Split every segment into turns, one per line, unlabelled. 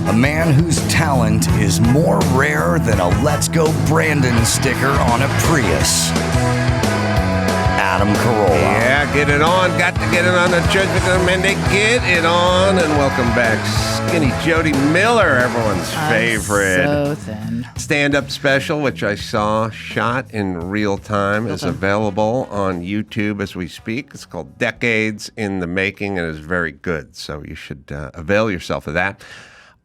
A man whose talent is more rare than a Let's Go Brandon sticker on a Prius. Adam Carolla.
Yeah, get it on. Got to get it on the Judgment Monday. Get it on. And welcome back, Skinny Jodi Miller, everyone's favorite.
So thin.
Stand-up special, which I saw shot in real time, is available on YouTube as we speak. It's called Decades in the Making and is very good. So you should avail yourself of that.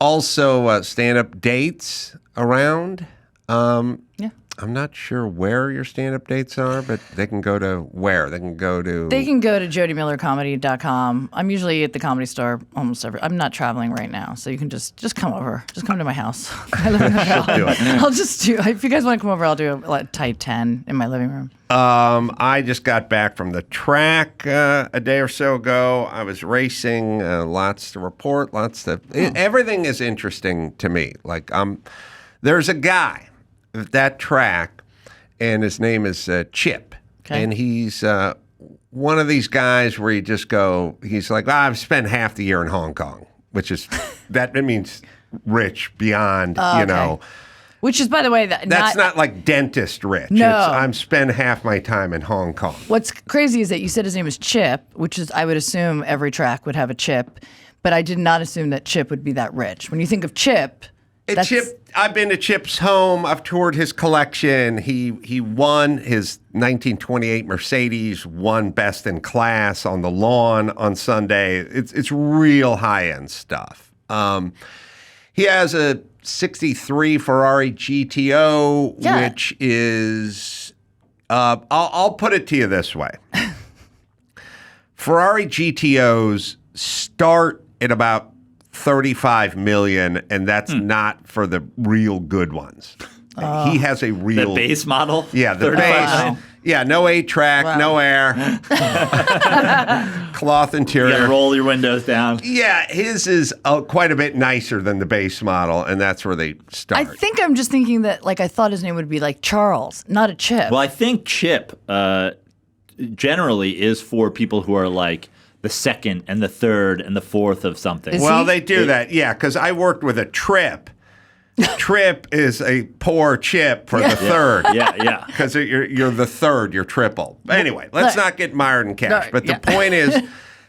Also, stand-up dates around.
Yeah.
I'm not sure where your stand-up dates are, but they can go to where? They can go to
JodiMillerComedy.com. I'm usually at the Comedy Store almost every. I'm not traveling right now, so you can just come over. Just come to my house. I live in my house.
do it.
I'll just do. If you guys want to come over, I'll do a tight 10 in my living room.
I just got back from the track a day or so ago. I was racing, lots to report, everything is interesting to me. Like, there's a guy at that track, and his name is Chip.
Okay.
And he's one of these guys where he's like, I've spent half the year in Hong Kong, which is, it means rich beyond, you know.
Which is, by the way,
that's not like dentist rich.
No.
I'm spend half my time in Hong Kong.
What's crazy is that you said his name was Chip, which is, I would assume every track would have a Chip, but I did not assume that Chip would be that rich. When you think of Chip,
I've been to Chip's home. I've toured his collection. He won his 1928 Mercedes, won Best in Class on the lawn on Sunday. It's real high-end stuff. He has a 63 Ferrari GTO, which is, I'll put it to you this way. Ferrari GTOs start at about 35 million, and that's not for the real good ones. He has a real...
The base model?
Yeah, the base.
Wow.
Yeah, no 8-track, no air. Cloth interior.
You gotta roll your windows down.
Yeah, his is quite a bit nicer than the base model, and that's where they start.
I think I'm just thinking that, like, I thought his name would be like Charles, not a Chip.
Well, I think Chip generally is for people who are like the second and the third and the fourth of something.
Well, they do that, yeah, because I worked with a Trip. Trip is a poor chip for the third.
Yeah.
Because you're the third, you're triple. But anyway, let's not get mired in cash. But the point is,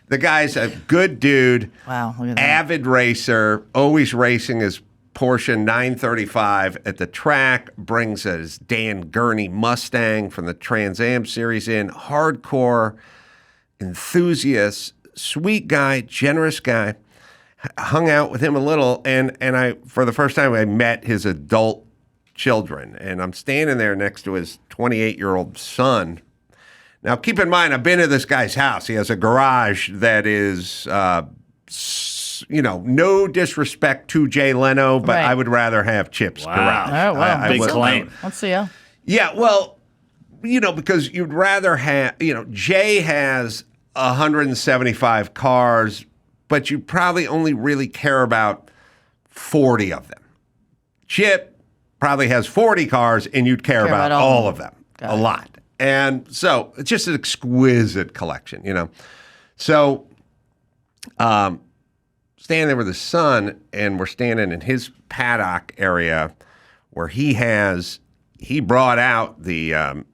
the guy's a good dude.
Wow, look at that.
Avid racer, always racing his Porsche 935 at the track, brings his Dan Gurney Mustang from the Trans Am series in. Hardcore enthusiast, sweet guy, generous guy. Hung out with him a little, and I, for the first time, I met his adult children, and I'm standing there next to his 28-year-old son. Now, keep in mind, I've been to this guy's house. He has a garage that is, no disrespect to Jay Leno, but
Right.
I would rather have Chip's garage.
Oh, wow.
Big claim.
Let's see how.
Yeah, well, because you'd rather have, Jay has 175 cars, but you probably only really care about 40 of them. Chip probably has 40 cars, and you'd care about all of them a lot. And so it's just an exquisite collection, So standing there with his son, and we're standing in his paddock area where he brought out the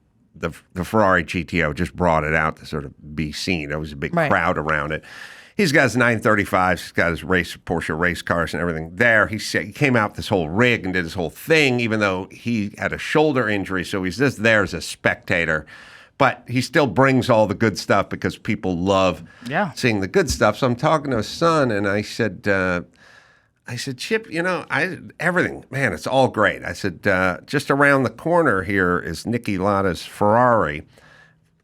Ferrari GTO, just brought it out to sort of be seen. There was a big crowd around it. He's got his 935s, he's got his Porsche race cars and everything there. He came out with this whole rig and did his whole thing, even though he had a shoulder injury, so he's just there as a spectator. But he still brings all the good stuff because people love seeing the good stuff. So I'm talking to his son, and I said, Chip, everything, man, it's all great. I said, just around the corner here is Niki Lauda's Ferrari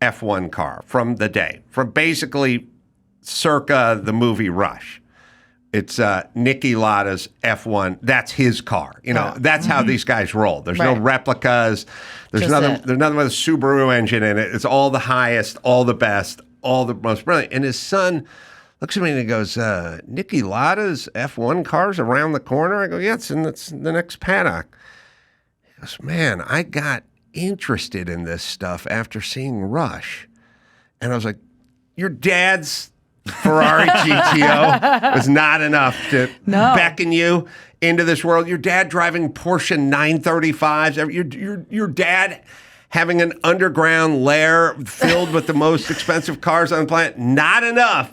F1 car from the day, from basically circa the movie Rush. It's Niki Lauda's F1. That's his car. That's how these guys roll. There's no replicas. There's nothing with a Subaru engine in it. It's all the highest, all the best, all the most brilliant. And his son looks at me and he goes, Niki Lauda's F1 car's around the corner? I go, yeah, it's in the next paddock. He goes, man, I got interested in this stuff after seeing Rush. And I was like, your dad's Ferrari GTO was not enough to beckon you into this world. Your dad driving Porsche 935s. Your dad having an underground lair filled with the most expensive cars on the planet. Not enough.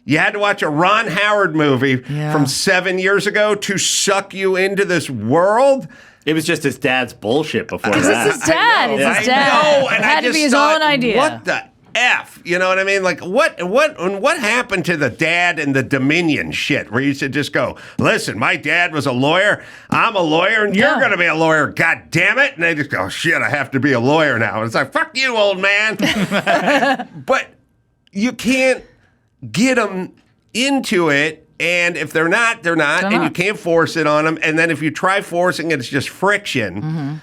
You had to watch a Ron Howard movie from 7 years ago to suck you into this world.
It was just his dad's bullshit before that.
Because it's his dad. It's his dad.
I know, and
it had to be his
thought,
own idea.
What the F? You know what I mean? Like, what happened to the dad and the Dominion shit where you should just go, listen, my dad was a lawyer, I'm a lawyer, and you're going to be a lawyer, God damn it. And they just go, shit, I have to be a lawyer now. And it's like, fuck you, old man. But you can't get them into it, and if they're not, they're not, and you can't force it on them. And then if you try forcing it, it's just friction. Mm-hmm.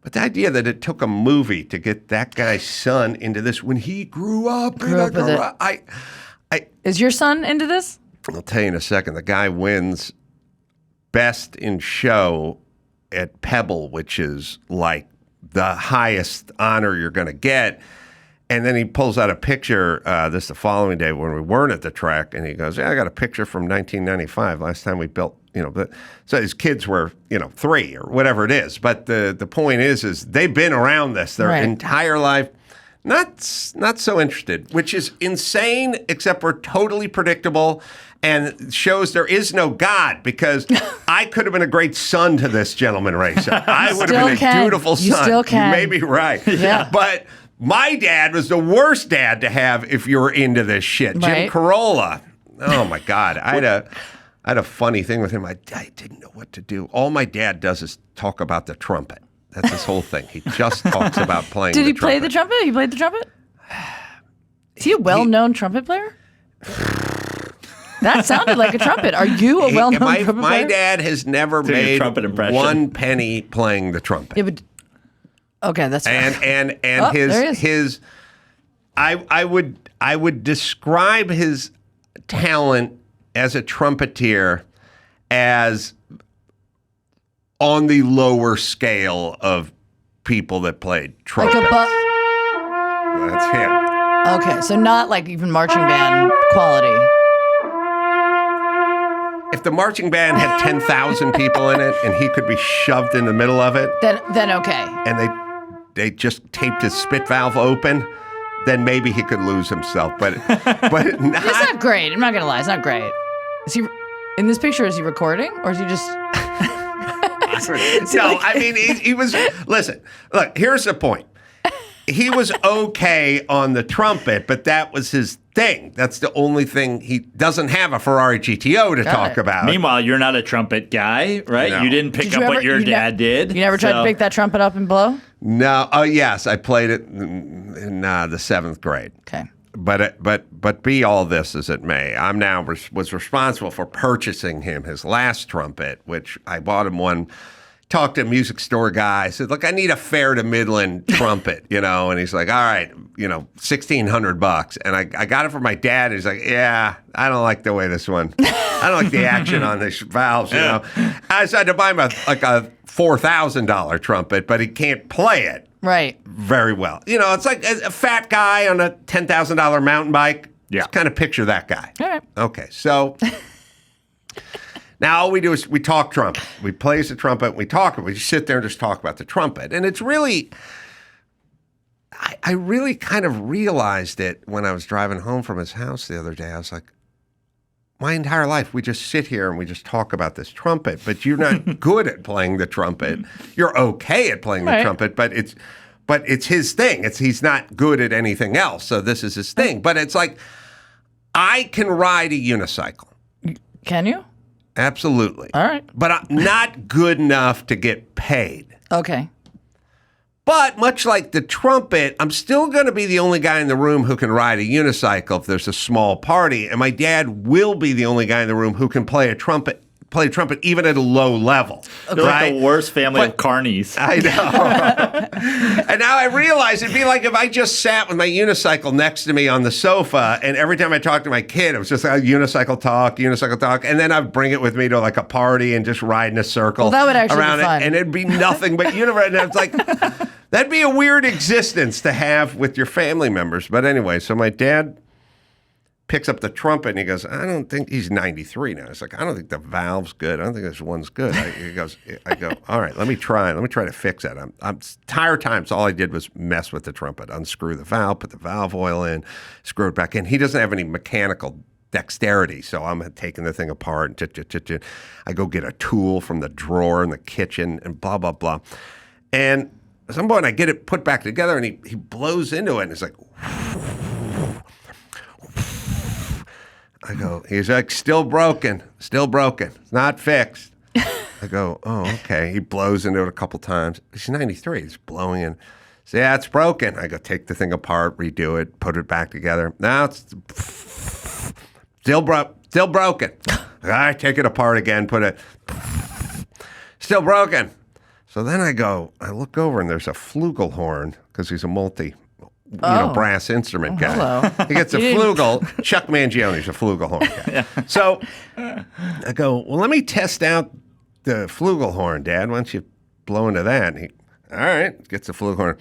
But the idea that it took a movie to get that guy's son into this when he grew up
Is your son into this?
I'll tell you in a second. The guy wins Best in Show at Pebble, which is like the highest honor you're going to get. And then he pulls out a picture the following day when we weren't at the track, and he goes, I got a picture from 1995, last time we built, so his kids were, 3 or whatever it is. But the point is they've been around this their entire life, not so interested, which is insane, except we're totally predictable and shows there is no God, because I could have been a great son to this gentleman racer. I would have been a dutiful son.
You still can.
You may be right.
Yeah.
But my dad was the worst dad to have if you were into this shit.
Right.
Jim Carolla. Oh, my God. I had a funny thing with him. I didn't know what to do. All my dad does is talk about the trumpet. That's his whole thing. He just talks about playing the trumpet.
Did he play the trumpet? He played the trumpet? Is he a well-known trumpet player? That sounded like a trumpet. Are you a well-known trumpet player?
My dad has never made
trumpet impression.
1 penny playing the trumpet.
Yeah, but okay, that's
and
his
I would describe his talent as a trumpeter as on the lower scale of people that played trumpet. That's him.
Okay, so not like even marching band quality.
If the marching band had 10,000 people in it and he could be shoved in the middle of it,
then okay.
And they just taped his spit valve open, then maybe he could lose himself. But not.
It's not great. I'm not gonna lie. It's not great. Is he in this picture? Is he recording, or is he just?
No, I mean he was. Listen, look. Here's the point. He was okay on the trumpet, but that was his thing. That's the only thing. He doesn't have a Ferrari GTO to talk about.
Meanwhile, you're not a trumpet guy, right?
No.
You didn't pick up what your dad did.
You never tried to pick that trumpet up and blow?
No. Oh, yes, I played it in the 7th grade.
Okay.
But be all this as it may, I'm now was responsible for purchasing him his last trumpet, which I bought him one. Talked to a music store guy. I said, look, I need a fair to Midland trumpet, and he's like, all right, $1,600. And I got it for my dad. And he's like, yeah, I don't like the way this one, I don't like the action on these valves, I decided to buy him a $4,000 trumpet, but he can't play it very well. It's like a fat guy on a $10,000 mountain bike. Yeah. Just kind of picture that guy.
All right.
Okay, so... Now all we do is we talk trumpet. We plays the trumpet. We talk. We just sit there and just talk about the trumpet. And it's really, I really kind of realized it when I was driving home from his house the other day. I was like, my entire life we just sit here and we just talk about this trumpet. But you're not good at playing the trumpet. You're okay at playing the trumpet, but it's his thing. He's not good at anything else. So this is his thing. But it's like I can ride a unicycle.
Can you?
Absolutely.
All right.
But I'm not good enough to get paid.
Okay.
But much like the trumpet, I'm still going to be the only guy in the room who can ride a unicycle if there's a small party. And my dad will be the only guy in the room who can play a trumpet even at a low level.
They're like the worst family of carnies.
I know. And now I realize it'd be like if I just sat with my unicycle next to me on the sofa, and every time I talked to my kid, it was just like unicycle talk, and then I'd bring it with me to like a party and just ride in a circle.
Well, that would actually
around
be fun.
it, and it'd be nothing but universe. And it's like that'd be a weird existence to have with your family members. But anyway, so my dad picks up the trumpet and he goes, I don't think he's 93 now. It's like, I don't think the valve's good. I don't think this one's good. I go, all right, let me try to fix that. I'm entire time. So all I did was mess with the trumpet, unscrew the valve, put the valve oil in, screw it back in. He doesn't have any mechanical dexterity. So I'm taking the thing apart and I go get a tool from the drawer in the kitchen and blah, blah, blah. And at some point I get it put back together and he blows into it and it's like, I go, he's like, still broken. It's not fixed. I go, oh, okay. He blows into it a couple times. He's 93. He's blowing in. So, yeah, it's broken. I go, take the thing apart, redo it, put it back together. Now it's still broken. I take it apart again, put it, still broken. So then I look over and there's a flugelhorn because he's a brass instrument guy.
Hello.
He gets a flugel. Chuck Mangione's a flugelhorn guy. Yeah. So I go, well, let me test out the flugelhorn, Dad. Why don't you blow into that? And he, all right, gets the flugelhorn.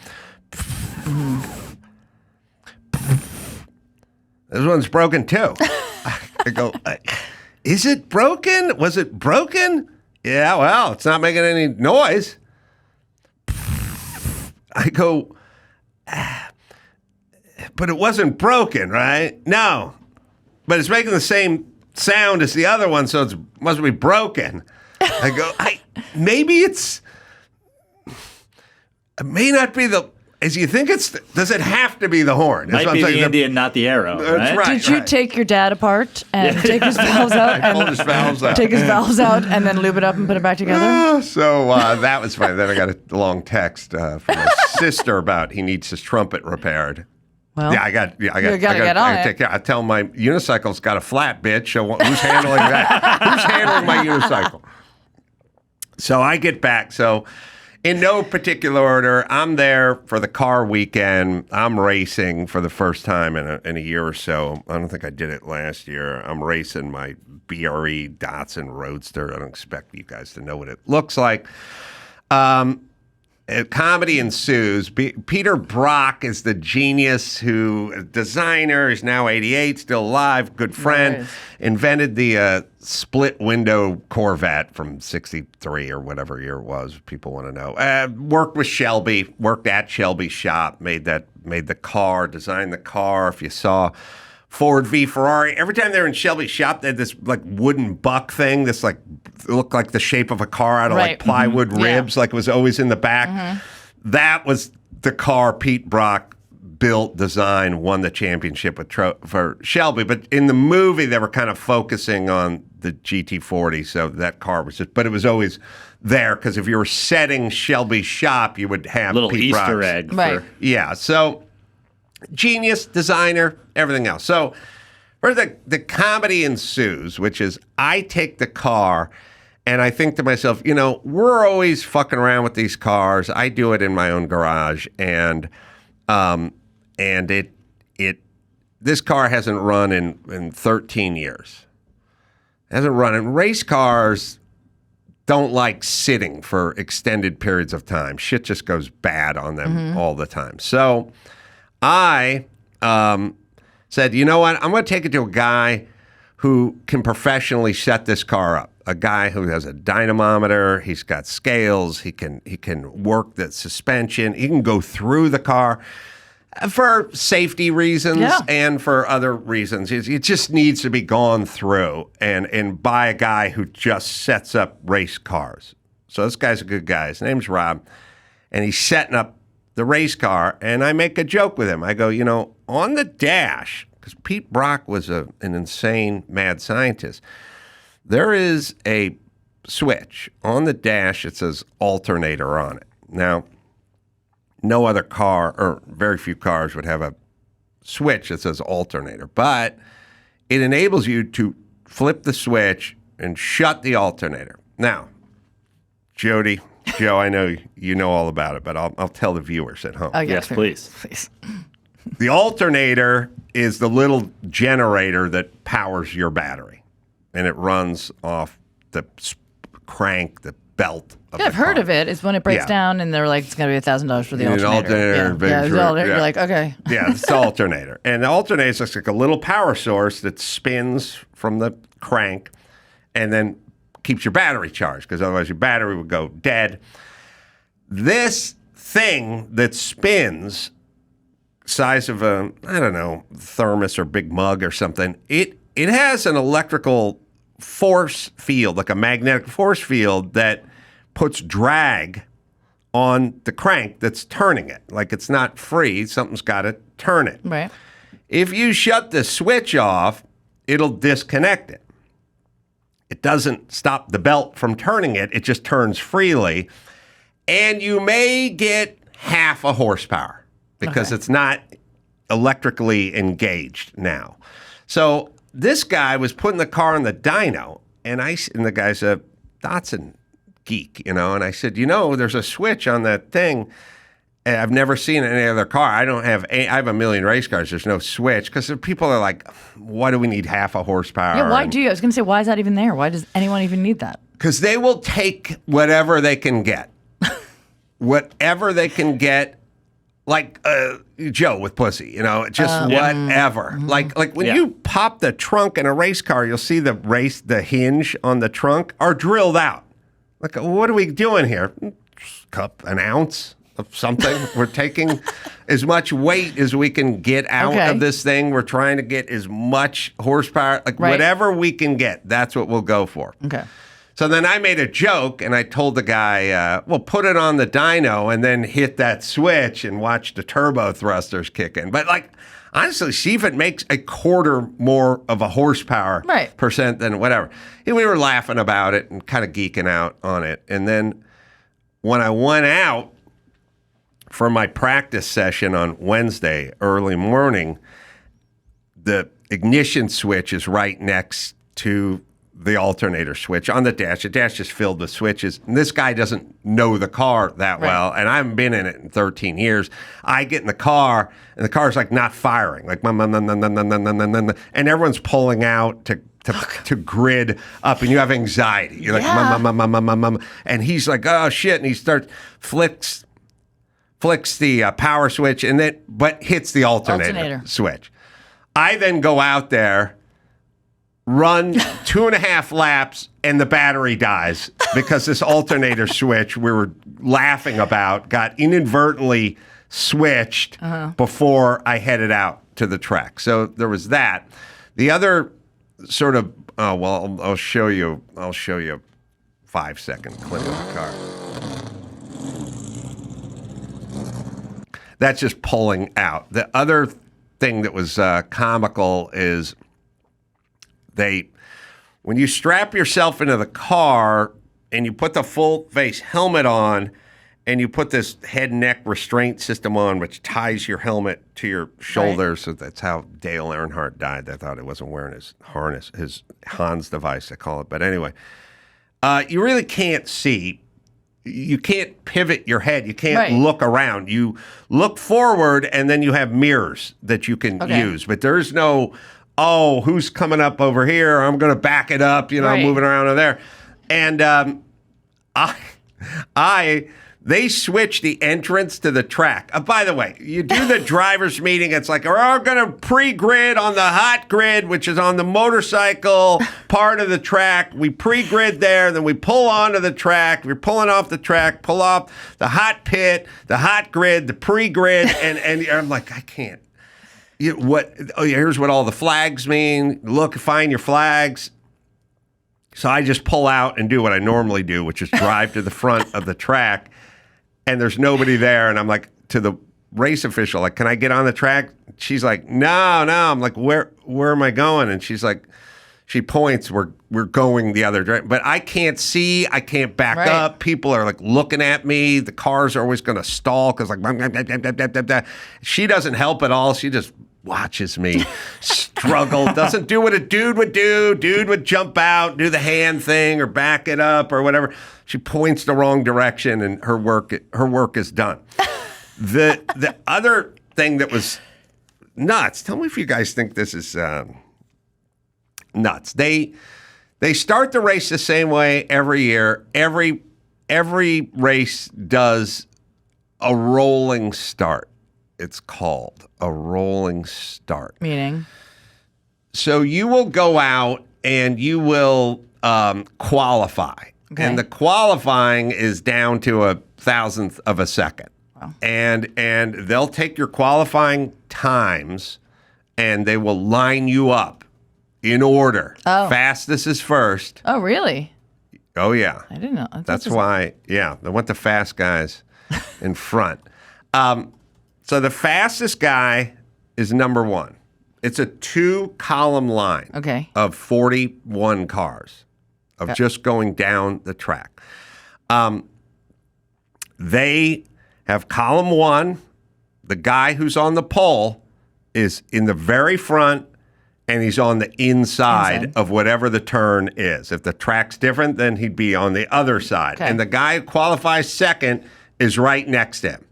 This one's broken too. I go, is it broken? Was it broken? Yeah, well, it's not making any noise. I go, but it wasn't broken, right? No. But it's making the same sound as the other one, so it must be broken. I go, maybe it may not be as you think does it have to be the horn?
Might be the Indian, not the arrow.
That's right.
Did you take your dad apart and take his valves out?
I pulled his valves out.
Take his valves out and then lube it up and put it back together?
So that was funny. Then I got a long text from my sister about he needs his trumpet repaired.
Well,
I got
get on it.
take care. I tell him my unicycle's got a flat, bitch. So who's handling that? Who's handling my unicycle? So I get back. So in no particular order, I'm there for the car weekend. I'm racing for the first time in a year or so. I don't think I did it last year. I'm racing my BRE Datsun Roadster. I don't expect you guys to know what it looks like. Comedy ensues. Peter Brock is the genius designer. He's now 88, still alive, good friend.
Nice.
Invented the split window Corvette from 63 or whatever year it was. People want to know. Worked at Shelby's shop, made the car, designed the car. If you saw Ford v Ferrari, every time they were in Shelby's shop, they had this like wooden buck thing. This like looked like the shape of a car out of like plywood ribs, like it was always in the back. Mm-hmm. That was the car Pete Brock built, designed, won the championship for Shelby. But in the movie, they were kind of focusing on the GT40, so that car was but it was always there because if you were setting Shelby's shop, you would have
little
Pete
Easter
Brock's.
egg.
Right.
Yeah. So genius, designer, everything else. So first, the comedy ensues, which is I take the car and I think to myself, we're always fucking around with these cars. I do it in my own garage, and this car hasn't run in 13 years. Hasn't run. And race cars don't like sitting for extended periods of time. Shit just goes bad on them all the time. So I said, you know what? I'm going to take it to a guy who can professionally set this car up. A guy who has a dynamometer. He's got scales. He can work the suspension. He can go through the car for safety reasons and for other reasons. It just needs to be gone through and by a guy who just sets up race cars. So this guy's a good guy. His name's Rob, and he's setting up the race car, and I make a joke with him. I go, on the dash, because Pete Brock was an insane mad scientist, there is a switch on the dash. It says alternator on it. Now, no other car, or very few cars, would have a switch that says alternator, but it enables you to flip the switch and shut the alternator. Now, Jodi, Joe, I know you know all about it, but I'll tell the viewers at home.
Oh,
Yes, please.
The alternator is the little generator that powers your battery, and it runs off the crank, the belt. Of
I've heard of it. It's when it breaks down and they're like, it's going to be $1,000 for the alternator. You're like, okay.
Yeah, it's the alternator. And the alternator is like a little power source that spins from the crank and then keeps your battery charged, because otherwise your battery would go dead. This thing that spins, size of a, I don't know, thermos or big mug or something, it has an electrical force field, like a magnetic force field that puts drag on the crank that's turning it. Like, it's not free. Something's got to turn it.
Right.
If you shut the switch off, it'll disconnect it. It doesn't stop the belt from turning it. It just turns freely. And you may get half a horsepower because it's not electrically engaged now. So this guy was putting the car on the dyno, and the guy's a Datsun geek, and I said, there's a switch on that thing. And I've never seen it in any other car. I have a million race cars. There's no switch, because people are like, why do we need half a horsepower?
Yeah, why do you? I was going to say, why is that even there? Why does anyone even need that?
Because they will take whatever they can get. Whatever they can get, like Joe with pussy, just whatever.
Mm-hmm.
Like when you pop the trunk in a race car, you'll see the hinge on the trunk are drilled out. Like, what are we doing here? Cup an ounce of something. We're taking as much weight as we can get out of this thing. We're trying to get as much horsepower, whatever we can get. That's what we'll go for.
Okay.
So then I made a joke, and I told the guy, well, put it on the dyno and then hit that switch and watch the turbo thrusters kick in. But, honestly, see if it makes a quarter more of a horsepower percent than whatever. And we were laughing about it and kind of geeking out on it. And then when I went out for my practice session on Wednesday early morning, the ignition switch is right next to the alternator switch on the dash. The dash is filled with switches. And this guy doesn't know the car that well, and I haven't been in it in 13 years. I get in the car, and the car's not firing, and everyone's pulling out to grid up, and you have anxiety. You're like, and he's like, oh shit, and he starts flicks the power switch, but hits the alternator switch. I then go out there, run 2.5 laps, and the battery dies because this alternator switch we were laughing about got inadvertently switched before I headed out to the track. So there was that. The other sort of, I'll show you a 5-second clip of the car. That's just pulling out. The other thing that was comical is when you strap yourself into the car and you put the full face helmet on and you put this head neck restraint system on, which ties your helmet to your shoulders. So that's how Dale Earnhardt died. I thought he wasn't wearing his harness, his Hans device, I call it. But anyway, you really can't see. You can't pivot your head. You can't look around. You look forward, and then you have mirrors that you can use. But there's no, who's coming up over here? I'm going to back it up, moving around over there. And they switched the entrance to the track. By the way, you do the driver's meeting. It's like, we're all going to pre-grid on the hot grid, which is on the motorcycle part of the track. We pre-grid there, then we pull onto the track. We're pulling off the track, pull off the hot pit, the hot grid, the pre-grid, and I'm like, I can't. Here's what all the flags mean. Find your flags. So I just pull out and do what I normally do, which is drive to the front of the track, and there's nobody there. And I'm like, to the race official, like, can I get on the track? She's like, no. I'm like, where am I going? And she's like, she points, we're going the other direction. But I can't see, I can't back up. People are like looking at me. The cars are always going to stall because she doesn't help at all. She just watches me struggle, doesn't do what a dude would do. Dude would jump out, do the hand thing or back it up or whatever. She points the wrong direction and her work is done. The other thing that was nuts, tell me if you guys think this is nuts. They start the race the same way every year. Every every race does a rolling start. It's called a rolling start.
Meaning?
So you will go out and you will qualify.
Okay.
And the qualifying is down to a thousandth of a second.
Wow.
And they'll take your qualifying times and they will line you up in order.
Oh.
Fastest is first.
Oh, really?
Oh, yeah.
I didn't know.
That's why, yeah, they want the fast guys in front. So the fastest guy is number one. It's a 2-column line of 41 cars of just going down the track. They have column one. The guy who's on the pole is in the very front, and he's on the inside of whatever the turn is. If the track's different, then he'd be on the other side.
Okay.
And the guy who qualifies second is right next to him.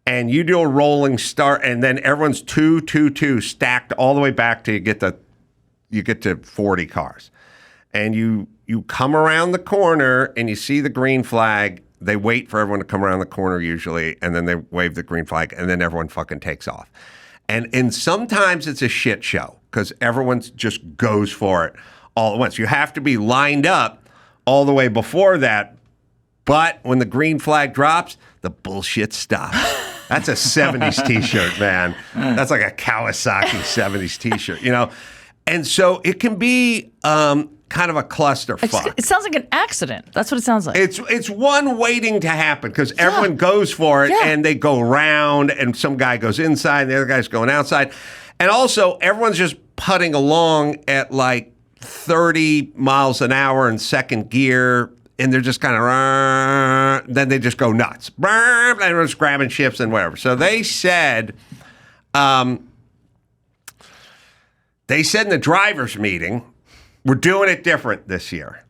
And you do a rolling start, and then everyone's 2, 2, 2 stacked all the way back till you get to 40 cars. And you come around the corner and you see the green flag. They wait for everyone to come around the corner usually, and then they wave the green flag, and then everyone fucking takes off. And sometimes it's a shit show because everyone just goes for it all at once. You have to be lined up all the way before that, but when the green flag drops, the bullshit stops. That's a 70s T-shirt, man. That's like a Kawasaki 70s T-shirt, you know? And so it can be kind of a clusterfuck.
It sounds like an accident. That's what it sounds like.
It's one waiting to happen because everyone goes for it and they go round and some guy goes inside and the other guy's going outside. And also everyone's just putting along at like 30 miles an hour in second gear and they're just kind of, then they just go nuts. Everyone's grabbing shifts and whatever. So they said in the driver's meeting, we're doing it different this year.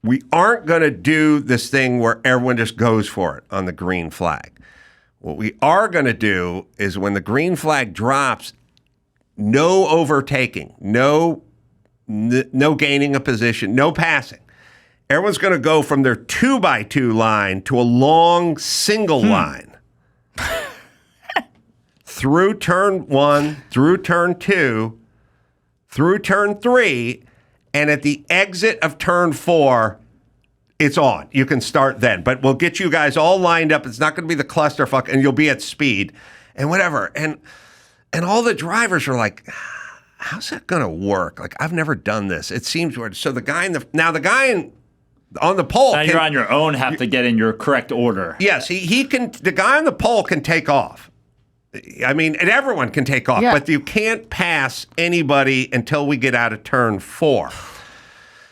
We aren't going to do this thing where everyone just goes for it on the green flag. What we are going to do is when the green flag drops, no overtaking, no gaining a position, no passing. Everyone's going to go from their 2x2 line to a long single line. Through turn 1, through turn 2, through turn 3, and at the exit of turn 4, it's on. You can start then. But we'll get you guys all lined up. It's not going to be the clusterfuck, and you'll be at speed and whatever. And all the drivers are like, how's that going to work? Like, I've never done this. It seems weird. So the guy on the pole.
Now you're on your own, have to get in your correct order.
Yes, he can. The guy on the pole can take off. I mean, and everyone can take off, but you can't pass anybody until we get out of turn 4.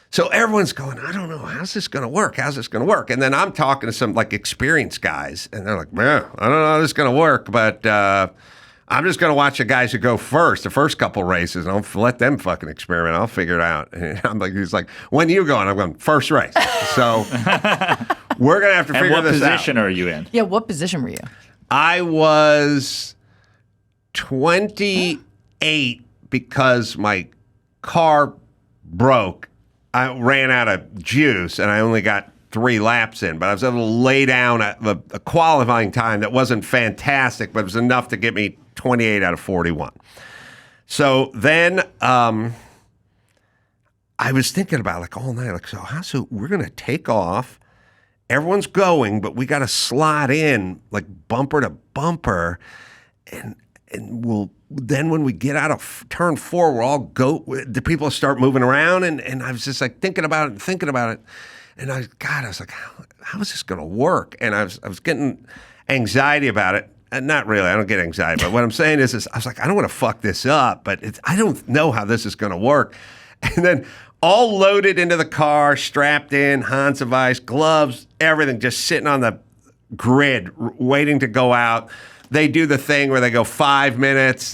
So everyone's going, I don't know, how's this going to work? How's this going to work? And then I'm talking to some like experienced guys, and they're like, man, I don't know how this is going to work, but I'm just going to watch the guys who go first, the first couple races, and I'll let them fucking experiment. I'll figure it out. And I'm like, he's like, when are you going? I'm going, first race. So we're going to have to figure this out.
And what position are you in?
Yeah, what position were you?
I was 28 because my car broke. I ran out of juice and I only got 3 laps in, but I was able to lay down a qualifying time that wasn't fantastic, but it was enough to get me 28 out of 41. So then I was thinking about like all night, like, so we're going to take off. Everyone's going, but we got to slot in like bumper to bumper. And then when we get out of turn 4, we'll all go, the people start moving around. And I was just like thinking about it. And I was like, how is this going to work? And I was getting anxiety about it. And not really, I don't get anxiety. But what I'm saying is I was like, I don't want to fuck this up, but I don't know how this is going to work. And then all loaded into the car, strapped in, Hans of Ice, gloves, everything, just sitting on the grid, waiting to go out. They do the thing where they go 5 minutes,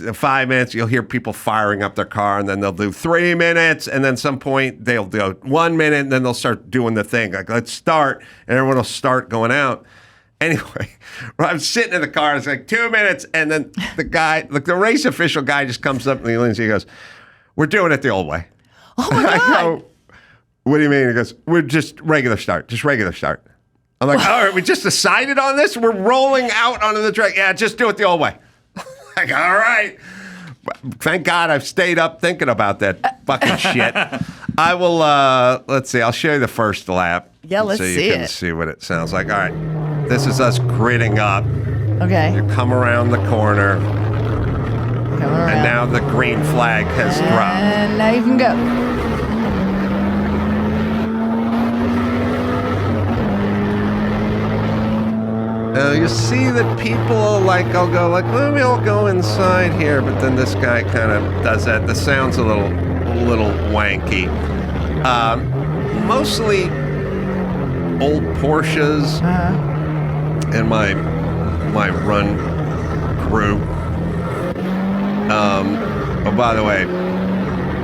you'll hear people firing up their car, and then they'll do 3 minutes, and then some point they'll do 1 minute, and then they'll start doing the thing. Like, let's start, and everyone will start going out. Anyway, I'm sitting in the car, it's like 2 minutes, and then the guy, like the race official guy just comes up and he leans, he goes, we're doing it the old way.
Oh my God.
I go, what do you mean? He goes, we're just regular start. I'm like, all right, we just decided on this. We're rolling out onto the track. Yeah, just do it the old way. Like, all right. Thank God I've stayed up thinking about that fucking shit. I will, let's see, I'll show you the first lap.
Yeah, let's
so you
see
can
it.
see what it sounds like. All right. This is us gridding up.
Okay.
You come around the corner,
Coming around.
and now the green flag has dropped.
And now you can go.
Now you see that people like, I'll go like, well, maybe I'll go inside here, but then this guy kind of does that. The sound's a little wanky. Mostly old Porsches and my run crew. Oh, by the way,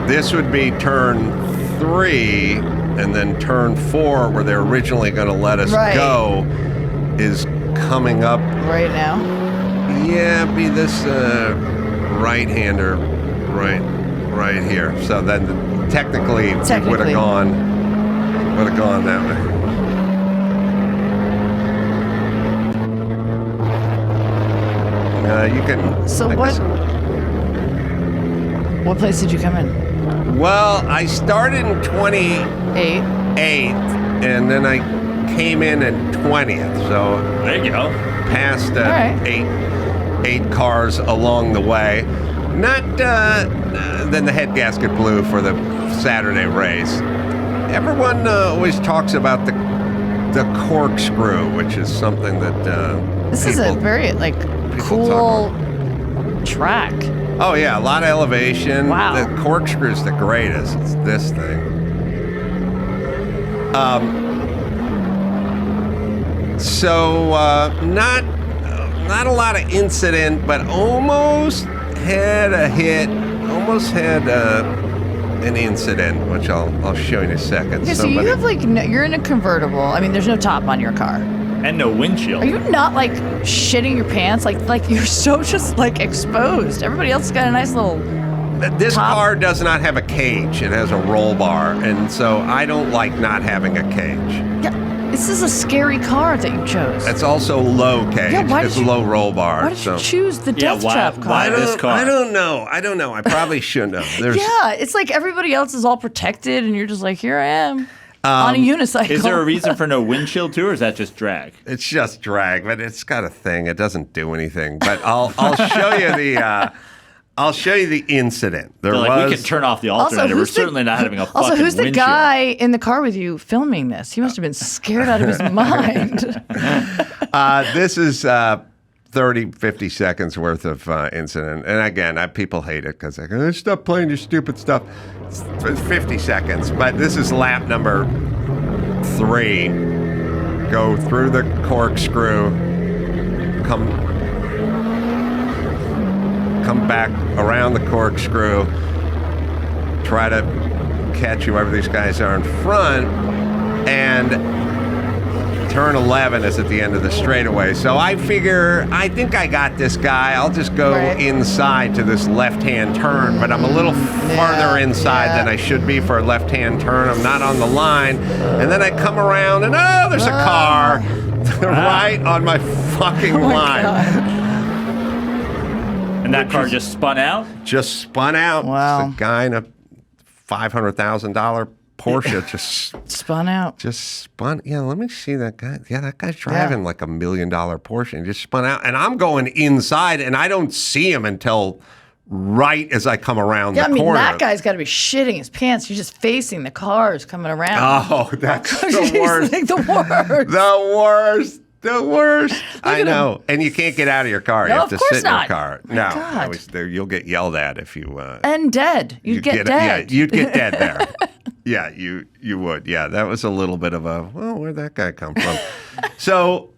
this would be turn 3, and then turn 4, where they're originally going to let us go, is coming up
Right now?
Yeah, be this right-hander right here. So then technically it would have gone that way. You can.
So what place did you come in?
Well, I started in 28th, and then I came in at 20th. So
There you go.
Past
right.
eight cars along the way. Not then the head gasket blew for the Saturday race. Everyone always talks about the corkscrew, which is something that
This is a very cool track.
Oh yeah, a lot of elevation.
Wow.
The corkscrew's the greatest. It's this thing. So not a lot of incident, but almost had a hit. Almost had an incident, which I'll show you in a second.
Okay, so you have you're in a convertible. I mean, there's no top on your car.
And no windshield.
Are you not shitting your pants? Like you're so just exposed. Everybody else has got a nice little.
This
top.
car does not have a cage. It has a roll bar, and so I don't like not having a cage.
Yeah, this is a scary car that you chose.
It's also low cage.
Yeah, why
it's
did you-
low roll bar.
Why did you choose the death trap car?
why this car?
I don't know. I probably shouldn't have.
Yeah, it's like everybody else is all protected, and you're just like, here I am on a unicycle.
Is there a reason for no windshield too, or is that just drag?
It's just drag, but it's got a thing. It doesn't do anything. But I'll show you the. I'll show you the incident.
We could turn off the alternator. We're certainly not having a fucking
Also, who's the
windshield.
guy in the car with you filming this? He must have been scared out of his mind.
This is 30, 50 seconds worth of incident. And again, people hate it because they go, stop playing your stupid stuff. It's 50 seconds. But this is lap number 3. Go through the corkscrew. Come back around the corkscrew. Try to catch whoever these guys are in front. And turn 11 is at the end of the straightaway. So I think I got this guy. I'll just go inside to this left-hand turn, but I'm a little farther inside than I should be for a left-hand turn. I'm not on the line. And then I come around and, there's a car right on my fucking line.
God.
And that car just spun out?
Just spun out.
Wow.
It's a guy in a $500,000 Porsche just
Spun out.
Just spun. Yeah, let me see that guy. Yeah, that guy's driving like $1 million Porsche and just spun out. And I'm going inside, and I don't see him until right as I come around the corner.
Yeah, I mean, that guy's got to be shitting his pants. You're just facing the cars coming around.
Oh, that's the worst.
Like the worst.
The worst. The worst. I
at
know. And you can't get out of your car.
No,
you have
of
to
course
sit
not.
in your car.
My
No,
God.
you'll get yelled at if you.
And dead. You'd get dead.
Yeah, you'd get dead there. Yeah, you would. Yeah, that was a little bit of a, where'd that guy come from? So.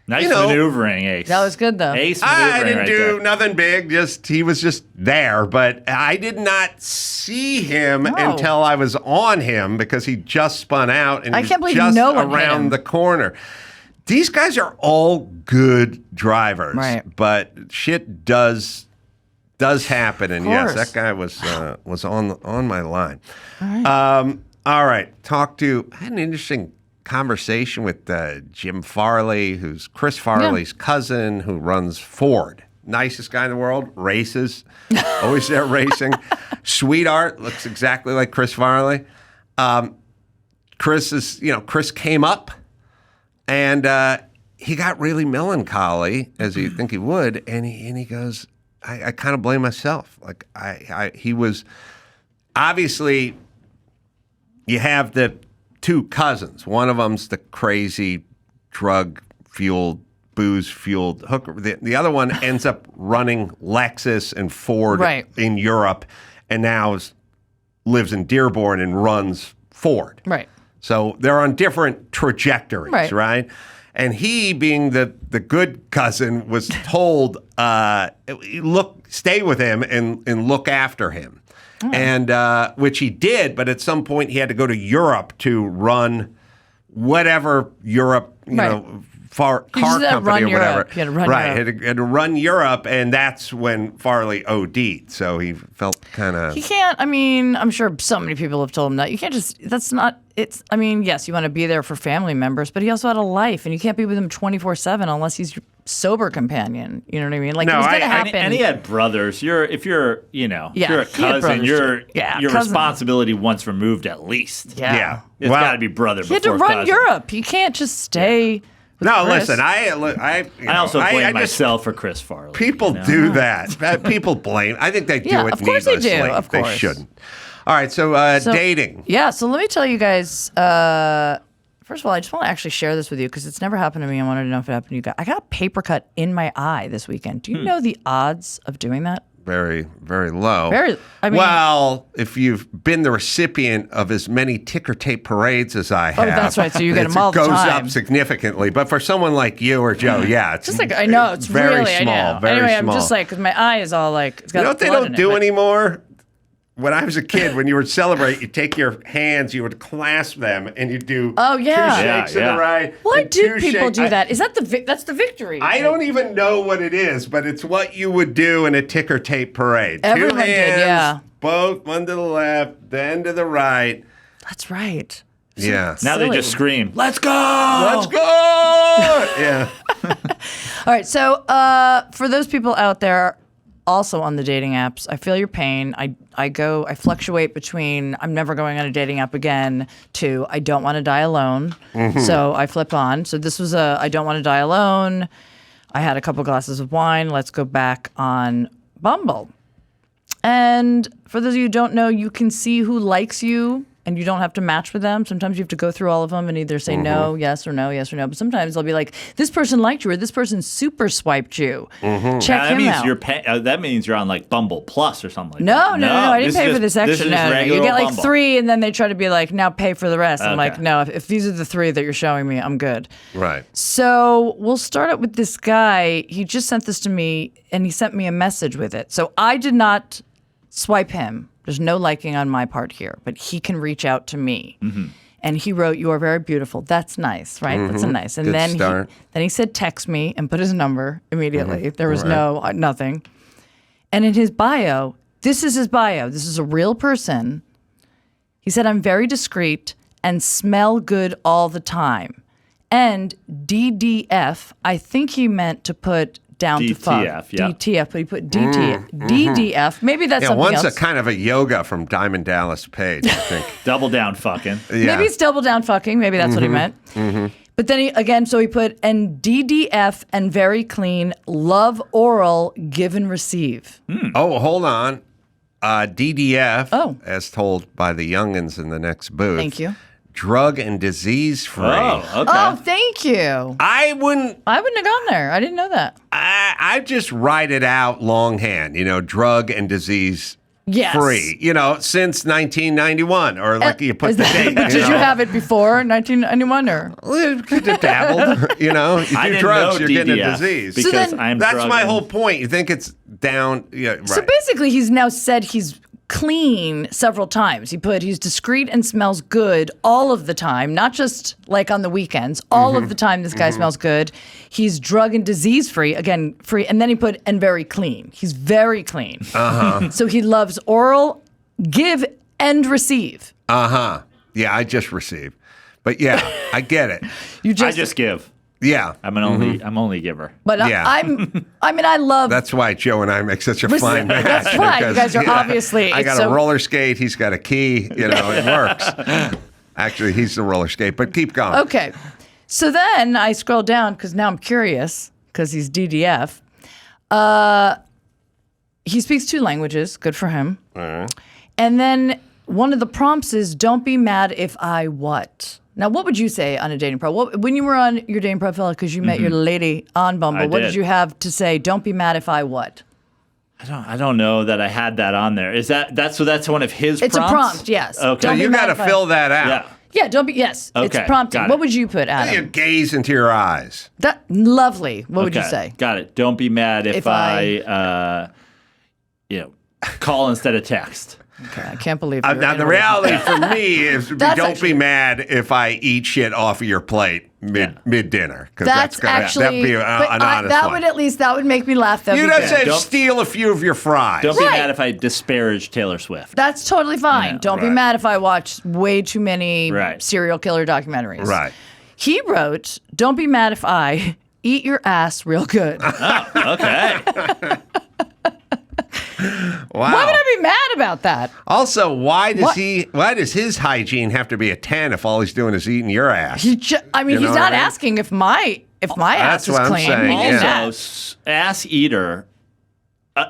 Nice maneuvering, Ace.
That was good, though.
Ace maneuvering
I didn't
right
do
there.
nothing big. He was just there, but I did not see him until I was on him because he just spun out and
I
he was
can't believe
just
no one hit him.
around the corner. These guys are all good drivers,
Right.
but shit does happen, and yes,
course.
that guy was on my line.
All right.
All right, I had an interesting conversation with Jim Farley, who's Chris Farley's cousin, who runs Ford. Nicest guy in the world, races, always there racing. Sweetheart, looks exactly like Chris Farley. Chris came up and he got really melancholy, as you think he would, and he goes, I kind of blame myself. Like he was obviously, you have the two cousins. One of them's the crazy drug-fueled, booze-fueled hooker. The other one ends up running Lexus and Ford in Europe, and now lives in Dearborn and runs Ford.
Right.
So they're on different trajectories, right? And he, being the good cousin, was told, stay with him and look after him. And which he did, but at some point he had to go to Europe to run whatever Europe, car company or whatever.
He had to run Europe.
Had to run Europe, and that's when Farley OD'd. So he felt kind of...
He can't, I'm sure so many people have told him that. You can't just, yes, you want to be there for family members, but he also had a life, and you can't be with him 24/7 unless he's your sober companion. You know what I mean? Like, it was going to happen.
And he had brothers. If you're a cousin, your responsibility once removed at least.
Yeah.
It's got to be brother before cousin.
He had to run Europe. You can't just stay...
No,
Chris.
listen, I
also blame myself for Chris Farley.
People do that. People blame. I think they do it
of course
needlessly.
They do. Of course.
They shouldn't. All right, so dating.
Yeah, so let me tell you guys, first of all, I just want to actually share this with you because it's never happened to me. I wanted to know if it happened to you guys. I got a paper cut in my eye this weekend. Do you know the odds of doing that?
Very, very low.
Well,
if you've been the recipient of as many ticker tape parades as I have.
Oh, that's right. So you get them all the time.
It goes up significantly. But for someone like you or Joe, it's
just like, I know, it's
very
really,
small.
I know.
Very
anyway,
small.
I'm just like, because my eye is all like, it's got
you know what they
blood
don't
in
do
it,
anymore? When I was a kid, when you would celebrate, you take your hands, you would clasp them, and you do two shakes in the right.
Why do people do that? Is that that's the victory?
I don't even know what it is, but it's what you would do in a ticker tape parade.
Everyone
2 hands,
did, yeah.
Both, one to the left, then to the right.
That's right.
Yeah.
Now they just scream, "Let's go!
Let's go!" Yeah.
All right. So for those people out there also on the dating apps, I feel your pain. I fluctuate between I'm never going on a dating app again to I don't want to die alone. So I flip on. So this was I don't want to die alone. I had a couple glasses of wine. Let's go back on Bumble. And for those of you who don't know, you can see who likes you. And you don't have to match with them. Sometimes you have to go through all of them and either say no, yes or no, yes or no. But sometimes they'll be like, this person liked you or this person super swiped you. Check him out.
That means you're on like Bumble Plus or something like
that. No, I didn't pay for this extra.
This is just
you get like
Bumble.
3 and then they try to be like, now pay for the rest. I'm
Okay.
like, no, if these are the 3 that you're showing me, I'm good.
Right.
So we'll start it with this guy. He just sent this to me and he sent me a message with it. So I did not swipe him. There's no liking on my part here, but he can reach out to me. And he wrote, "You are very beautiful." That's nice, right? That's a nice. And
Good
then
start.
he said, "Text me," and put his number immediately. There was nothing. And in his bio, this is his bio. This is a real person. He said, "I'm very discreet and smell good all the time." And DDF, I think he meant to put down to fuck.
DTF, yeah.
DTF, but he put DDF. Maybe that's something
one's
else.
a kind of a yoga from Diamond Dallas Page, I think.
Double down fucking.
Yeah.
Maybe it's double down fucking. Maybe that's what he meant. But then he put, and DDF and very clean, love oral, give and receive.
Oh, hold on. DDF,
Oh.
as told by the youngins in the next booth.
Thank you.
Drug and disease free.
Oh, okay.
Oh, thank you.
I wouldn't
have gone there. I didn't know that.
I just write it out longhand, drug and disease
Yes.
free, since 1991, or like you put the date.
But did you have it before 1991 or?
You could have dabbled, you
I
do
didn't
drugs,
know
you're getting a
DDF
disease.
because
So then-
I'm
That's
drugged
my
and-
whole point. You think it's down, yeah, right.
So basically, he's now said he's clean several times. He put he's discreet and smells good all of the time, not just like on the weekends. All of the time, this guy smells good. He's drug and disease free, again, free. And then he put and very clean. He's very clean. So he loves oral, give and receive.
Yeah, I just received. But yeah, I get it.
I just give.
Yeah,
I'm only a giver.
But
Yeah.
I love.
That's why Joe and I make such a fine match.
That's right. You guys are obviously.
I got a roller skate. He's got a key. It works. Actually, he's the roller skate. But keep going.
Okay. So then I scroll down because now I'm curious because he's DDF. He speaks 2 languages. Good for him. And then one of the prompts is, "Don't be mad if I what." Now, what would you say on a dating profile? When you were on your dating profile, because you met your lady on Bumble, what did you have to say? Don't be mad if I what?
I don't know that I had that on there. Is that's one of his prompts?
It's a prompt, yes.
Okay.
So you got to fill that out.
Yeah, don't be, yes.
Okay,
it's prompting.
got it.
What would you put, Adam?
You gaze into your eyes.
Lovely. What would you say?
Got it. Don't be mad if I call instead of text.
Okay, I can't believe
Now, the reality for me is don't be mad if I eat shit off of your plate mid-dinner.
That'd be an honest one. That would make me laugh.
You don't say steal a few of your fries.
Don't be mad if I disparage Taylor Swift.
That's totally fine. Don't be mad if I watch way too many serial killer documentaries.
Right.
He wrote, "Don't be mad if I eat your ass real good."
Oh, okay.
Wow.
Why would I be mad about that?
Also, why does his hygiene have to be a 10 if all he's doing is eating your ass?
He's not asking if my ass is clean.
Also, ass eater,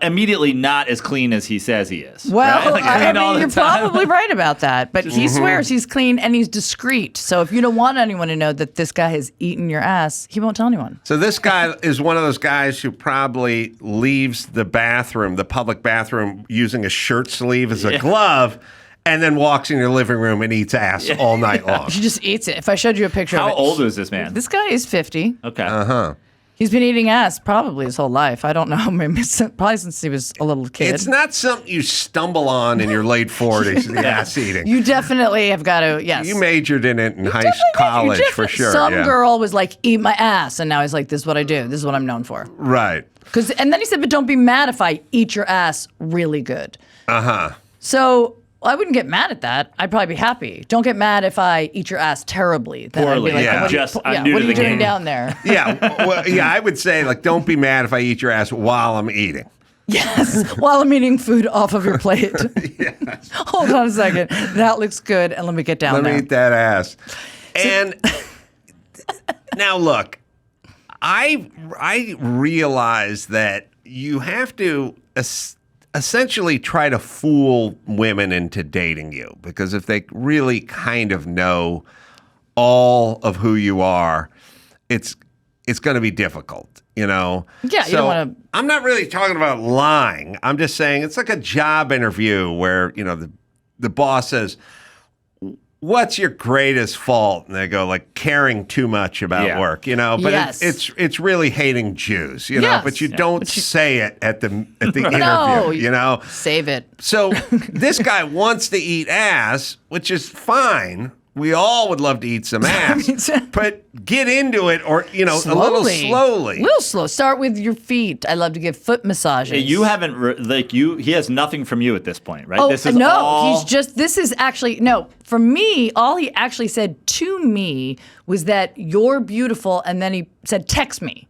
immediately not as clean as he says he is.
Well,
right?
You're probably right about that. But he swears he's clean and he's discreet. So if you don't want anyone to know that this guy has eaten your ass, he won't tell anyone.
So this guy is one of those guys who probably leaves the public bathroom, using a shirt sleeve as a glove, and then walks in your living room and eats ass all night long.
He just eats it. If I showed you a picture of it.
How old is this man?
This guy is 50.
Okay.
Uh-huh.
He's been eating ass probably his whole life. I don't know. Maybe probably since he was a little kid.
It's not something you stumble on in your late 40s, the ass eating.
You definitely have got to, yes.
You majored in it in college for sure.
Some girl was like, eat my ass. And now he's like, this is what I do. This is what I'm known for.
Right.
And then he said, but don't be mad if I eat your ass really good.
Uh-huh.
So I wouldn't get mad at that. I'd probably be happy. Don't get mad if I eat your ass terribly. Then
poorly.
I'd be like,
I'm
what are you doing down there?
I would say, don't be mad if I eat your ass while I'm eating.
Yes, while I'm eating food off of your plate.
Yes.
Hold on a second. That looks good, and let me get down there.
Let me eat that ass. And now, look, I realize that you have to essentially try to fool women into dating you, because if they really kind of know all of who you are, it's going to be difficult, Yeah,
so you don't want to.
I'm not really talking about lying. I'm just saying it's like a job interview where the boss says, "What's your greatest fault?" And they go like caring too much about work, But
yes.
it's really hating Jews,
Yes.
But you don't say it at the interview,
No, save it.
So this guy wants to eat ass, which is fine. We all would love to eat some ass, but get into it, or a little slowly.
A little slow. Start with your feet. I love to give foot massages.
You haven't he has nothing from you at this point, right?
Oh,
this is
this is actually no. For me, all he actually said to me was that you're beautiful, and then he said text me,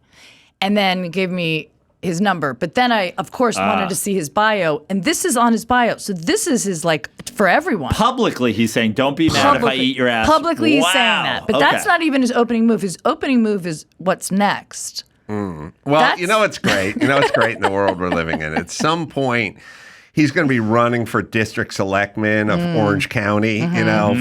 and then gave me his number. But then I, of course, wanted to see his bio, and this is on his bio. So this is his, for everyone.
Publicly, he's saying, don't be mad if I eat your ass.
Publicly, he's saying that. But that's not even his opening move. His opening move is what's next.
Well, it's great. It's great in the world we're living in. At some point, he's going to be running for district selectman of Orange County,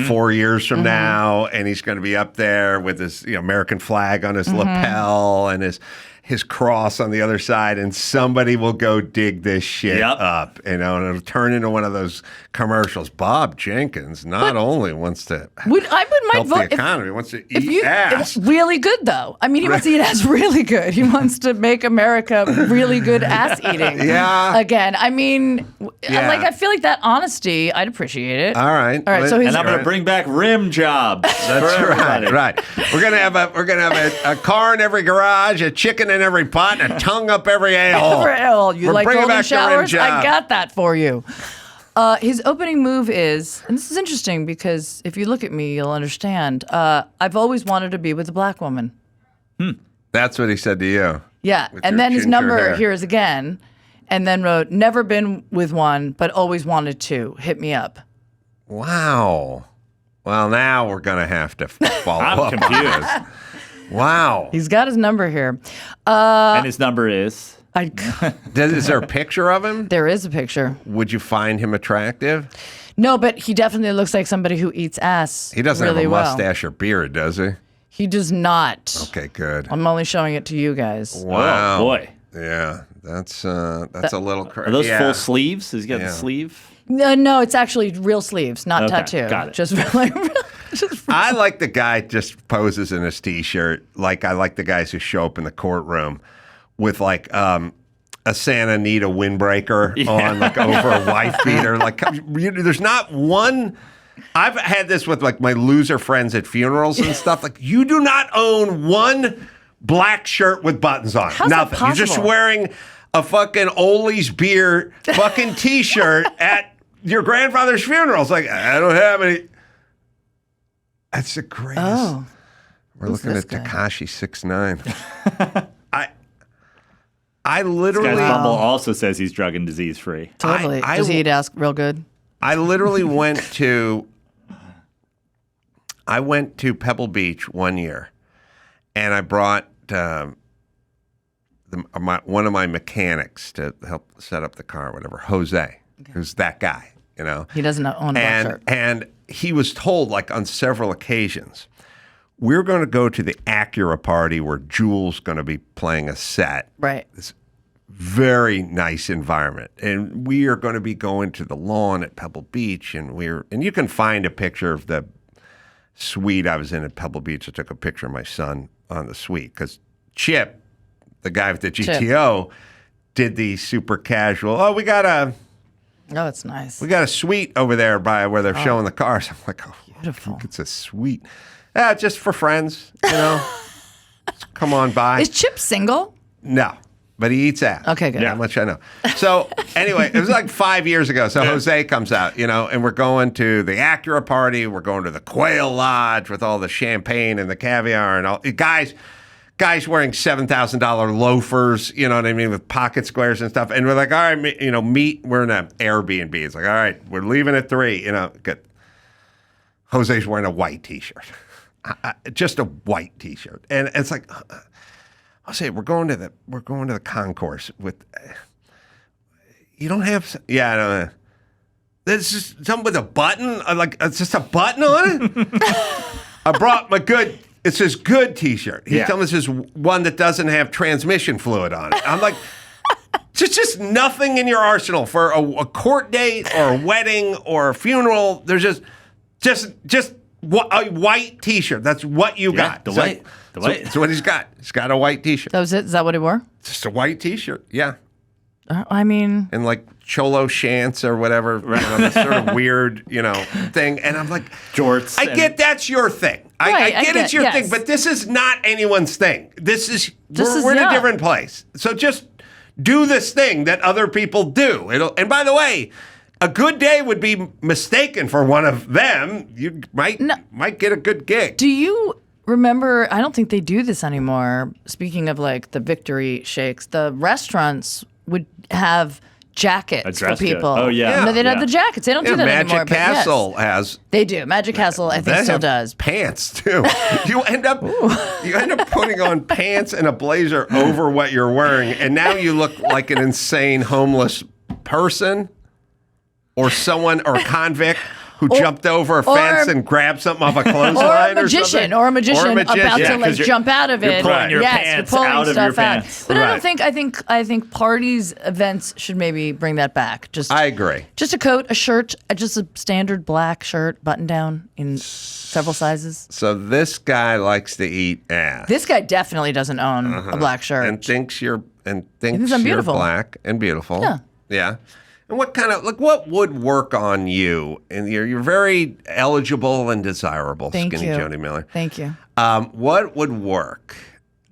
4 years from now, and he's going to be up there with his American flag on his lapel and his cross on the other side, and somebody will go dig this shit up, and it'll turn into one of those commercials. Bob Jenkins only wants to help the economy, wants to eat ass.
It's really good, though. I mean, he wants to eat ass really good. He wants to make America really good ass eating.
Yeah.
Again, I mean, I feel like that honesty, I'd appreciate it.
All right.
So
I'm going to bring back rim jobs.
That's right. We're gonna have a car in every garage, a chicken in every pot, and a tongue up every a-hole.
You like golden showers? I got that for you. His opening move is, and this is interesting because if you look at me, you'll understand. I've always wanted to be with a black woman.
That's what he said to you.
Yeah, and then his number here is again, and then wrote, never been with one, but always wanted to. Hit me up.
Wow. Well, now we're going to have to follow up on this. Wow.
He's got his number here.
And his number is?
Is there a picture of him?
There is a picture.
Would you find him attractive?
No, but he definitely looks like somebody who eats ass.
He doesn't
really
have a mustache or beard, does he?
He does not.
Okay, good.
I'm only showing it to you guys.
Wow.
Oh, boy.
Yeah, that's a little crazy.
Are those full sleeves? Has he got the sleeve?
No, it's actually real sleeves, not tattoo.
Got it.
Just
I like the guy just poses in his T-shirt. Like I like the guys who show up in the courtroom with like a Santa Anita windbreaker on, like over a wife beater. Like there's not one. I've had this with like my loser friends at funerals and stuff. Like you do not own one black shirt with buttons on it.
How's
Nothing.
That
You're just wearing a fucking Ole's beer fucking T-shirt at your grandfather's funeral. It's like I don't have any. That's the greatest.
Oh,
we're looking at Tekashi 6ix9ine. I literally.
This guy's Bumble also says he's drug and disease free.
Totally. Does he eat ass real good?
I literally went to Pebble Beach one year, and I brought one of my mechanics to help set up the car, or whatever. Jose, who's that guy, you know.
He doesn't own a black shirt.
And he was told, like on several occasions, we're going to go to the Acura party where Jules going to be playing a set.
Right.
This very nice environment, and we are going to be going to the lawn at Pebble Beach, and you can find a picture of the suite I was in at Pebble Beach. I took a picture of my son on the suite because Chip, the guy with the GTO, did the super casual. Oh, we got a suite over there by where they're showing the cars. I'm like, oh, beautiful. It's a suite. Yeah, just for friends, you know. Come on by.
Is Chip single?
No. But he eats ass.
Okay, good.
That much I know. So anyway, it was like 5 years ago. So Jose comes out, you know, and we're going to the Acura party. We're going to the Quail Lodge with all the champagne and the caviar and all. Guys wearing $7,000 loafers, you know what I mean, with pocket squares and stuff. And we're like, all right, you know, meet. We're in an Airbnb. It's like, all right, we're leaving at 3. You know, good. Jose's wearing a white T-shirt, just a white T-shirt, and it's like. I'll say we're going to the concourse with. You don't have. Yeah, I don't know. There's just something with a button. Like it's just a button on it. I brought my good. It's his good T-shirt. He's telling us this one that doesn't have transmission fluid on it. I'm like, it's just nothing in your arsenal for a court date or a wedding or a funeral. There's just a white T-shirt. That's what you got.
The white.
That's what he's got. He's got a white T-shirt.
That was it? Is that what he wore?
Just a white T-shirt. Yeah.
I mean.
And like Cholo Shants or whatever, you know, this sort of weird, you know, thing. And I'm like,
jorts.
I get that's your thing. I get it's your thing, but this is not anyone's thing. We're in a different place. So just do this thing that other people do. And by the way, a good day would be mistaken for one of them. You might get a good gig.
Do you remember? I don't think they do this anymore. Speaking of like the victory shakes, the restaurants would have jackets for people.
Oh yeah,
no, they'd have the jackets. They don't do that anymore.
Magic Castle has.
They do. Magic Castle, I think, still does.
Pants too. You end up putting on pants and a blazer over what you're wearing, and now you look like an insane homeless person. Or someone, or a convict who jumped over a fence and grabbed something off a clothesline,
or a magician about to like jump out of it.
You're pulling your pants
you're pulling
out
stuff
of your
out.
pants.
But I think parties, events should maybe bring that back.
I agree.
Just a coat, a shirt, just a standard black shirt, button down in several sizes.
So this guy likes to eat ass.
This guy definitely doesn't own a black shirt
and thinks you're
beautiful.
Black and beautiful.
Yeah.
Yeah. And what would work on you? And you're very eligible and desirable, Skinny Jodi Miller.
Thank you.
What would work?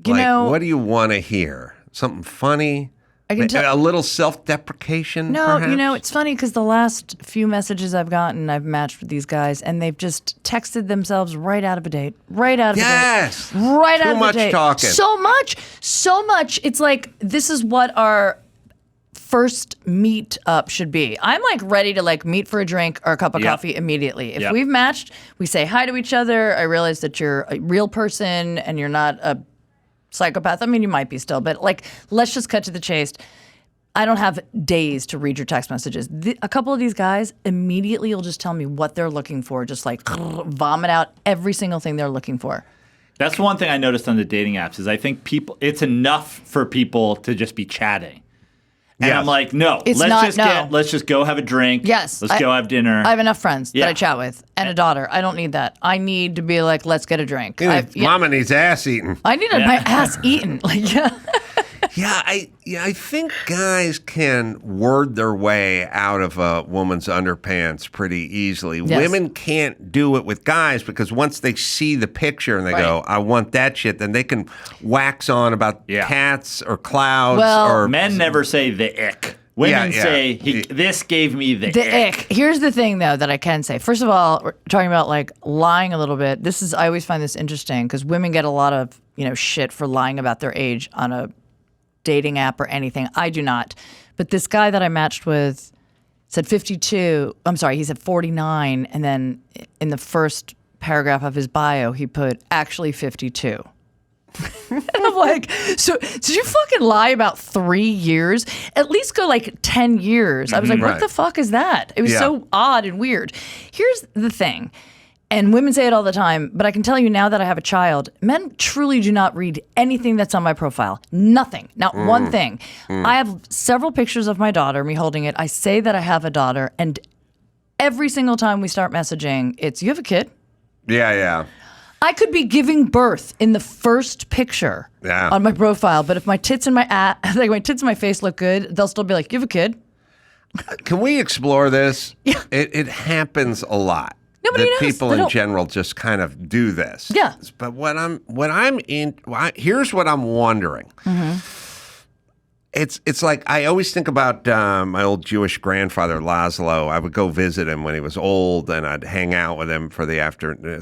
What do you want to hear? Something funny?
I can tell.
A little self-deprecation,
No,
perhaps?
it's funny because the last few messages I've gotten, I've matched with these guys, and they've just texted themselves right out of a date. Right out of a date.
Yes!
Right out of a date.
Too much talking.
So much. It's like, this is what our first meet up should be. I'm like ready to like meet for a drink or a cup of coffee immediately. If we've matched, we say hi to each other. I realize that you're a real person and you're not a psychopath. I mean, you might be still, but like, let's just cut to the chase. I don't have days to read your text messages. A couple of these guys immediately will just tell me what they're looking for, just like vomit out every single thing they're looking for.
That's one thing I noticed on the dating apps is I think it's enough for people to just be chatting. And I'm like, no, let's just go have a drink.
Yes.
Let's go have dinner.
I have enough friends that I chat with and a daughter. I don't need that. I need to be like, let's get a drink.
Mama needs ass eaten.
I need my ass eaten. Like,
I think guys can word their way out of a woman's underpants pretty easily.
Yes.
Women can't do it with guys because once they see the picture and they go, I want that shit, then they can wax on about cats or clouds. Or
men never say the ick. Women say, this gave me the ick.
Here's the thing, though, that I can say. First of all, we're talking about like lying a little bit. I always find this interesting because women get a lot of shit for lying about their age on a dating app or anything. I do not. But this guy that I matched with said 52. I'm sorry, he said 49. And then in the first paragraph of his bio, he put actually 52. And I'm like, so did you fucking lie about 3 years? At least go like 10 years. I was like, what the fuck is that? It was so odd and weird. Here's the thing. And women say it all the time, but I can tell you now that I have a child, men truly do not read anything that's on my profile. Nothing. Not one thing. I have several pictures of my daughter, me holding it. I say that I have a daughter, and every single time we start messaging, it's, you have a kid?
Yeah.
I could be giving birth in the first picture on my profile, but if my tits and my tits and my face look good, they'll still be like, you have a kid?
Can we explore this?
Yeah.
It happens a lot.
Nobody knows.
People in general just kind of do this.
Yeah.
But here's what I'm wondering.
Mm-hmm.
It's like I always think about my old Jewish grandfather Laszlo. I would go visit him when he was old, and I'd hang out with him for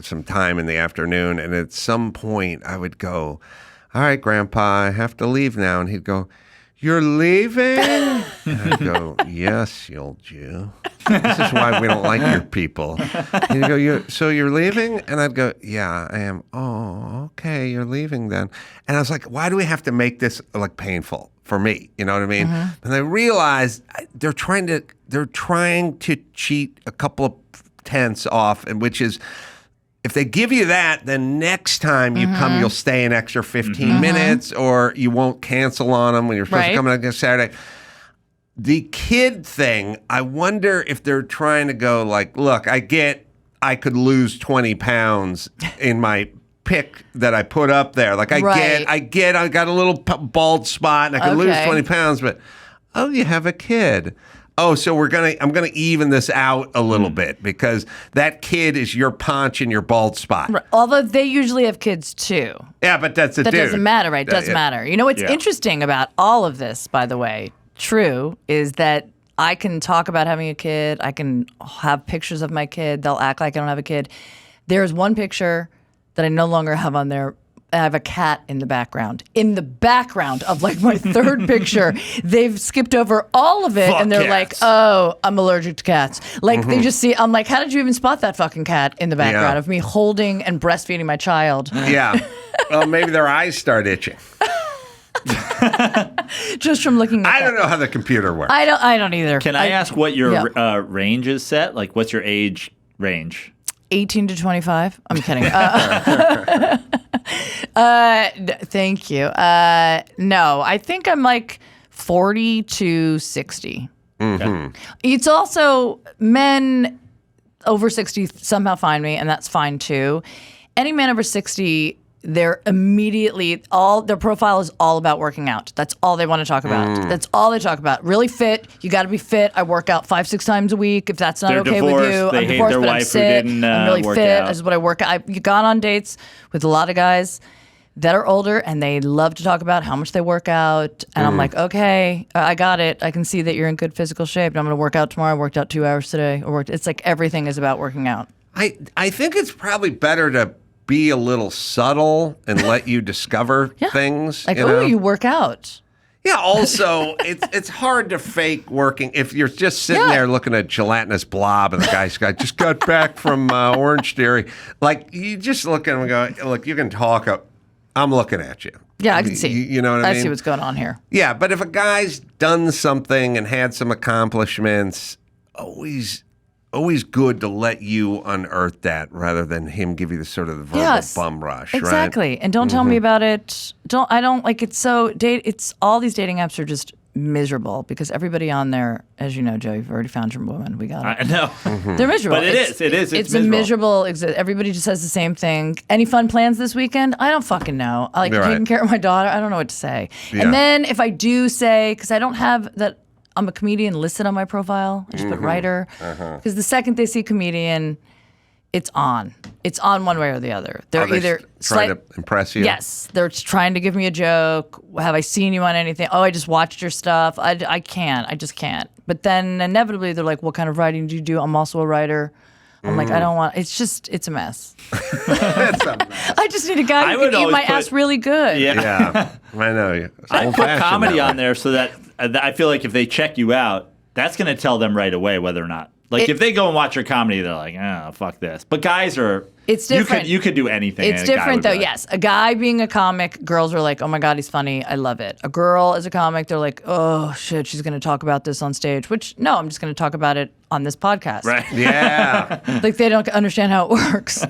some time in the afternoon. And at some point, I would go, "All right, Grandpa, I have to leave now." And he'd go, "You're leaving?" And I'd go, "Yes, you old Jew. This is why we don't like your people." And he'd go, "So you're leaving?" And I'd go, "Yeah, I am." "Oh, okay, you're leaving then." And I was like, why do we have to make this like painful for me? You know what I mean? Mm-hmm. And I realized they're trying to cheat a couple of tenths off, and which is, if they give you that, then next time you come, you'll stay an extra 15 minutes, or you won't cancel on them when you're supposed to come on Saturday. The kid thing, I wonder if they're trying to go like, look, I could lose 20 pounds in my pic that I put up there. Like I got a little bald spot and I could lose 20 pounds, but you have a kid. Oh, so I'm gonna even this out a little bit because that kid is your paunch and your bald spot.
Right. Although they usually have kids too.
Yeah, but that
doesn't matter, right? Doesn't matter. You know what's interesting about all of this, by the way, true, is that I can talk about having a kid. I can have pictures of my kid. They'll act like I don't have a kid. There's one picture that I no longer have on there. I have a cat in the background. In the background of like my third picture, they've skipped over all of it. And they're like, oh, I'm allergic to cats. Like they just see, I'm like, how did you even spot that fucking cat in the background of me holding and breastfeeding my child?
Yeah. Well, maybe their eyes start itching.
Just from looking at
I don't know how the computer works.
I don't either.
Can I ask what your range is set? Like what's your age range?
18 to 25. I'm kidding. Thank you. No, I think I'm like 40 to 60. Mm-hmm. It's also men over 60 somehow find me, and that's fine too. Any man over 60, they're immediately their profile is all about working out. That's all they want to talk about. That's all they talk about. Really fit. You got to be fit. I work out 5-6 times a week. If that's not okay with you,
I'm divorced, but I'm fit.
I'm really
work
fit.
out.
This is what I work out. I've gone on dates with a lot of guys that are older and they love to talk about how much they work out. And I'm like, okay, I got it. I can see that you're in good physical shape. And I'm going to work out tomorrow. I worked out 2 hours today. It's like everything is about working out.
I think it's probably better to be a little subtle and let you discover things.
Like, you work out.
Yeah, also, it's hard to fake working if you're just sitting there looking at a gelatinous blob and the guy's just got back from Orange Theory. Like, you just look at him and go, look, you can talk. I'm looking at you.
Yeah, I can see.
You know what I mean?
I see what's going on here.
Yeah, but if a guy's done something and had some accomplishments, always good to let you unearth that rather than him give you the sort of the verbal bum rush,
exactly.
Right?
And don't tell me about it. It's all these dating apps are just miserable because everybody on there, as you know, Joe, you've already found your woman. We got it.
I know.
They're miserable.
But it's
It's a miserable everybody just says the same thing. Any fun plans this weekend? I don't fucking know. Like taking care of my daughter, I don't know what to say. Yeah. And then if I do say, because I don't have that I'm a comedian listed on my profile. I just put writer. Because the second they see comedian, it's on. It's on one way or the other. They're either
trying to impress you.
Yes, they're trying to give me a joke. Have I seen you on anything? Oh, I just watched your stuff. I can't. I just can't. But then inevitably they're like, what kind of writing do you do? I'm also a writer. I'm like, I don't want. It's a mess.
It's a mess.
I just need a guy who can eat my ass really good.
Yeah, I know.
I put comedy on there so that I feel like if they check you out, that's going to tell them right away whether or not. Like if they go and watch your comedy, they're like, fuck this. But guys are. It's different. You could do anything.
It's different though. Yes, a guy being a comic, girls are like, oh my god, he's funny. I love it. A girl as a comic, they're like, oh shit, she's going to talk about this on stage. Which no, I'm just going to talk about it on this podcast.
Right. Yeah.
Like they don't understand how it works.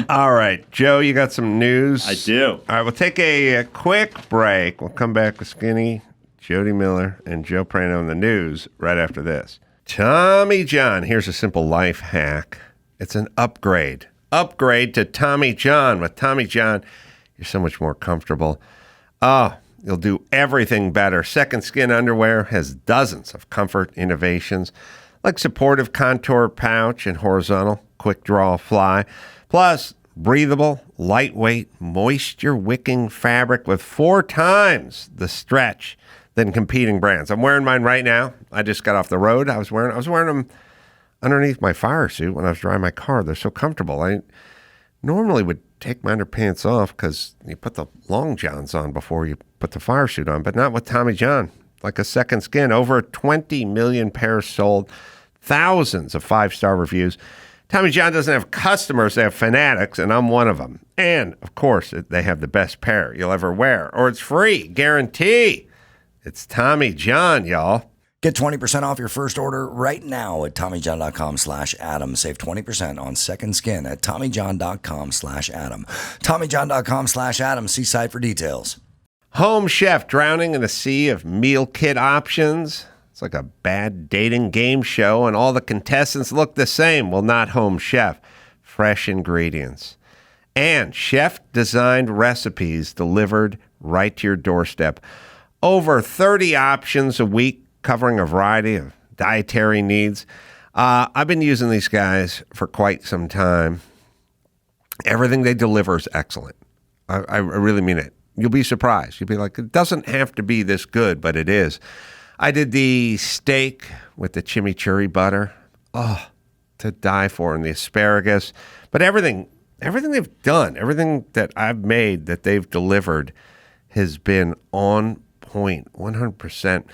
All right, Joe, you got some news?
I do.
All right, we'll take a quick break. We'll come back with Skinny, Jodi Miller, and Joe Praino in the news right after this. Tommy John, here's a simple life hack. It's an upgrade. Upgrade to Tommy John. With Tommy John, you're so much more comfortable. You'll do everything better. Second Skin underwear has dozens of comfort innovations, like supportive contour pouch and horizontal quick draw fly. Plus, breathable, lightweight, moisture-wicking fabric with 4 times the stretch than competing brands. I'm wearing mine right now. I just got off the road. I was wearing them underneath my fire suit when I was drying my car. They're so comfortable. I normally would take my underpants off because you put the long johns on before you put the fire suit on, but not with Tommy John. Like a Second Skin, over 20 million pairs sold, thousands of 5-star reviews. Tommy John doesn't have customers, they have fanatics, and I'm one of them. And, of course, they have the best pair you'll ever wear, or it's free, guarantee. It's Tommy John, y'all.
Get 20% off your first order right now at TommyJohn.com/Adam. Save 20% on Second Skin at TommyJohn.com/Adam. TommyJohn.com/Adam. See site for details.
Home Chef drowning in a sea of meal kit options. It's like a bad dating game show, and all the contestants look the same. Well, not Home Chef. Fresh ingredients. And chef-designed recipes delivered right to your doorstep. Over 30 options a week, covering a variety of dietary needs. I've been using these guys for quite some time. Everything they deliver is excellent. I really mean it. You'll be surprised. You'll be like, it doesn't have to be this good, but it is. I did the steak with the chimichurri butter. Oh, to die for. And the asparagus. But everything they've done, everything that I've made that they've delivered has been on point, 100%.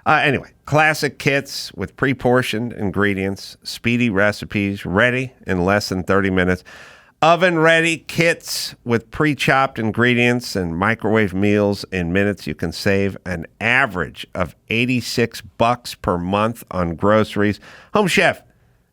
Anyway, classic kits with pre-portioned ingredients, speedy recipes, ready in less than 30 minutes. Oven-ready kits with pre-chopped ingredients and microwave meals in minutes. You can save an average of $86 per month on groceries. Home Chef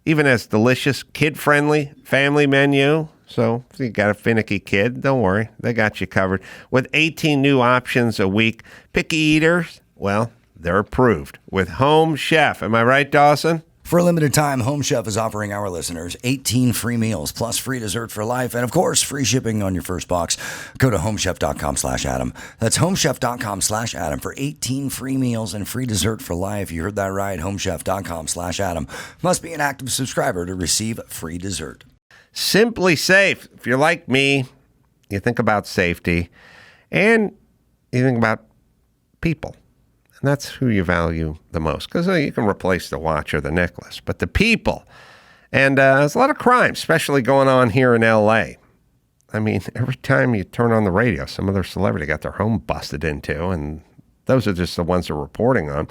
even has delicious, kid-friendly family menu. So if you got a finicky kid, don't worry. They got you covered. With 18 new options a week, picky eaters, well, they're approved with Home Chef. Am I right, Dawson?
For a limited time, Home Chef is offering our listeners 18 free meals plus free dessert for life. And, of course, free shipping on your first box. Go to homechef.com/Adam. That's homechef.com/Adam for 18 free meals and free dessert for life. You heard that right. Homechef.com/Adam. Must be an active subscriber to receive free dessert.
Simply Safe. If you're like me, you think about safety. And you think about people. And that's who you value the most. Because you can replace the watch or the necklace. But the people. And there's a lot of crime, especially going on here in L.A. I mean, every time you turn on the radio, some other celebrity got their home busted into. And those are just the ones they're reporting on.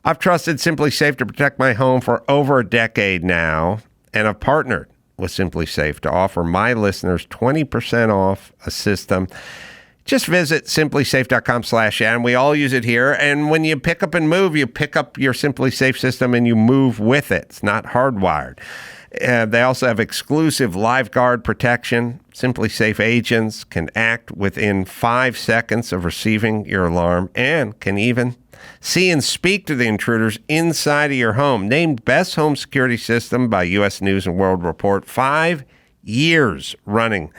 I've trusted Simply Safe to protect my home for over a decade now. And I've partnered with Simply Safe to offer my listeners 20% off a system. Just visit simplysafe.com/Adam. We all use it here. And when you pick up and move, you pick up your Simply Safe system and you move with it. It's not hardwired. They also have exclusive live guard protection. Simply Safe agents can act within 5 seconds of receiving your alarm and can even see and speak to the intruders inside of your home. Named Best Home Security System by U.S. News & World Report 5 years running.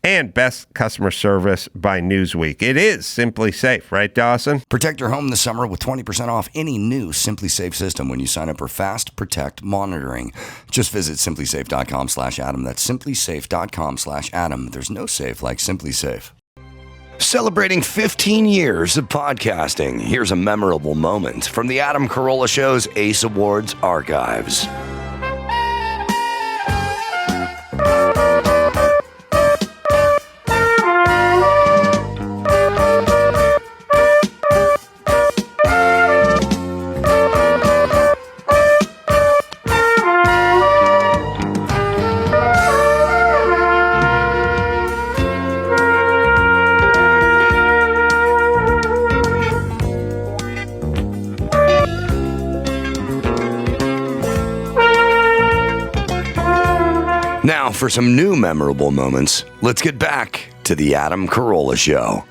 And Best Customer Service by Newsweek. It is Simply Safe, right, Dawson?
Protect your home this summer with 20% off any new Simply Safe system when you sign up for Fast Protect monitoring. Just visit simplysafe.com/Adam. That's simplysafe.com/Adam. There's no safe like Simply Safe. Celebrating 15 years of podcasting, here's a memorable moment from the Adam Carolla Show's Ace Awards archives. Now, for some new memorable moments, let's get back to the Adam Carolla Show.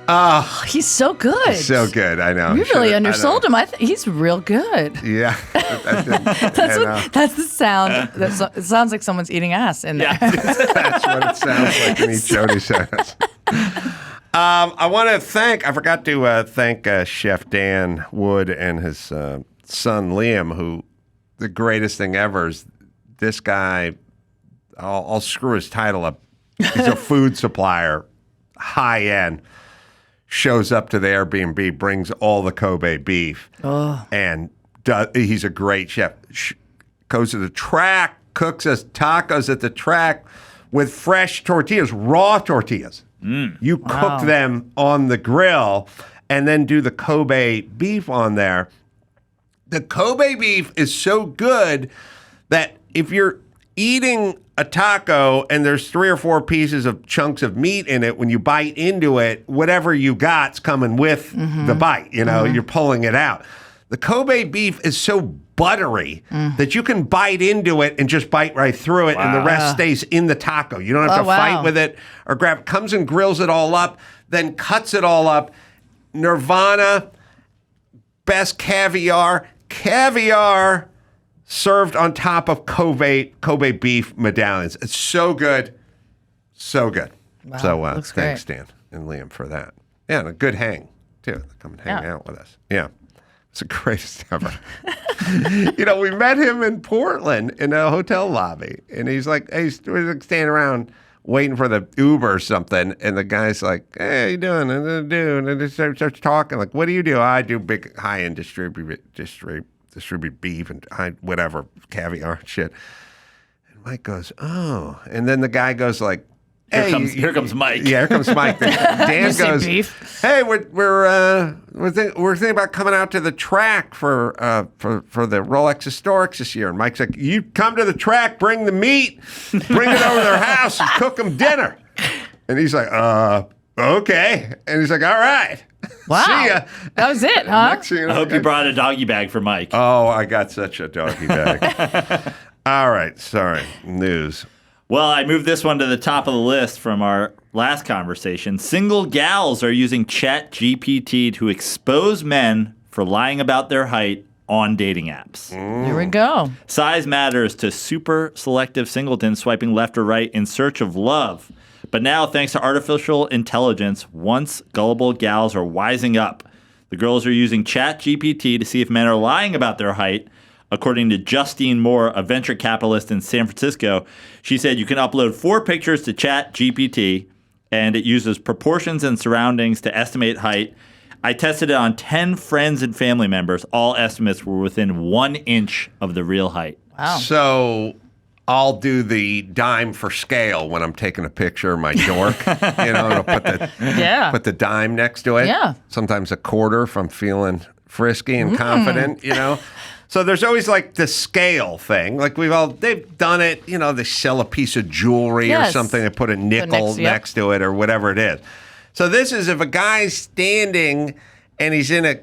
Oh, he's so good.
So good, I know.
You really undersold him. He's real good.
Yeah.
That's the sound. It sounds like someone's eating ass in there.
Yeah. That's what it sounds like when Jodi says. I want to I forgot to thank Chef Dan Wood and his son Liam, who the greatest thing ever is this guy. I'll screw his title up. He's a food supplier, high end. Shows up to the Airbnb, brings all the Kobe beef, and he's a great chef. Goes to the track, cooks us tacos at the track with fresh tortillas, raw tortillas. You cook them on the grill and then do the Kobe beef on there. The Kobe beef is so good that if you're eating a taco and there's 3 or 4 pieces of chunks of meat in it, when you bite into it, whatever you got's coming with the bite. You know, you're pulling it out. The Kobe beef is so buttery that you can bite into it and just bite right through it, and the rest stays in the taco. You don't have to fight with it or grab it. Comes and grills it all up, then cuts it all up. Nirvana, best caviar. Caviar served on top of Kobe beef medallions. It's so good. So good.
Wow,
so thanks, Dan and Liam, for that. Yeah, and a good hang, too. Come and hang out with us. Yeah. It's the greatest ever. You know, we met him in Portland in a hotel lobby, and he's like, hey, we're like standing around waiting for the Uber or something, and the guy's like, hey, how you doing? And they starts talking, like, what do you do? I do big high-end distribute beef and whatever, caviar and shit. And Mike goes, oh. And then the guy goes like, hey,
here comes Mike.
Yeah, here comes Mike. Dan goes, hey, we're thinking about coming out to the track for the Rolex Historics this year. And Mike's like, you come to the track, bring the meat, bring it over to their house and cook them dinner. And he's like, okay. And he's like, all right.
Wow.
See ya.
That was it, huh?
I hope you brought a doggy bag for Mike.
Oh, I got such a doggy bag. All right. Sorry. News.
Well, I moved this one to the top of the list from our last conversation. Single gals are using ChatGPT to expose men for lying about their height on dating apps.
Here we go.
Size matters to super selective singletons swiping left or right in search of love. But now, thanks to artificial intelligence, once gullible gals are wising up. The girls are using ChatGPT to see if men are lying about their height. According to Justine Moore, a venture capitalist in San Francisco, she said you can upload 4 pictures to ChatGPT, and it uses proportions and surroundings to estimate height. I tested it on 10 friends and family members. All estimates were within 1 inch of the real height.
Wow.
So I'll do the dime for scale when I'm taking a picture of my dork. And I'll put the dime next to it.
Yeah.
Sometimes a quarter if I'm feeling frisky and confident, So there's always like the scale thing. Like they've done it, they sell a piece of jewelry or something, they put a nickel next to it or whatever it is. So this is if a guy's standing and he's in a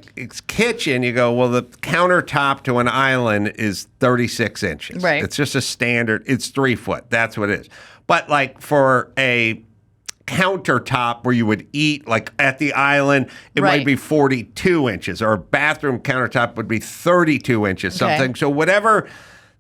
kitchen, you go, well, the countertop to an island is 36 inches.
Right.
It's just a standard, it's 3 foot. That's what it is. But like for a countertop where you would eat, like at the island, it might be 42 inches, or a bathroom countertop would be 32 inches, something. So whatever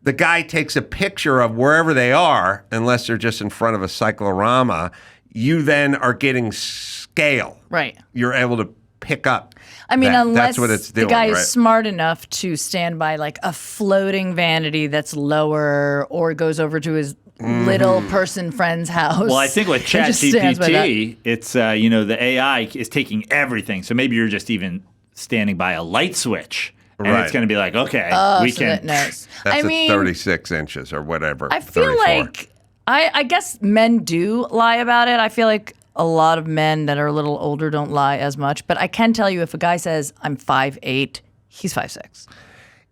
the guy takes a picture of wherever they are, unless they're just in front of a cyclorama, you then are getting scale.
Right.
You're able to pick up.
I mean,
that.
unless
That's what it's doing,
the guy
right?
is smart enough to stand by like a floating vanity that's lower, or goes over to his little person friend's house.
Well, I think with
and just stands by
ChatGPT, it's, the AI is taking everything. So maybe you're just even standing by a light switch. And it's going to be like, okay, we
so
can.
that knows.
That's
I mean,
36 inches or whatever.
I feel
34.
like I guess men do lie about it. I feel like a lot of men that are a little older don't lie as much. But I can tell you, if a guy says I'm 5'8", he's 5'6".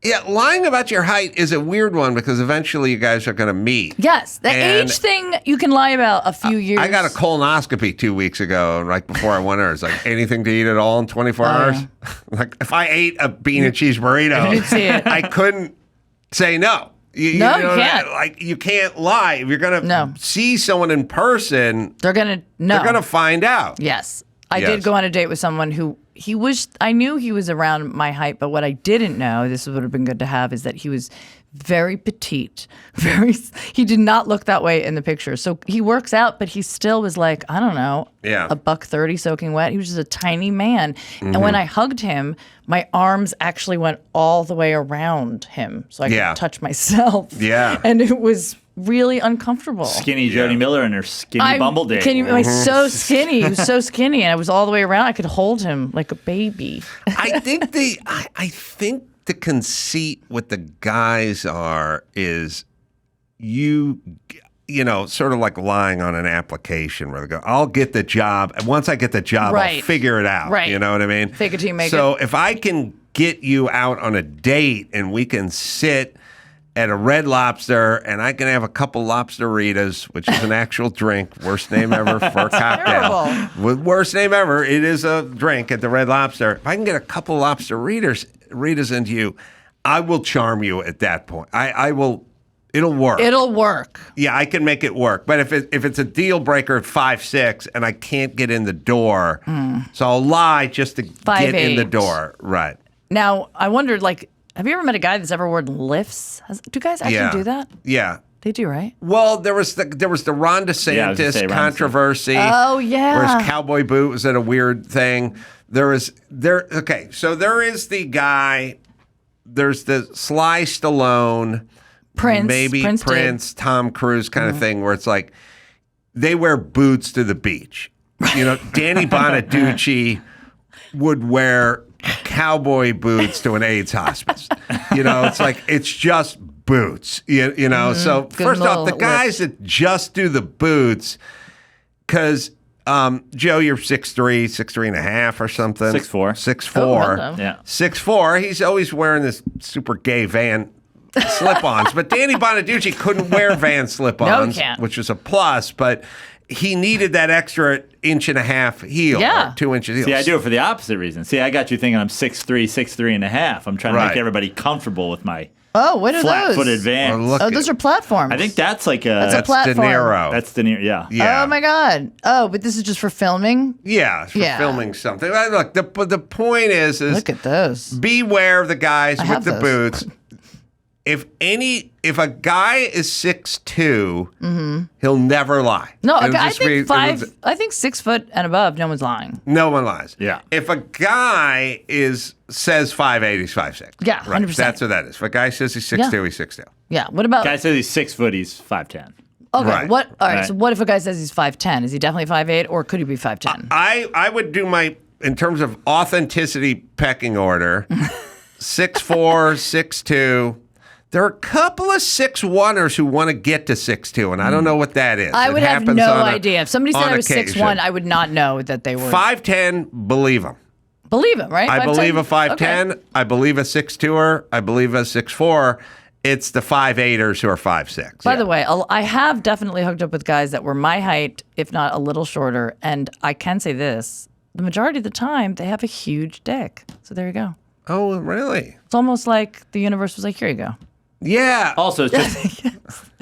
Yeah, lying about your height is a weird one because eventually you guys are going to meet.
Yes, the age thing you can lie about a few years.
I got a colonoscopy 2 weeks ago, and right before I went there, it's like, anything to eat at all in 24 hours?
Yeah.
Like, if I ate a bean and cheese burrito,
You'd see it.
I couldn't say no. You
can't.
Like, you can't lie. If you're going to see someone in person,
They're going to know.
they're going to find out.
Yes. I did go on a date with someone who I knew he was around my height, but what I didn't know, this would have been good to have, is that he was very petite. He did not look that way in the picture. So he works out, but he still was like, I don't know, $130 soaking wet. He was just a tiny man. Mm-hmm. And when I hugged him, my arms actually went all the way around him so I could touch myself.
Yeah.
And it was really uncomfortable.
Skinny Jodi Miller and her skinny Bumble date.
I was so skinny. He was so skinny, and I was all the way around. I could hold him like a baby.
I think the conceit with the guys is sort of like lying on an application where they go, I'll get the job, and once I get the job, I'll figure it out.
Right.
You know what I mean?
Fake it till you make it.
So if I can get you out on a date and we can sit at a Red Lobster, and I can have a couple lobsteritas, which is an actual drink. Worst name ever for a cocktail. Worst name ever. It is a drink at the Red Lobster. If I can get a couple lobsteritas into you, I will charm you at that point. I will. It'll work.
It'll work.
Yeah, I can make it work. But if it's a deal breaker at 5'6" and I can't get in the door, so I'll lie just to get in the door. Right.
Now, I wondered, have you ever met a guy that's ever worn lifts? Do guys actually do that?
Yeah.
They do, right?
Well, there was the Ron DeSantis controversy.
Oh, yeah.
Where his cowboy boot was at a weird thing. Okay, so there is the guy, there's the Sly Stallone, Prince, Tom Cruise kind of thing, where it's like they wear boots to the beach. Danny Bonaducci would wear cowboy boots to an AIDS hospice. It's like, it's just boots. So
Good
first off, the guys that just do the boots, because Joe, you're 6'3", 6'3 and a half or something.
6'4".
6'4".
Oh,
yeah.
6'4". He's always wearing this super gay Van slip-ons. But Danny Bonaducci couldn't wear Van slip-ons, which was a plus, but he needed that extra 1.5 inch heel, or 2 inches heel.
See, I do it for the opposite reason. See, I got you thinking I'm 6'3", 6'3 and a half. I'm trying to make everybody comfortable with my
what are those?
flat-footed Vans.
Those are platforms.
I think that's like
that's a platform.
De Niro.
That's De Niro, yeah.
Oh, my God. Oh, but this is just for filming?
Yeah, for filming something. Look, the point is
look at those.
Beware of the guys with the
those.
boots. If a guy is 6'2", he'll never lie.
No, I think 6 foot and above, no one's lying.
No one lies.
Yeah.
If a guy says 5'8", he's 5'6".
Yeah, 100%.
That's what that is. If a guy says he's 6'2", he's 6'2".
Yeah. What about
Guy says he's 6 foot, he's 5'10".
Okay.
Right.
What? All right.
Right.
So what if a guy says he's 5'10"? Is he definitely 5'8", or could he be 5'10"?
I would do in terms of authenticity pecking order, 6'4", 6'2". There are a couple of 6'1"ers who want to get to 6'2", and I don't know what that is.
I would have
happens
no
on
idea. If somebody said
on
I was
occasion.
6'1", I would not know that they were.
5'10", believe them.
Believe him, right?
I
5'10"?
believe a 5'10".
Okay.
I believe a 6'2"er. I believe a 6'4". It's the 5'8"ers who are 5'6".
By the way, I have definitely hooked up with guys that were my height, if not a little shorter. And I can say this, the majority of the time, they have a huge dick. So there you go.
Oh, really?
It's almost like the universe was like, here you go.
Yeah.
Also, it's just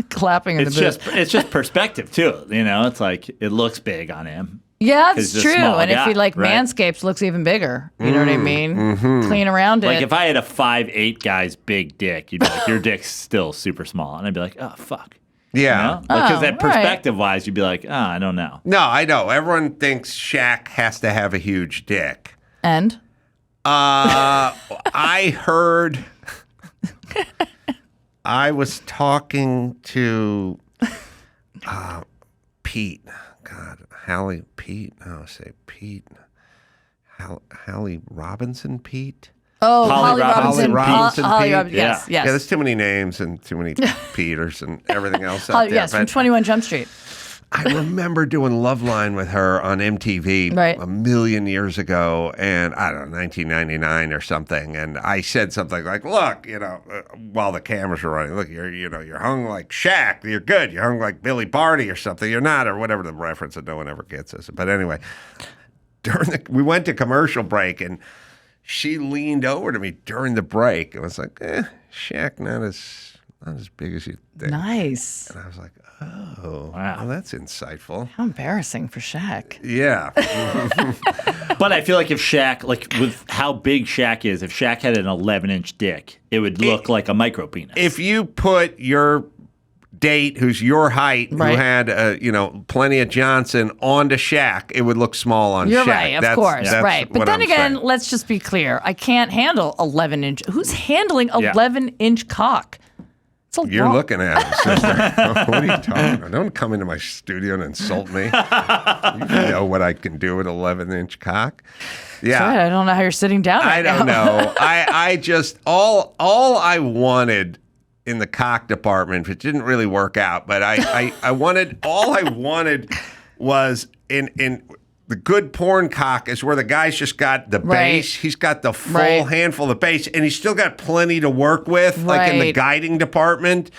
Clapping in the booth.
it's just perspective too. You know, it's like it looks big on him.
Yeah,
'Cause
it's
he's a
true.
small
And if
guy,
he like
right?
manscapes, looks even bigger. You know what I mean? Clean around it.
Like if I had a 5'8" guy's big dick, you'd be like, your dick's still super small, and I'd be like, oh fuck.
Yeah.
You know? Because
Oh,
that
all right.
perspective wise, you'd be like, I don't know.
No, I know. Everyone thinks Shaq has to have a huge dick.
And?
I heard. I was talking to Pete. God, Pete. No, say Pete. Hallie Robinson Pete.
Oh,
Holly
Holly
Robinson.
Robinson.
Holly Robinson
Holly
Pete.
Robinson. Yes,
Yeah,
yes.
there's too many names and too many Peters and everything else out
Holly,
there.
yes, from
But
21 Jump Street.
I remember doing Loveline with her on MTV
Right.
a million years ago, and I don't know, 1999 or something. And I said something like, "Look, while the cameras were running, look, you're hung like Shaq. You're good. You're hung like Billy Barty or something. You're not, or whatever the reference that no one ever gets us." But anyway, we went to commercial break, and she leaned over to me during the break and was like, "Shaq, not as big as you think."
Nice.
And I was like, "Oh,
Wow.
well, that's insightful."
How embarrassing for Shaq.
Yeah.
But I feel like if Shaq, like with how big Shaq is, if Shaq had an 11-inch dick, it would look like a micro penis.
If you put your date who's your height,
Right.
who had plenty of Johnson onto Shaq, it would look small on
You're
Shaq.
right, of course,
that's
right. But
what
then
I'm
again,
saying.
let's just be clear. I can't handle 11-inch. Who's handling 11-inch cock? It's a
You're
lot.
looking at him, sister. What are you talking about? Don't come into my studio and insult me. You know what I can do with 11-inch cock. Yeah.
Sorry, I don't know how you're sitting down right
I don't
now.
know. I just all I wanted in the cock department, it didn't really work out, but I wanted was in the good porn cock is where the guy's just got the
Right.
base. He's got the full
Right.
handful of base, and he's still got plenty to work with, like in the
Right.
guiding department.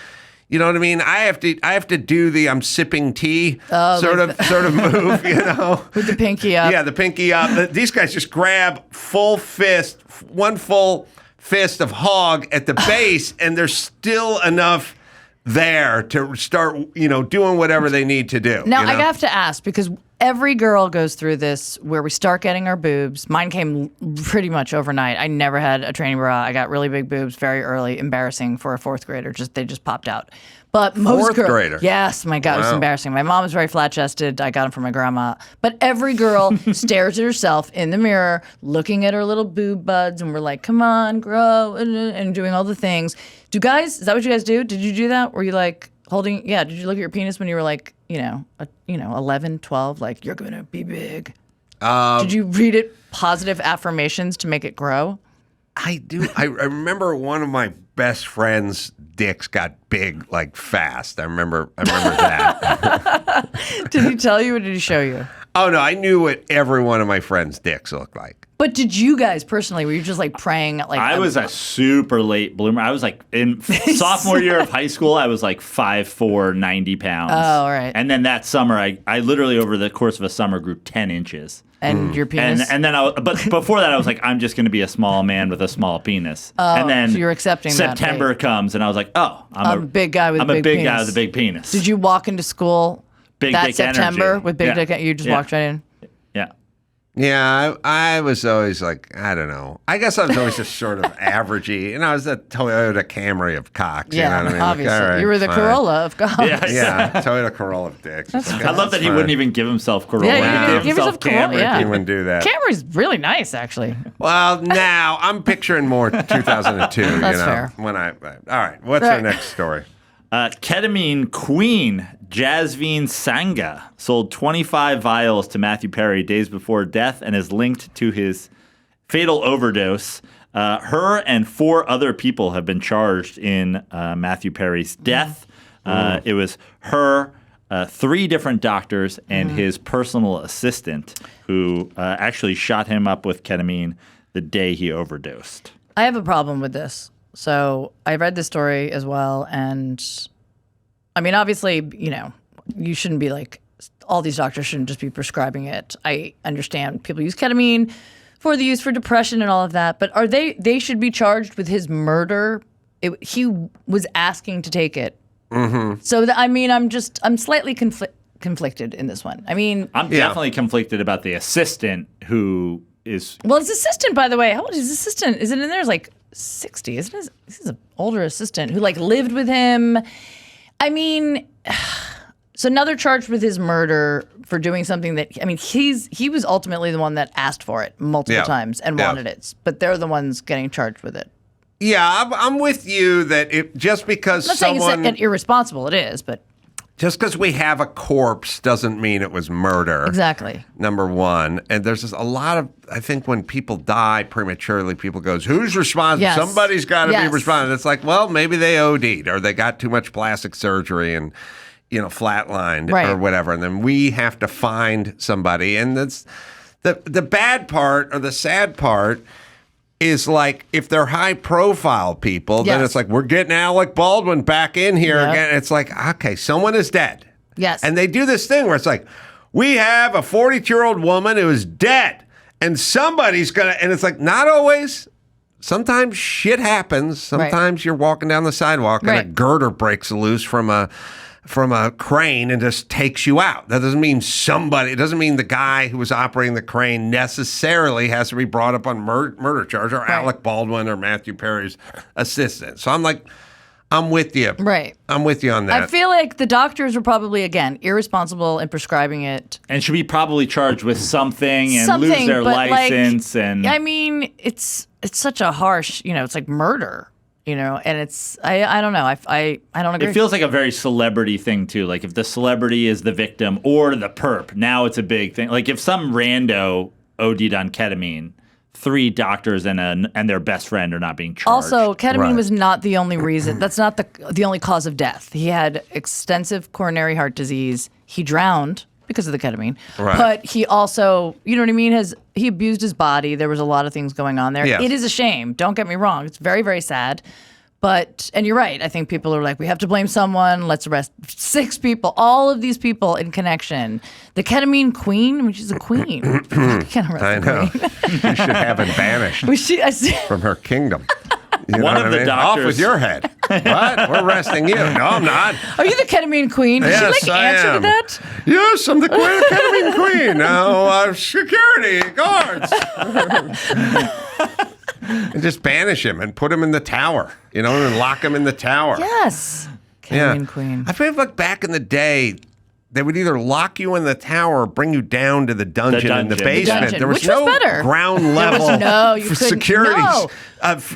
You know what I mean? I have to do the I'm sipping tea sort of move,
With the pinky up.
Yeah, the pinky up. These guys just grab one full fist of hog at the base, and there's still enough there to start, doing whatever they need to do.
Now, I have to ask, because every girl goes through this where we start getting our boobs. Mine came pretty much overnight. I never had a training bra. I got really big boobs very early. Embarrassing for a fourth grader. They just popped out. But most
Fourth
girls,
grader?
yes, my God, it was
Wow.
embarrassing. My mom was very flat-chested. I got them from my grandma. But every girl stares at herself in the mirror, looking at her little boob buds, and we're like, "Come on, grow," and doing all the things. Is that what you guys do? Did you do that? Were you like holding? Yeah. Did you look at your penis when you were like, 11, 12? Like, you're gonna be big. Did you read it positive affirmations to make it grow?
I do. I remember one of my best friend's dicks got big like fast. I remember that.
Did he tell you or did he show you?
Oh no, I knew what every one of my friends' dicks looked like.
But did you guys personally, were you just like praying? Like
I was a super late bloomer. I was like in sophomore year of high school, I was like 5'4", 90 pounds.
Oh, all right.
And then that summer, I literally over the course of a summer grew 10 inches.
And your penis?
And then but before that, I was like, I'm just going to be a small man with a small penis. And then
so you're accepting that,
September
right.
comes, and I was like, oh,
I'm a big guy with a big
big guy
penis.
with a big penis.
Did you walk into school
Big
that
dick
September
energy.
with big
Yeah.
dick? You just
Yeah.
walked right in?
Yeah.
Yeah, I was always like, I don't know. I guess I was always just sort of averagey, and I was the Toyota Camry of cocks.
Yeah,
you know what I mean? Like,
obviously.
all right,
you were the
fine.
Corolla of God.
Yeah.
Yeah, Toyota Corolla of dicks. It's like,
I love that he
fine.
wouldn't even give himself Carolla.
Yeah,
He
you
Wow.
didn't give yourself Corolla.
Camry.
Yeah.
He wouldn't do that.
Camry's really nice, actually.
Well, now I'm picturing more 2002.
That's fair.
When all right, what's
Right.
our next story?
Ketamine Queen Jasveen Sangha sold 25 vials to Matthew Perry days before death and is linked to his fatal overdose. Her and 4 other people have been charged in Matthew Perry's death. It was her, 3 different doctors, and his personal assistant who actually shot him up with ketamine the day he overdosed.
I have a problem with this. So I read this story as well, and I mean, obviously, you shouldn't be like, all these doctors shouldn't just be prescribing it. I understand people use ketamine for the use for depression and all of that, but they should be charged with his murder? He was asking to take it. Mm-hmm. So, I'm slightly conflicted in this one. I mean,
I'm definitely conflicted about the assistant who is.
Well, his assistant, by the way, how old is his assistant? Is it in there? It's like 60, isn't it? This is an older assistant who lived with him. I mean, so now they're charged with his murder for doing something that, he was ultimately the one that asked for it multiple times and wanted it, but they're the ones getting charged with it.
Yeah, I'm with you that just because
I'm not saying it's irresponsible, it is, but
just because we have a corpse doesn't mean it was murder.
Exactly.
Number one. And there's just a lot of, I think when people die prematurely, people goes, who's responsible?
Yes.
Somebody's got to be responsible. It's like, well, maybe they OD'd or they got too much plastic surgery and, flatlined or whatever. And then we have to find somebody. And that's the bad part or the sad part is if they're high profile people, then it's like, we're getting Alec Baldwin back in here again. It's like, okay, someone is dead.
Yes.
And they do this thing where it's like, we have a 42-year-old woman who is dead and somebody's going to, and it's like, not always. Sometimes shit happens. Sometimes you're walking down the sidewalk and a girder breaks loose from a crane and just takes you out. That doesn't mean it doesn't mean the guy who was operating the crane necessarily has to be brought up on murder charge or Alec Baldwin or Matthew Perry's assistant. So I'm with you.
Right.
I'm with you on that.
I feel like the doctors were probably, again, irresponsible in prescribing it.
And should be probably charged with something and lose their license.
It's such a harsh, it's like murder. And it's, I don't know. I don't agree.
It feels like a very celebrity thing, too. Like, if the celebrity is the victim or the perp, now it's a big thing. Like, if some rando OD'd on ketamine, 3 doctors and their best friend are not being charged.
Also, ketamine was not the only reason. That's not the only cause of death. He had extensive coronary heart disease. He drowned because of the ketamine. Right. But he also, you know what I mean? He abused his body. There was a lot of things going on there. Yes. It is a shame. Don't get me wrong. It's very, very sad. But, and you're right. I think people are like, we have to blame someone. Let's arrest 6 people. All of these people in connection. The Ketamine Queen, which is a queen. Can't arrest
I know. You should have him banished from her kingdom.
One of the doctors.
Off with your head. What? We're arresting you. No, I'm not.
Are you the Ketamine Queen? Did
yes,
you answer to that?
Yes, I'm the Ketamine Queen. Now, security, guards. And just banish him and put him in the tower, and lock him in the tower.
Yes. Ketamine Queen.
I feel like back in the day, they would either lock you in the tower or bring you down to the dungeon in the basement. There was no ground level security.
No.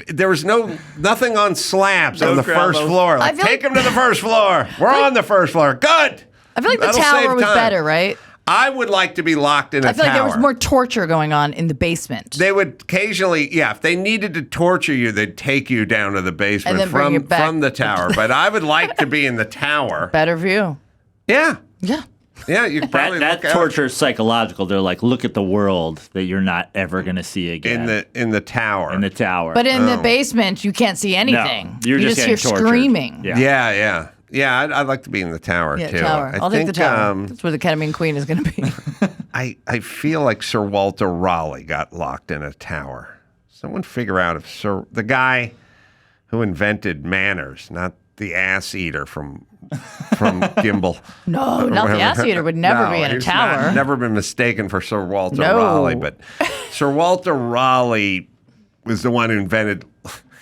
There was nothing on slabs on the first floor. Take him to the first floor. We're on the first floor. Good.
I feel like the tower was better, right?
I would like to be locked in a tower.
I feel like there was more torture going on in the basement.
They would occasionally, if they needed to torture you, they'd take you down to the basement from the tower. But I would like to be in the tower.
Better view.
Yeah.
Yeah.
Yeah, you could probably
that torture is psychological. They're like, look at the world that you're not ever going to see again.
In the tower.
In the tower.
But in the basement, you can't see anything.
No, you just hear
screaming.
Yeah. I'd like to be in the tower, too.
Tower. I'll take the tower. That's where the Ketamine Queen is going to be.
I feel like Sir Walter Raleigh got locked in a tower. Someone figure out if the guy who invented manners, not the ass eater from Gimbal.
No, not the ass eater would never be in a tower.
Never been mistaken for Sir Walter Raleigh, but Sir Walter Raleigh was the one who invented.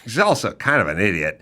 He's also kind of an idiot.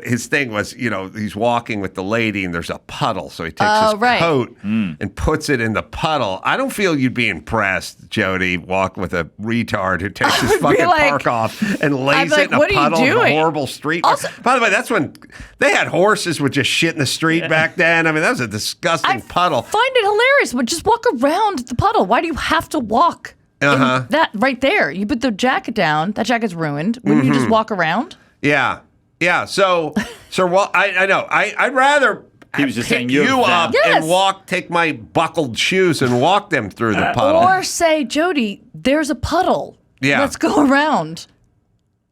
his thing was, he's walking with the lady and there's a puddle. So he takes his coat and puts it in the puddle. I don't feel you'd be impressed, Jodi, walking with a retard who takes his fucking park off and lays it in a puddle in a horrible street. Also, by the way, that's when they had horses would just shit in the street back then. I mean, that was a disgusting puddle.
I find it hilarious, but just walk around the puddle. Why do you have to walk in that right there? You put the jacket down. That jacket's ruined. Wouldn't you just walk around?
Yeah. Yeah, so I know. I'd rather
he was just
pick
saying
you up and take my buckled shoes and walk them through the puddle.
Or say, Jodi, there's a puddle.
Yeah.
Let's go around.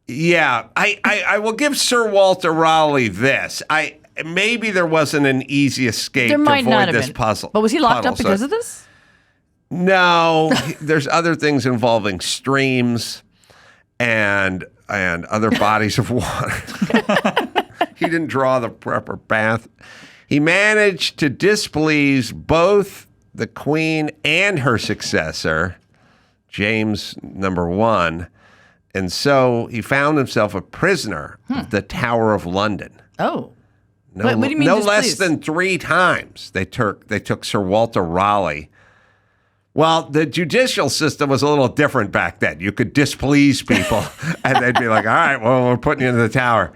Yeah, I will give Sir Walter Raleigh this. Maybe there wasn't an easy escape to avoid this puzzle.
But was he locked up because of this?
No, there's other things involving streams and other bodies of water. He didn't draw the proper path. He managed to displease both the Queen and her successor, James I, and so he found himself a prisoner of the Tower of London.
Oh.
No,
what do you mean
no less than 3 times they took Sir Walter Raleigh. Well, the judicial system was a little different back then. You could displease people, and they'd be like, all right, well, we're putting you in the tower.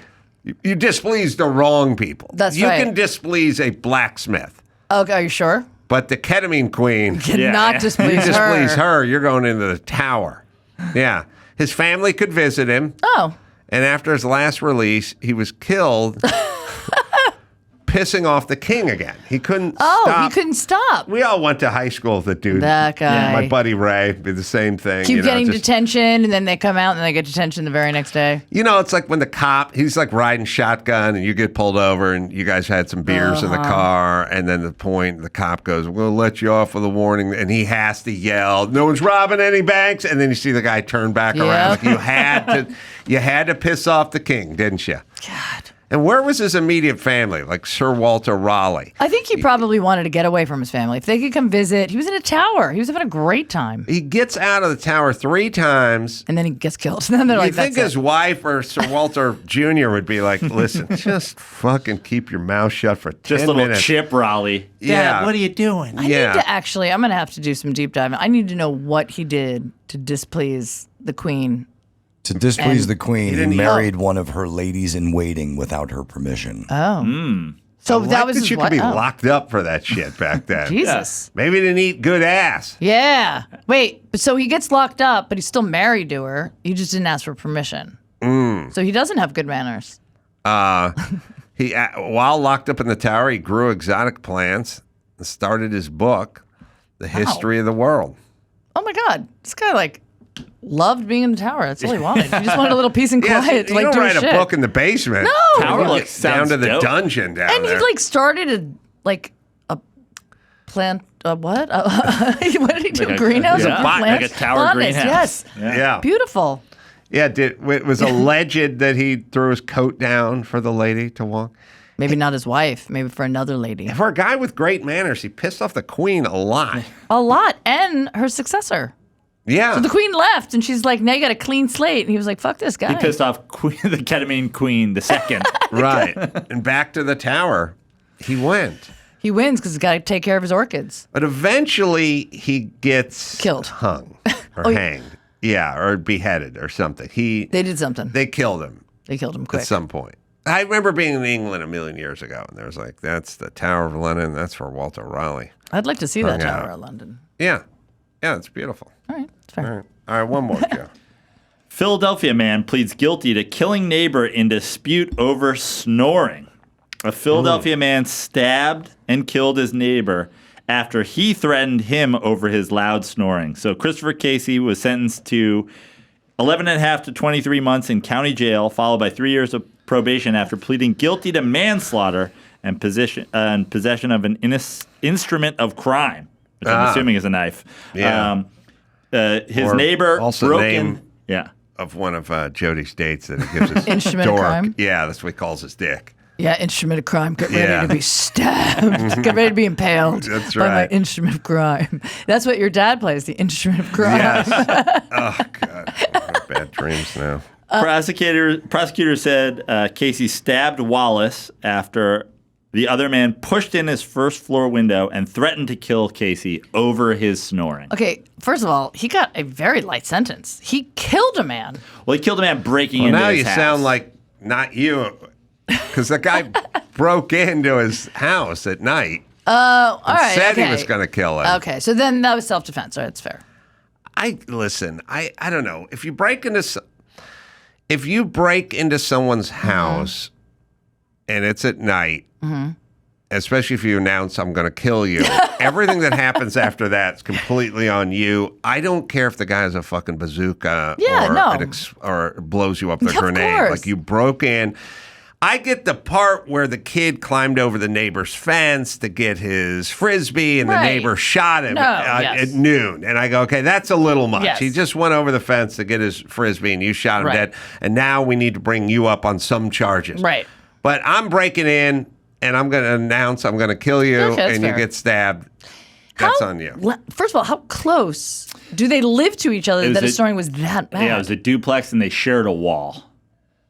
You displease the wrong people.
That's
right.
You
can displease a blacksmith.
Okay, are you sure?
But the Ketamine Queen,
cannot displease her.
You displease her, you're going into the tower. Yeah. His family could visit him.
Oh.
And after his last release, he was killed pissing off the king again. He couldn't stop.
Oh, he couldn't stop.
We all went to high school with the dude.
That guy.
My buddy Ray did the same thing.
Keep getting detention, and then they come out, and they get detention the very next day.
It's like when the cop, he's like riding shotgun, and you get pulled over, and you guys had some beers in the car, and then the cop goes, we'll let you off with a warning, and he has to yell, no one's robbing any banks, and then you see the guy turn back around. Like you had to piss off the king, didn't you?
God.
And where was his immediate family, like Sir Walter Raleigh?
I think he probably wanted to get away from his family. If they could come visit, he was in a tower. He was having a great time.
He gets out of the tower 3 times.
And then he gets killed. Then they're like,
you think his wife or Sir Walter Jr. would be like, listen, just fucking keep your mouth shut for 10 minutes.
Just little chip Raleigh.
Yeah.
Dad, what are you doing?
I need to I'm going to have to do some deep diving. I need to know what he did to displease the Queen.
To displease the Queen, he married one of her ladies in waiting without her permission.
Oh. So that was
you could be locked up for that shit back then.
Jesus.
Yeah. Maybe he didn't eat good ass.
Yeah. Wait, so he gets locked up, but he's still married to her. He just didn't ask for permission. So he doesn't have good manners.
He while locked up in the tower, he grew exotic plants and started his book, The History of the World.
Oh my God. This guy loved being in the tower. That's all he wanted. He just wanted a little peace and quiet to
you don't
do
write
shit.
a book in the basement.
No.
Tower
down to the dungeon down
and
there.
he started a plant. What? What did he do? Greenhouse?
Like a tower greenhouse.
Yes.
Yeah.
Beautiful.
Yeah. It was alleged that he threw his coat down for the lady to walk.
Maybe not his wife. Maybe for another lady.
For a guy with great manners, he pissed off the Queen a lot.
A lot. And her successor.
Yeah.
So the Queen left, and she's like, now you got a clean slate. And he was like, fuck this guy.
He pissed off the Ketamine Queen the second.
Right. And back to the tower he went.
He wins because he's got to take care of his orchids.
But eventually he gets
Killed.
hung or hanged. Yeah, or beheaded or something.
They did something.
They killed him.
They killed him quick.
At some point. I remember being in England a million years ago, and there was like, that's the Tower of London. That's for Walter Raleigh.
I'd like to see that
Hung
Tower
out.
of London.
Yeah. Yeah, it's beautiful.
All right, it's fair.
All right, one more, Joe.
Philadelphia man pleads guilty to killing neighbor in dispute over snoring. A Philadelphia man stabbed and killed his neighbor after he threatened him over his loud snoring. So Christopher Casey was sentenced to 11 and a half to 23 months in county jail, followed by 3 years of probation after pleading guilty to manslaughter and possession of an instrument of crime, which I'm assuming is a knife.
Yeah.
His
Or
neighbor
also
broke
name
in. Yeah.
Of one of Jody's dates that he gives his
Instrument of
dork.
crime?
Yeah, that's what he calls his dick.
Yeah, instrument of crime. Get ready
Yeah.
to be stabbed. Get ready to be impaled
That's
by my
right.
instrument of crime. That's what your dad plays, the instrument of crime.
Yes. Oh, God. I have bad dreams now.
Prosecutor said Casey stabbed Wallace after the other man pushed in his first floor window and threatened to kill Casey over his snoring.
Okay, first of all, he got a very light sentence. He killed a man.
Well, he killed a man breaking into
now
his
you
house.
sound like not you, because the guy broke into his house at night.
All right.
Said
okay.
he was going to kill him.
Okay, so then that was self-defense. All right, that's fair.
I don't know. If you break into someone's house and it's at night, especially if you announce I'm going to kill you, everything that happens after that's completely on you. I don't care if the guy has a fucking bazooka or blows you up with a grenade.
Course.
Like you broke in. I get the part where the kid climbed over the neighbor's fence to get his Frisbee and the neighbor shot him at noon. And I go, okay, that's a little much.
Yes.
He just went over the fence to get his Frisbee and you shot him dead. And now we need to bring you up on some charges.
Right.
But I'm breaking in and I'm going to announce I'm going to kill you and you get stabbed. That's on you.
First of all, how close do they live to each other that his snoring was that bad?
Yeah, it was a duplex and they shared a wall.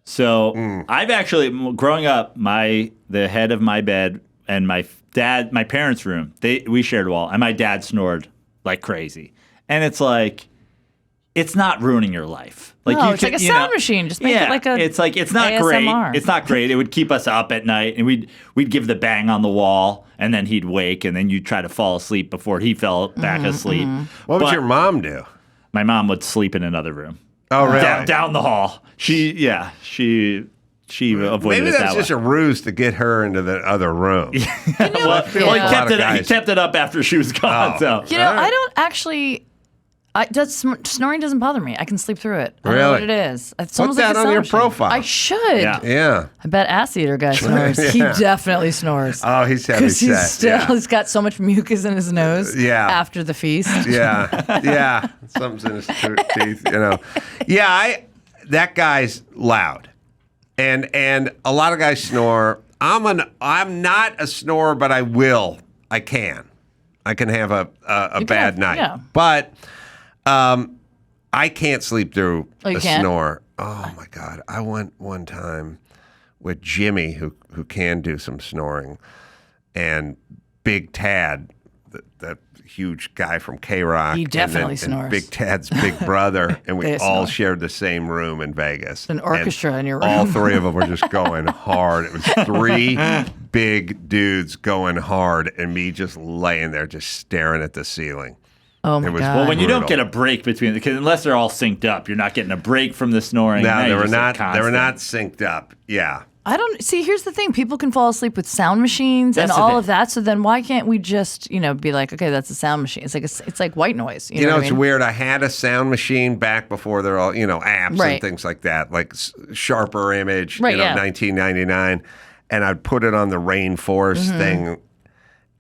So I've actually, growing up, the head of my bed and my parents' room, we shared a wall, and my dad snored like crazy. And it's like, it's not ruining your life. Like
no, it's like a sound machine. Just make it like a
it's like, it's not
ASMR.
great. It's not great. It would keep us up at night, and we'd give the bang on the wall, and then he'd wake, and then you'd try to fall asleep before he fell back asleep.
What would your mom do?
My mom would sleep in another room.
Oh, really?
Down the hall. She avoided
Maybe
it
that's
that
just
way.
a ruse to get her into the other room.
He kept it up after she was gone. So
I don't actually. Snoring doesn't bother me. I can sleep through it. I don't know what it is. It's almost
that
like a
on
sound
your
machine.
profile.
I should.
Yeah.
I bet ass eater guy snores. He definitely snores.
Oh, he's heavy set.
He's got so much mucus in his nose. After the feast.
Yeah. Something's in his teeth. Yeah. That guy's loud, and a lot of guys snore. I'm not a snorer, but I can have a bad night.
Yeah.
But I can't sleep through a
can't?
snore. Oh my God. I went one time with Jimmy, who can do some snoring, and Big Tad, that huge guy from K-Rock.
He definitely
and
snores.
Big Tad's big brother, and we
They
all
snore.
shared the same room in Vegas.
An orchestra in your room.
All three of them were just going hard. It was three big dudes going hard, and me just laying there, just staring at the ceiling.
Oh my
It was
God.
well, when you don't
brutal.
get a break between, because unless they're all synced up, you're not getting a break from the snoring.
No,
Now
they
you're
were
just, like,
not. They were
constant.
not synced up. Yeah.
I don't see. Here's the thing: people can fall asleep with sound machines
That's
and
the
all
thing.
of that. So then, why can't we just, be like, okay, that's a sound machine? It's like white noise. You know what I
It's
mean?
weird. I had a sound machine back before they're all, apps
Right.
and things like that, like Sharper Image,
Right, yeah.
1999. And I'd put it on the rainforest
Mm-hmm.
thing.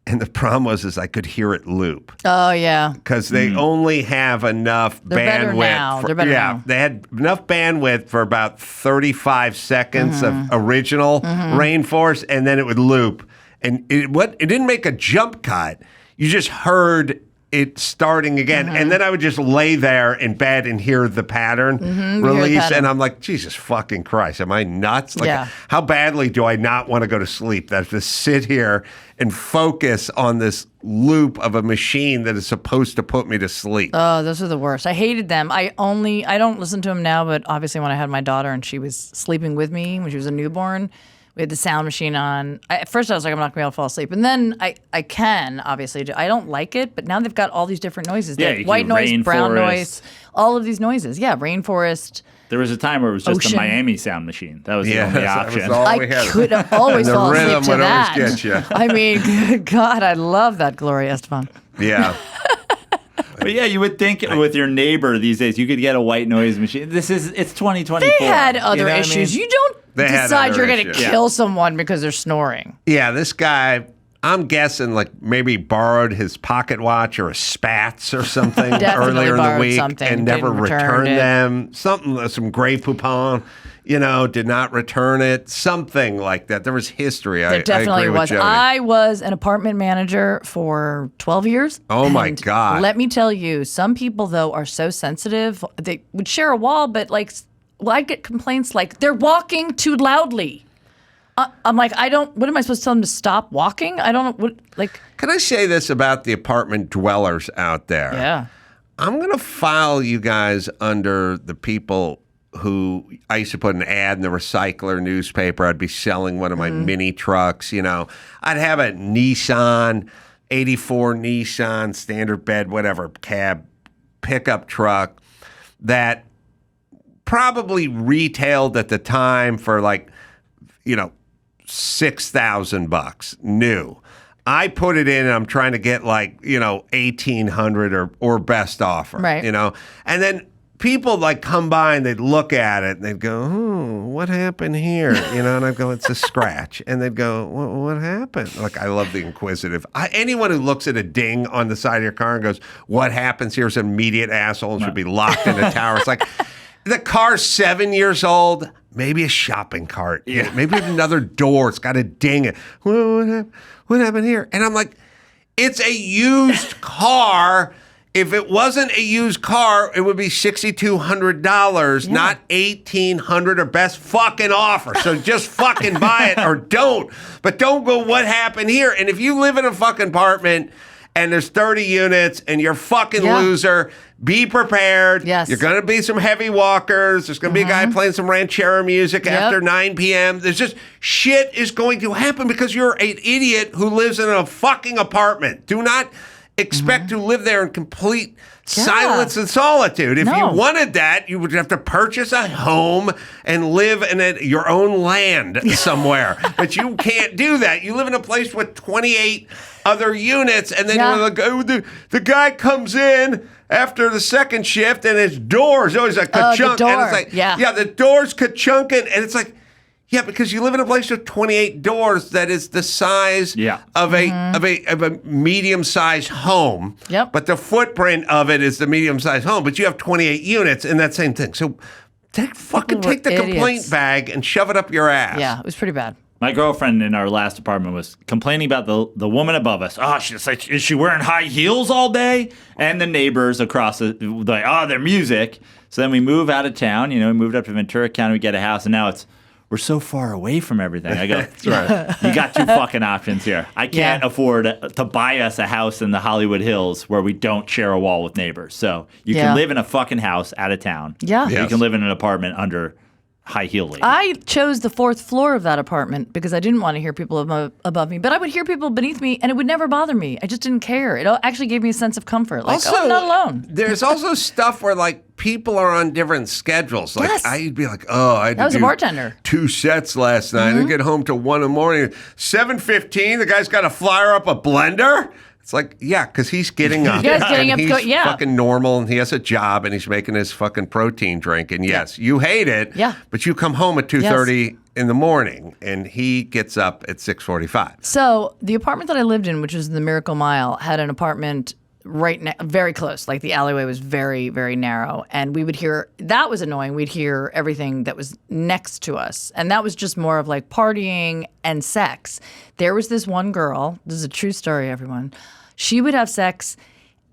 And the problem was I could hear it loop
Oh yeah.
because they only have enough
They're better
bandwidth.
now. They're better now.
They had enough bandwidth for about 35 seconds of original rainforest, and then it would loop. And it didn't make a jump cut. You just heard it starting again, and then I would just lay there in bed and hear the pattern release,
pattern.
and I'm like, Jesus fucking Christ, am I nuts? Like,
Yeah.
how badly do I not want to go to sleep? That I have to sit here and focus on this loop of a machine that is supposed to put me to sleep.
Oh, those are the worst. I hated them. I don't listen to them now, but obviously when I had my daughter and she was sleeping with me when she was a newborn, we had the sound machine on. At first I was like, I'm not going to be able to fall asleep. And then I can, obviously. I don't like it, but now they've got all these different noises.
Yeah,
They-
you can
white noise, brown
rainforest.
noise, all of these noises. Yeah, rainforest.
There was a time where it was just
Ocean.
the Miami sound machine. That was the
Yeah,
only
that was
option.
all we
I
had.
could always
And the
fall asleep
rhythm
to
would always
that.
get you.
I mean, good God, I love that Gloria Estefan.
Yeah.
But yeah, you would think with your neighbor these days, you could get a white noise machine. It's 2024.
They had other
You know what I
issues.
mean?
You don't
They had
decide
other
you're going to
issues.
kill someone because they're snoring.
Yeah, this guy, I'm guessing like maybe borrowed his pocket watch or a Spats or something
Definitely
earlier in the
borrowed
week
something,
and never
didn't return
returned
it.
them. Something, some Grey Poupon, did not return it. Something like that. There was history.
There definitely
I agree
was.
with Jodi.
I was an apartment manager for 12 years.
Oh, my
and
God.
Let me tell you, some people, though, are so sensitive. They would share a wall, but like I'd get complaints like, they're walking too loudly. I'm like, what am I supposed to tell them to stop walking? I don't know.
Can I say this about the apartment dwellers out there?
Yeah.
I'm going to file you guys under the people who I used to put an ad in the recycler newspaper. I'd be selling one of my mini trucks, I'd have a Nissan, 84 Nissan, standard bed, whatever, cab, pickup truck that probably retailed at the time for $6,000 new. I put it in and I'm trying to get 1,800 or best offer,
right.
And then people come by and they'd look at it and they'd go, what happened here? And I'd go, it's a scratch. And they'd go, what happened? I love the inquisitive. Anyone who looks at a ding on the side of your car and goes, what happens here is an immediate asshole and should be locked in a tower. It's the car's 7 years old. Maybe a shopping cart. Yeah. Maybe another door. It's got a ding. What happened here? And I'm like, it's a used car. If it wasn't a used car, it would be $6,200, not $1,800 or best fucking offer. So just fucking buy it or don't. But don't go, what happened here? And if you live in a fucking apartment and there's 30 units and you're a fucking loser, be prepared.
Yes.
You're going to be some heavy walkers. There's going to be a guy playing some ranchero music after 9 p.m. There's just shit is going to happen because you're an idiot who lives in a fucking apartment. Do not expect to live there in complete silence and solitude. If you wanted that, you would have to purchase a home and live in your own land somewhere. But you can't do that. You live in a place with 28 other units, and then you're like, the guy comes in after the second shift, and his door's always like ka-chunk.
The door.
And it's the door's ka-chunking, and it's like, yeah, because you live in a place with 28 doors that is the size of a medium-sized home.
Yep.
But the footprint of it is the medium-sized home. But you have 28 units in that same thing. So take the complaint bag and shove it up your ass.
Yeah, it was pretty bad.
My girlfriend in our last apartment was complaining about the woman above us. Oh, she's like, is she wearing high heels all day? And the neighbors across their music. So then we move out of town. We moved up to Ventura County. We get a house, and now we're so far away from everything. I go,
that's right.
You got two fucking options here. I can't afford to buy us a house in the Hollywood Hills where we don't share a wall with neighbors. So you can live in a fucking house out of town.
Yeah.
You can live in an apartment under high heel lady.
I chose the 4th floor of that apartment because I didn't want to hear people above me, but I would hear people beneath me and it would never bother me. I just didn't care. It actually gave me a sense of comfort. I'm not alone.
There's also stuff where people are on different schedules. I'd be like, I had
I was
to
a bartender.
2 sets last night. I get home to 1 in the morning. 7:15, the guy's got to fire up a blender. It's like, because he's getting up.
He's getting up.
He's fucking normal, and he has a job, and he's making his fucking protein drink. And yes, you hate it.
Yeah.
But you come home at 2:30 in the morning, and he gets up at 6:45.
So the apartment that I lived in, which was in the Miracle Mile, had an apartment very close. The alleyway was very, very narrow. And we would hear, that was annoying. We'd hear everything that was next to us. And that was just more of partying and sex. There was this one girl, this is a true story, everyone. She would have sex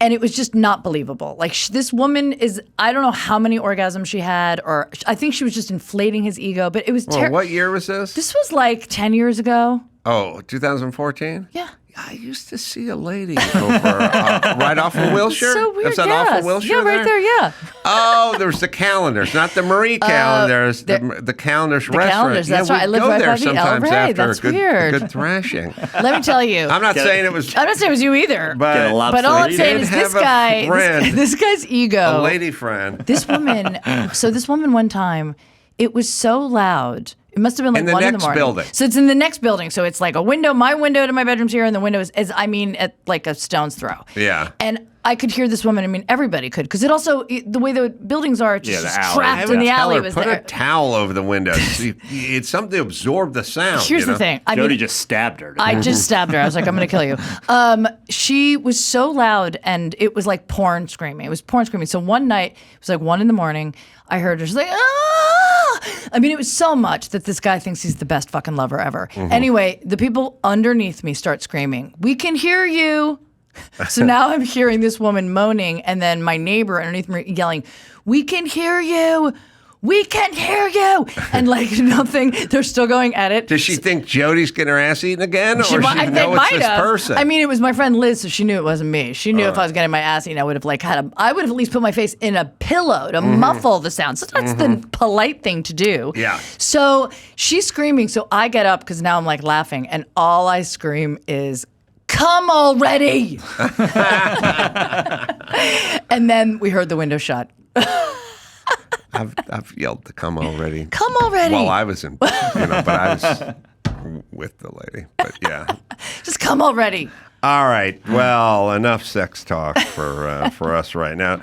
and it was just not believable. This woman I don't know how many orgasms she had, or I think she was just inflating his ego, but it was terrible.
What year was this?
This was 10 years ago.
Oh, 2014?
Yeah.
I used to see a lady over right off of Wilshire.
So weird.
Is that off of Wilshire?
Yeah, right there. Yeah.
Oh, there's the Calendars, not the Marie Calendars. The Calendars restaurant.
Calendars, that's right. I live
go
right
there
by the
sometimes
right,
after
that's
a good,
weird.
good thrashing.
Let me tell you.
I'm not saying it was.
I'm not saying it was you either.
But
all
I'm saying is this guy,
friend,
this guy's ego.
a lady friend.
This woman. So this woman one time, it was so loud. It must have been
in the
1 in the
next
morning.
building.
So it's in the next building. So it's a window. My window to my bedroom's here, and the window is at a stone's throw.
Yeah.
And I could hear this woman. Everybody could, because it also the way the buildings are, it's just trapped in the alley.
Put a towel over the window. It's something to absorb the sound.
Here's the thing.
Jodi just stabbed her.
I just stabbed her. I was like, I'm going to kill you. She was so loud, and it was like porn screaming. It was porn screaming. So one night, it was 1 in the morning, I heard her. She's like, ah! It was so much that this guy thinks he's the best fucking lover ever. Anyway, the people underneath me start screaming, "We can hear you." So now I'm hearing this woman moaning, and then my neighbor underneath me yelling, "We can hear you. we can't hear you. And like nothing, they're still going at it.
Does she think Jodi's getting her ass eaten again? Or she know
might
it's this
have.
person?
I mean, it was my friend Liz, so she knew it wasn't me. She knew if I was getting my ass eaten, I would have I would have at least put my face in a pillow to muffle the sound. So that's the polite thing to do.
Yeah.
So she's screaming, so I get up because now I'm like laughing, and all I scream is, "Come already!" And then we heard the window shut.
I've yelled to come already.
Come already!
Well, I was but I was with the lady. But yeah.
Just come already.
All right. Well, enough sex talk for us right now.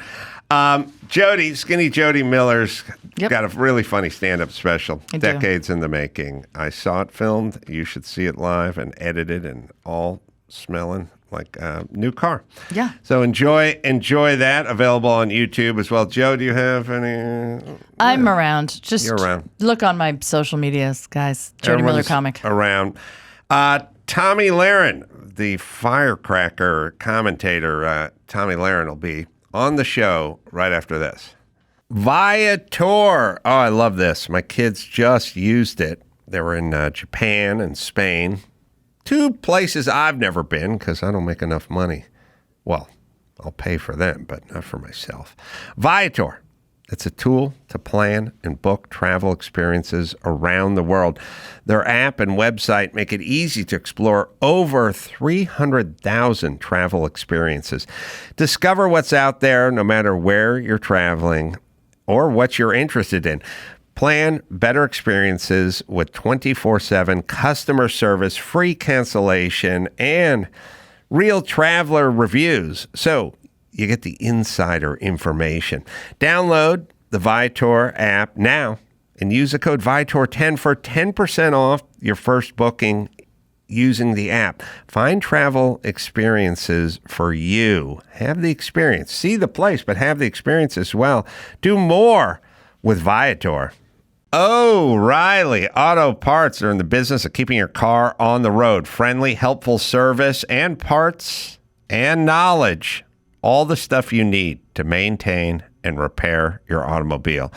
Skinny Jodi Miller's got a really funny stand-up special. Decades in the making. I saw it filmed. You should see it live and edited and all smelling like a new car.
Yeah.
So enjoy that. Available on YouTube as well. Joe, do you have any?
I'm around. Just
You're around.
Look on my social medias, guys. Jodi Miller Comic.
Around. Tommy Lahren, the firecracker commentator. Tommy Lahren will be on the show right after this. Viator. Oh, I love this. My kids just used it. They were in Japan and Spain. 2 places I've never been because I don't make enough money. Well, I'll pay for them, but not for myself. Viator. It's a tool to plan and book travel experiences around the world. Their app and website make it easy to explore over 300,000 travel experiences. Discover what's out there no matter where you're traveling or what you're interested in. Plan better experiences with 24/7 customer service, free cancellation, and real traveler reviews. So you get the insider information. Download the Viator app now and use the code Viator10 for 10% off your first booking using the app. Find travel experiences for you. Have the experience. See the place, but have the experience as well. Do more with Viator. O'Reilly Auto Parts are in the business of keeping your car on the road. Friendly, helpful service and parts and knowledge. All the stuff you need to maintain and repair your automobile.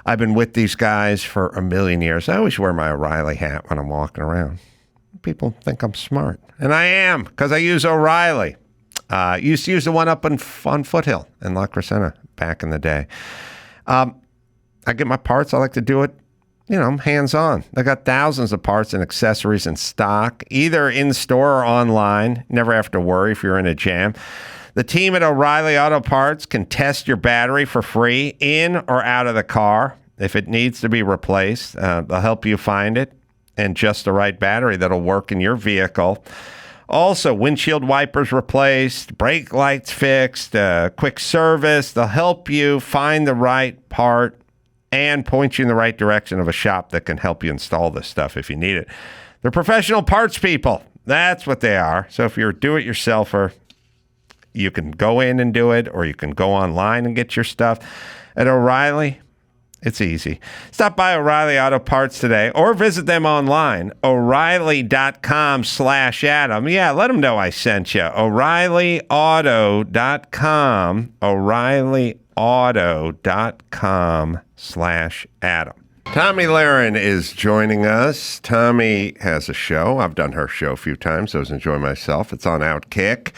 I've been with these guys for a million years. I always wear my O'Reilly hat when I'm walking around. People think I'm smart. And I am, because I use O'Reilly. Used to use the one up on Foothill in La Crescenta back in the day. I get my parts. I like to do it, hands-on. I got thousands of parts and accessories in stock, either in store or online. Never have to worry if you're in a jam. The team at O'Reilly Auto Parts can test your battery for free in or out of the car. If it needs to be replaced, they'll help you find it and just the right battery that'll work in your vehicle. Also, windshield wipers replaced, brake lights fixed, quick service. They'll help you find the right part and point you in the right direction of a shop that can help you install this stuff if you need it. They're professional parts people. That's what they are. So if you're a do-it-yourselfer, you can go in and do it, or you can go online and get your stuff. At O'Reilly, it's easy. Stop by O'Reilly Auto Parts today or visit them online, O'Reilly.com/Adam. Yeah, let them know I sent you. O'ReillyAuto.com, O'ReillyAuto.com/Adam. Tomi Lahren is joining us. Tomi has a show. I've done her show a few times. I was enjoying myself. It's on Outkick.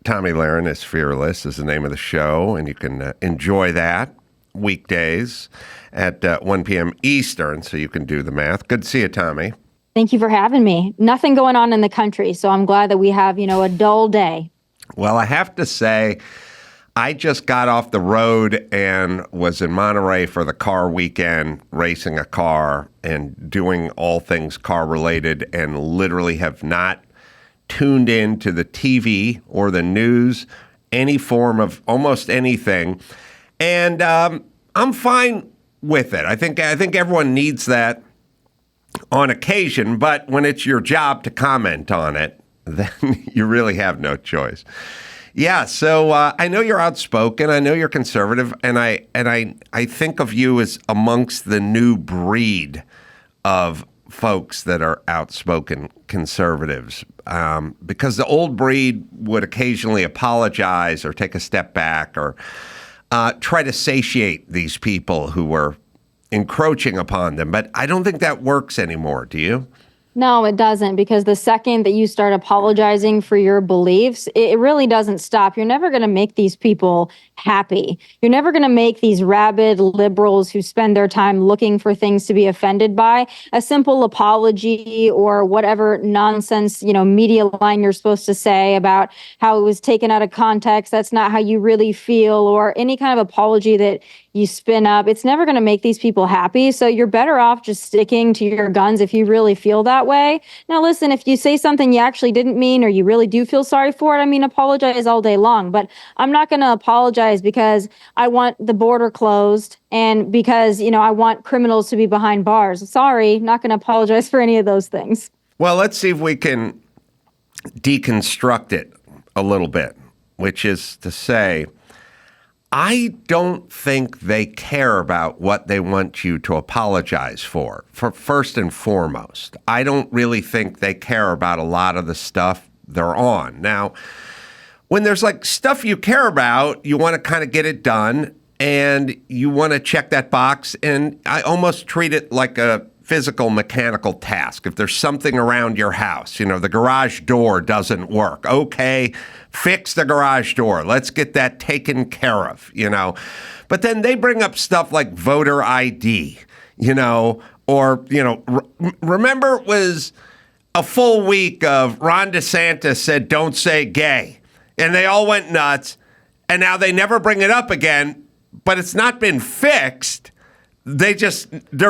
Tomi Lahren is Fearless is the name of the show, and you can enjoy that weekdays at 1 p.m. Eastern, so you can do the math. Good to see you, Tomi.
Thank you for having me. Nothing going on in the country, so I'm glad that we have, a dull day.
Well, I have to say, I just got off the road and was in Monterey for the car weekend, racing a car and doing all things car-related, and literally have not tuned in to the TV or the news, any form of almost anything. And I'm fine with it. I think everyone needs that on occasion, but when it's your job to comment on it, then you really have no choice. Yeah, so I know you're outspoken. I know you're conservative, and I think of you as amongst the new breed of folks that are outspoken conservatives, because the old breed would occasionally apologize or take a step back or try to satiate these people who were encroaching upon them. But I don't think that works anymore. Do you?
No, it doesn't, because the second that you start apologizing for your beliefs, it really doesn't stop. You're never going to make these people happy. You're never going to make these rabid liberals who spend their time looking for things to be offended by a simple apology or whatever nonsense, media line you're supposed to say about how it was taken out of context. That's not how you really feel, or any kind of apology that you spin up. It's never going to make these people happy. So you're better off just sticking to your guns if you really feel that way. Now, listen, if you say something you actually didn't mean, or you really do feel sorry for it, apologize all day long. But I'm not going to apologize because I want the border closed and because, I want criminals to be behind bars. Sorry, not going to apologize for any of those things.
Well, let's see if we can deconstruct it a little bit, which is to say, I don't think they care about what they want you to apologize for first and foremost. I don't really think they care about a lot of the stuff they're on. Now, when there's like stuff you care about, you want to kind of get it done and you want to check that box. And I almost treat it like a physical mechanical task. If there's something around your house, the garage door doesn't work. Okay, fix the garage door. Let's get that taken care of, But then they bring up stuff like voter ID, or, remember it was a full week of Ron DeSantis said, don't say gay. And they all went nuts. And now they never bring it up again, but it's not been fixed. They're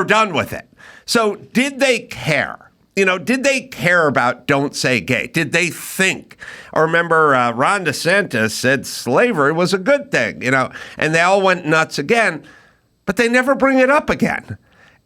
done with it. So did they care? Did they care about don't say gay? Did they think? I remember Ron DeSantis said slavery was a good thing, and they all went nuts again, but they never bring it up again.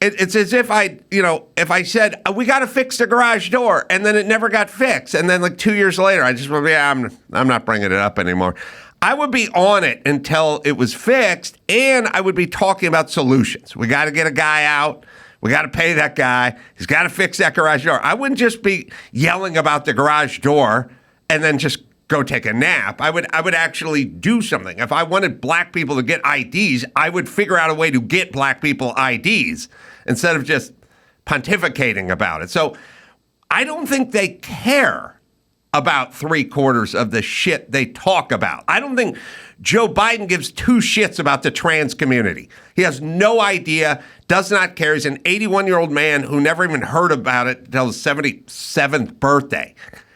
It's as if if I said, we got to fix the garage door, and then it never got fixed. And then like 2 years later, I just went, I'm not bringing it up anymore. I would be on it until it was fixed, and I would be talking about solutions. We got to get a guy out. We got to pay that guy. He's got to fix that garage door. I wouldn't just be yelling about the garage door and then just go take a nap. I would actually do something. If I wanted black people to get IDs, I would figure out a way to get black people IDs instead of just pontificating about it. So I don't think they care about 3/4 of the shit they talk about. I don't think Joe Biden gives two shits about the trans community. He has no idea, does not care. He's an 81-year-old man who never even heard about it until his 77th birthday.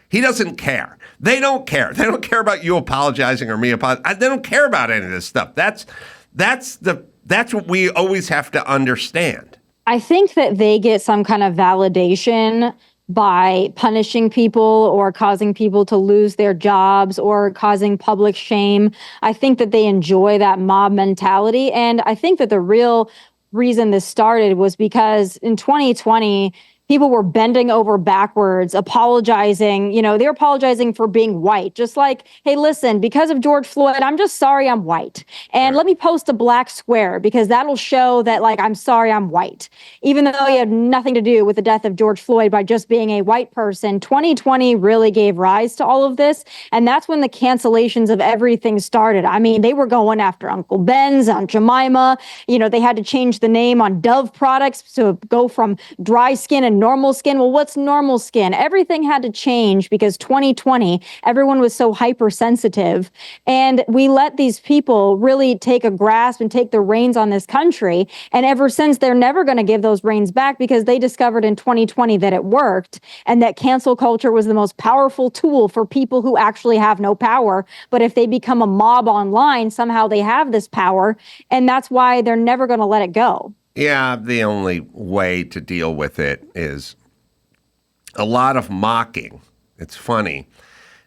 He doesn't care. They don't care. They don't care about you apologizing or me apologizing. They don't care about any of this stuff. That's what we always have to understand.
I think that they get some kind of validation by punishing people or causing people to lose their jobs or causing public shame. I think that they enjoy that mob mentality. And I think that the real reason this started was because in 2020, people were bending over backwards, apologizing. They were apologizing for being white. Just like, hey, listen, because of George Floyd, I'm just sorry I'm white. And let me post a black square because that'll show that, I'm sorry I'm white. Even though he had nothing to do with the death of George Floyd by just being a white person, 2020 really gave rise to all of this. And that's when the cancellations of everything started. They were going after Uncle Ben's, Aunt Jemima. They had to change the name on Dove products to go from dry skin and normal skin. Well, what's normal skin? Everything had to change because 2020, everyone was so hypersensitive. And we let these people really take a grasp and take the reins on this country. And ever since, they're never going to give those reins back because they discovered in 2020 that it worked and that cancel culture was the most powerful tool for people who actually have no power. But if they become a mob online, somehow they have this power. And that's why they're never going to let it go.
Yeah, the only way to deal with it is a lot of mocking. It's funny.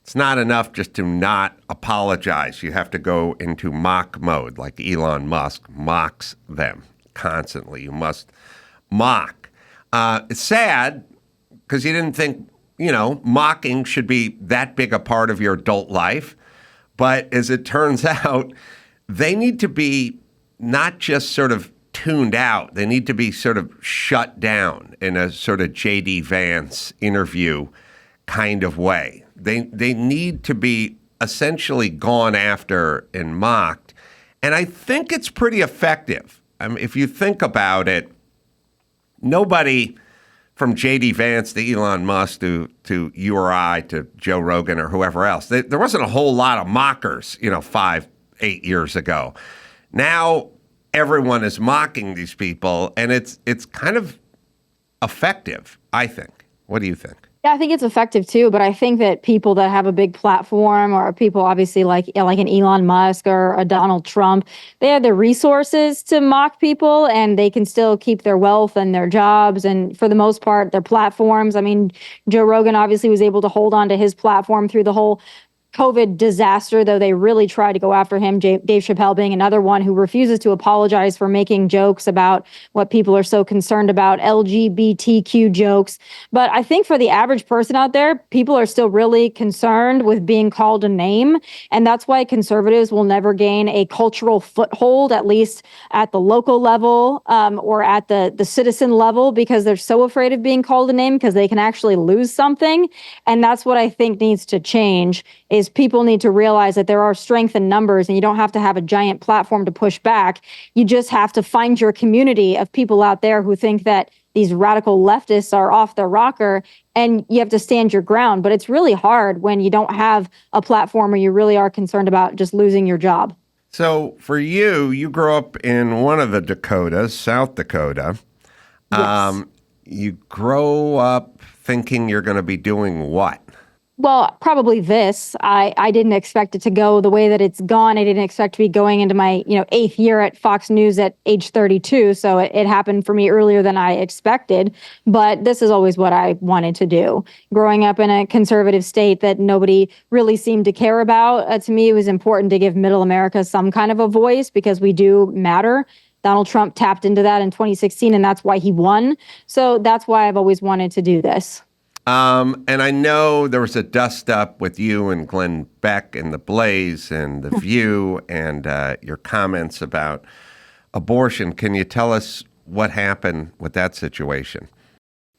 It's not enough just to not apologize. You have to go into mock mode, like Elon Musk mocks them constantly. You must mock. It's sad because you didn't think, mocking should be that big a part of your adult life. But as it turns out, they need to be not just sort of tuned out. They need to be sort of shut down in a sort of J.D. Vance interview kind of way. They need to be essentially gone after and mocked. And I think it's pretty effective. I mean, if you think about it, nobody from J.D. Vance to Elon Musk to you or I to Joe Rogan or whoever else, there wasn't a whole lot of mockers, 5, 8 years ago. Now everyone is mocking these people, and it's kind of effective, I think. What do you think?
Yeah, I think it's effective too, but I think that people that have a big platform or people obviously like an Elon Musk or a Donald Trump, they have the resources to mock people and they can still keep their wealth and their jobs and for the most part, their platforms. I mean, Joe Rogan obviously was able to hold on to his platform through the whole COVID disaster, though they really tried to go after him. Dave Chappelle being another one who refuses to apologize for making jokes about what people are so concerned about, LGBTQ jokes. But I think for the average person out there, people are still really concerned with being called a name. And that's why conservatives will never gain a cultural foothold, at least at the local level or at the citizen level, because they're so afraid of being called a name because they can actually lose something. And that's what I think needs to change is people need to realize that there are strength in numbers and you don't have to have a giant platform to push back. You just have to find your community of people out there who think that these radical leftists are off their rocker and you have to stand your ground. But it's really hard when you don't have a platform or you really are concerned about just losing your job.
So for you grew up in one of the Dakotas, South Dakota.
Yes.
You grow up thinking you're going to be doing what?
Well, probably this. I didn't expect it to go the way that it's gone. I didn't expect to be going into my, 8th year at Fox News at age 32. So it happened for me earlier than I expected. But this is always what I wanted to do. Growing up in a conservative state that nobody really seemed to care about, to me, it was important to give middle America some kind of a voice because we do matter. Donald Trump tapped into that in 2016, and that's why he won. So that's why I've always wanted to do this.
And I know there was a dust up with you and Glenn Beck and The Blaze and The View and your comments about abortion. Can you tell us what happened with that situation?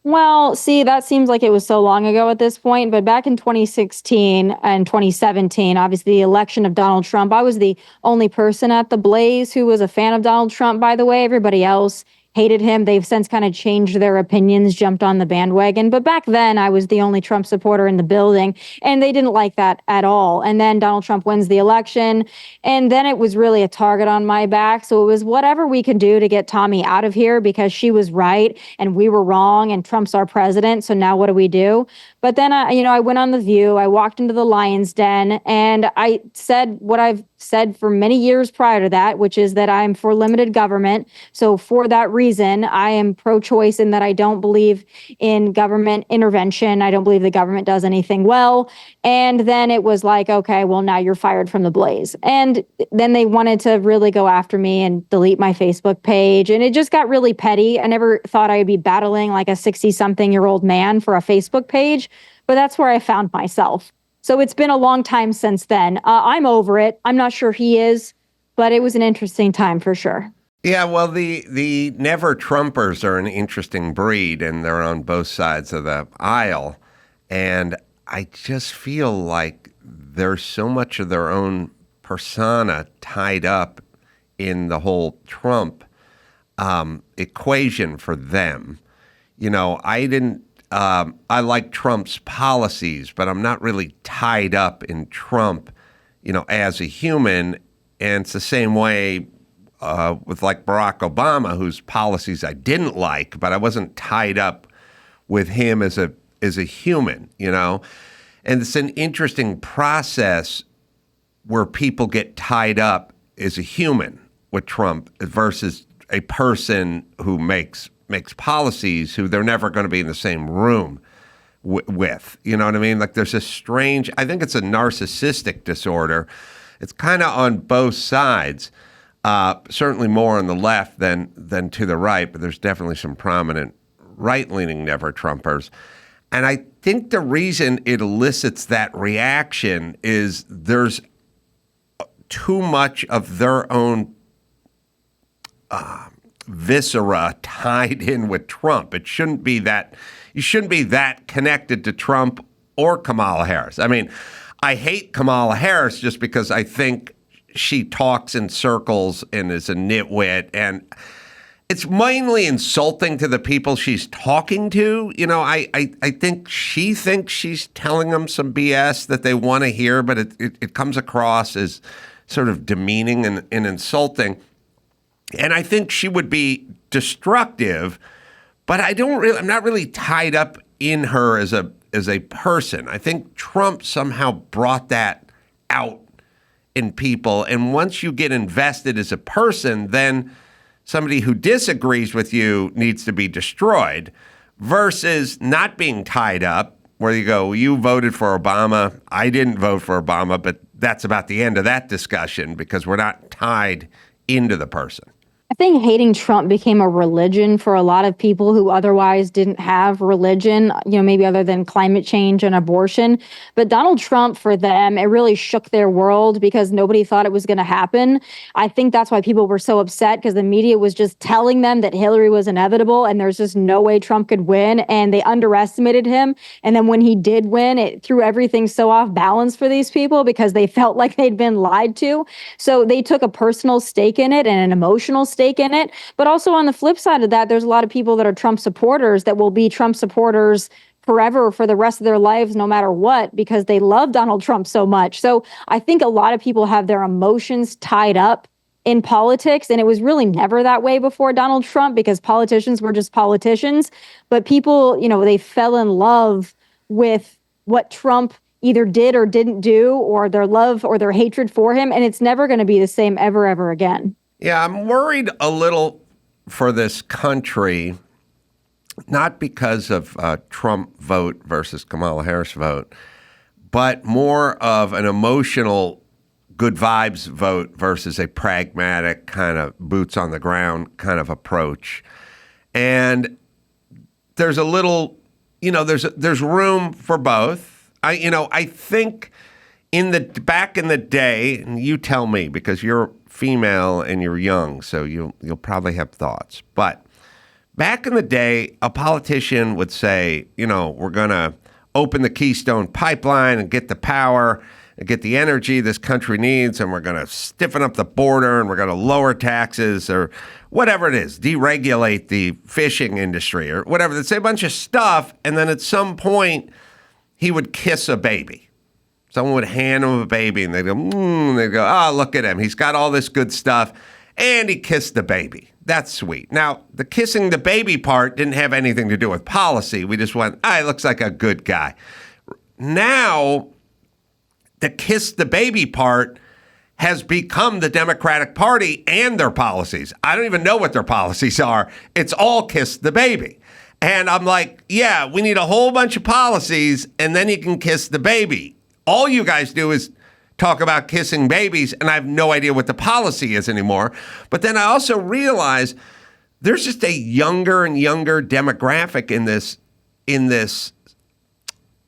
Well, see, that seems like it was so long ago at this point, but back in 2016 and 2017, obviously the election of Donald Trump, I was the only person at The Blaze who was a fan of Donald Trump, by the way. Everybody else hated him. They've since kind of changed their opinions, jumped on the bandwagon. But back then, I was the only Trump supporter in the building, and they didn't like that at all. And then Donald Trump wins the election, and then it was really a target on my back. So it was whatever we could do to get Tommy out of here because she was right and we were wrong, and Trump's our president. So now what do we do? But then, I went on The View. I walked into the Lion's Den, and I said what I've said for many years prior to that, which is that I'm for limited government. So for that reason, I am pro-choice in that I don't believe in government intervention. I don't believe the government does anything well. And then it was like, okay, well, now you're fired from The Blaze. And then they wanted to really go after me and delete my Facebook page. And it just got really petty. I never thought I would be battling like a 60-something-year-old man for a Facebook page, but that's where I found myself. So it's been a long time since then. I'm over it. I'm not sure he is, but it was an interesting time for sure.
Yeah, well, the never Trumpers are an interesting breed, and they're on both sides of the aisle. And I just feel like there's so much of their own persona tied up in the whole Trump equation for them. I like Trump's policies, but I'm not really tied up in Trump, as a human. And it's the same way with like Barack Obama, whose policies I didn't like, but I wasn't tied up with him as a human, And it's an interesting process where people get tied up as a human with Trump versus a person who makes policies who they're never going to be in the same room with. You know what I mean? Like there's a strange, I think it's a narcissistic disorder. It's kind of on both sides, certainly more on the left than to the right, but there's definitely some prominent right-leaning never-Trumpers. And I think the reason it elicits that reaction is there's too much of their own viscera tied in with Trump. It shouldn't be that. You shouldn't be that connected to Trump or Kamala Harris. I mean, I hate Kamala Harris just because I think she talks in circles and is a nitwit, and it's mainly insulting to the people she's talking to. You know, I think she thinks she's telling them some BS that they want to hear, but it comes across as sort of demeaning and insulting. And I think she would be destructive, but I'm not really tied up in her as a person. I think Trump somehow brought that out in people. And once you get invested as a person, then somebody who disagrees with you needs to be destroyed, versus not being tied up where you go, you voted for Obama, I didn't vote for Obama, but that's about the end of that discussion because we're not tied into the person.
I think hating Trump became a religion for a lot of people who otherwise didn't have religion, maybe other than climate change and abortion. But Donald Trump, for them, it really shook their world because nobody thought it was going to happen. I think that's why people were so upset, because the media was just telling them that Hillary was inevitable and there's just no way Trump could win. And they underestimated him. And then when he did win, it threw everything so off balance for these people because they felt like they'd been lied to. So they took a personal stake in it and an emotional stake in it. But also on the flip side of that, there's a lot of people that are Trump supporters that will be Trump supporters forever for the rest of their lives, no matter what, because they love Donald Trump so much. So I think a lot of people have their emotions tied up in politics. And it was really never that way before Donald Trump, because politicians were just politicians. But people, they fell in love with what Trump either did or didn't do, or their love or their hatred for him. And it's never going to be the same ever again.
Yeah, I'm worried a little for this country, not because of Trump vote versus Kamala Harris vote, but more of an emotional good vibes vote versus a pragmatic kind of boots on the ground kind of approach. And there's a little, there's room for both. I think back in the day, and you tell me because you're female and you're young, so you'll probably have thoughts. But back in the day, a politician would say, we're going to open the Keystone Pipeline and get the power and get the energy this country needs, and we're going to stiffen up the border, and we're going to lower taxes, or whatever it is, deregulate the fishing industry, or whatever. They'd say a bunch of stuff, and then at some point, he would kiss a baby. Someone would hand him a baby, and they'd go, and they'd go, oh, look at him. He's got all this good stuff, and he kissed the baby. That's sweet. Now, the kissing the baby part didn't have anything to do with policy. We just went, he looks like a good guy. Now, the kiss the baby part has become the Democratic Party and their policies. I don't even know what their policies are. It's all kiss the baby. And I'm like, yeah, we need a whole bunch of policies, and then you can kiss the baby. All you guys do is talk about kissing babies, and I have no idea what the policy is anymore. But then I also realize there's just a younger and younger demographic in this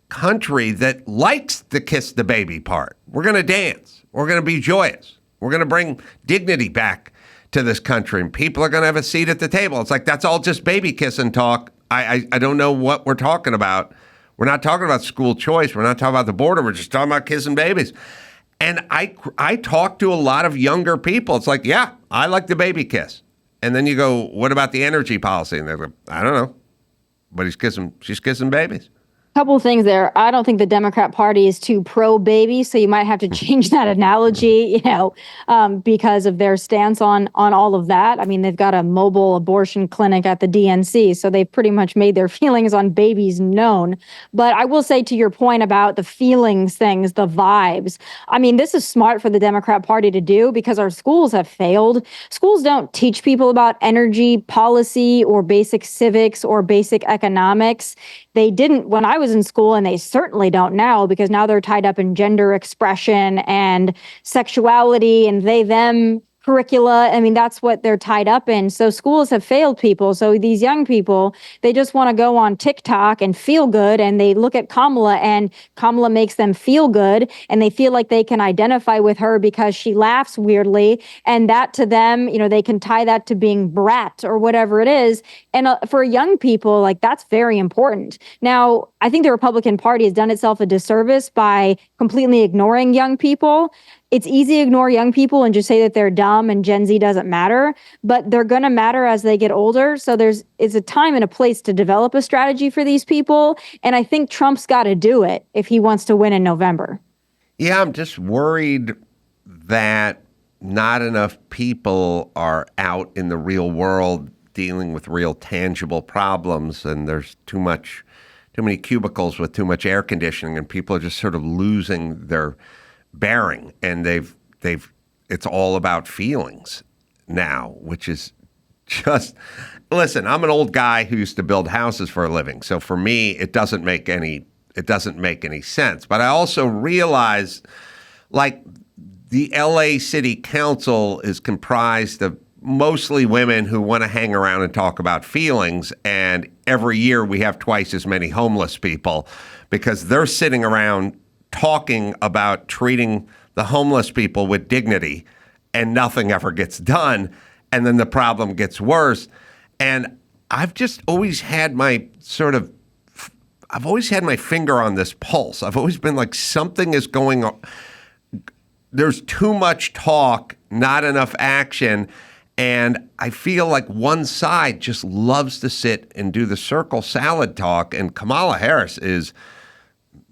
country that likes the kiss the baby part. We're going to dance. We're going to be joyous. We're going to bring dignity back to this country, and people are going to have a seat at the table. It's like, that's all just baby kissing talk. I don't know what we're talking about. We're not talking about school choice. We're not talking about the border. We're just talking about kissing babies. And I talk to a lot of younger people. It's like, yeah, I like the baby kiss. And then you go, what about the energy policy? And they're like, I don't know. But she's kissing babies.
Couple of things there. I don't think the Democrat Party is too pro-baby, so you might have to change that analogy, because of their stance on all of that. I mean, they've got a mobile abortion clinic at the DNC, so they've pretty much made their feelings on babies known. But I will say, to your point about the feelings things, the vibes, I mean, this is smart for the Democrat Party to do because our schools have failed. Schools don't teach people about energy policy or basic civics or basic economics. They didn't when I was in school, and they certainly don't now, because now they're tied up in gender expression and sexuality and they, them curricula. I mean, that's what they're tied up in. So schools have failed people. So these young people, they just want to go on TikTok and feel good. And they look at Kamala, and Kamala makes them feel good. And they feel like they can identify with her because she laughs weirdly. And that to them, they can tie that to being brat or whatever it is. And for young people, like, that's very important. Now, I think the Republican Party has done itself a disservice by completely ignoring young people. it's easy to ignore young people and just say that they're dumb and Gen Z doesn't matter, but they're going to matter as they get older. So it's a time and a place to develop a strategy for these people. And I think Trump's got to do it if he wants to win in November.
Yeah, I'm just worried that not enough people are out in the real world dealing with real tangible problems, and there's too many cubicles with too much air conditioning, and people are just sort of losing their bearing, and it's all about feelings now, which is just, listen, I'm an old guy who used to build houses for a living, so for me it doesn't make any sense. But I also realize, like, the LA City Council is comprised of mostly women who want to hang around and talk about feelings. And every year we have twice as many homeless people because they're sitting around talking about treating the homeless people with dignity and nothing ever gets done. And then the problem gets worse. And I've just always had I've always had my finger on this pulse. I've always been like, something is going on. There's too much talk, not enough action. And I feel like one side just loves to sit and do the circle salad talk. And Kamala Harris is,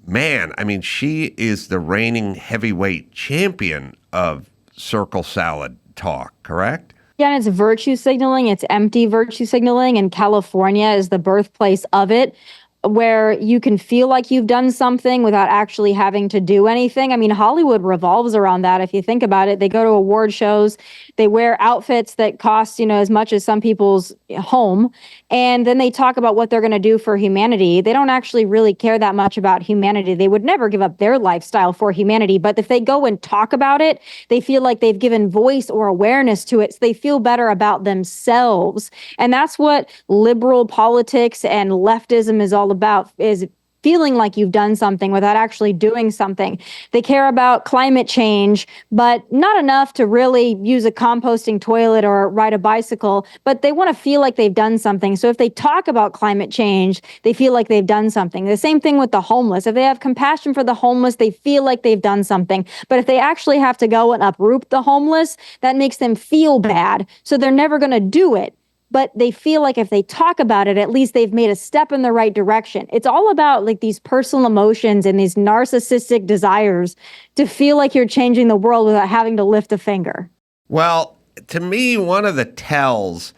man, I mean, she is the reigning heavyweight champion of circle salad talk, correct?
Yeah, and it's virtue signaling. It's empty virtue signaling. And California is the birthplace of it, where you can feel like you've done something without actually having to do anything. I mean, Hollywood revolves around that. If you think about it, they go to award shows, they wear outfits that cost, as much as some people's home. And then they talk about what they're going to do for humanity. They don't actually really care that much about humanity. They would never give up their lifestyle for humanity. But if they go and talk about it, they feel like they've given voice or awareness to it. So they feel better about themselves. And that's what liberal politics and leftism is all about, is feeling like you've done something without actually doing something. They care about climate change, but not enough to really use a composting toilet or ride a bicycle, but they want to feel like they've done something. So if they talk about climate change, they feel like they've done something. The same thing with the homeless. If they have compassion for the homeless, they feel like they've done something. But if they actually have to go and uproot the homeless, that makes them feel bad. So they're never going to do it. But they feel like if they talk about it, at least they've made a step in the right direction. It's all about like these personal emotions and these narcissistic desires to feel like you're changing the world without having to lift a finger.
Well, to me, one of the tells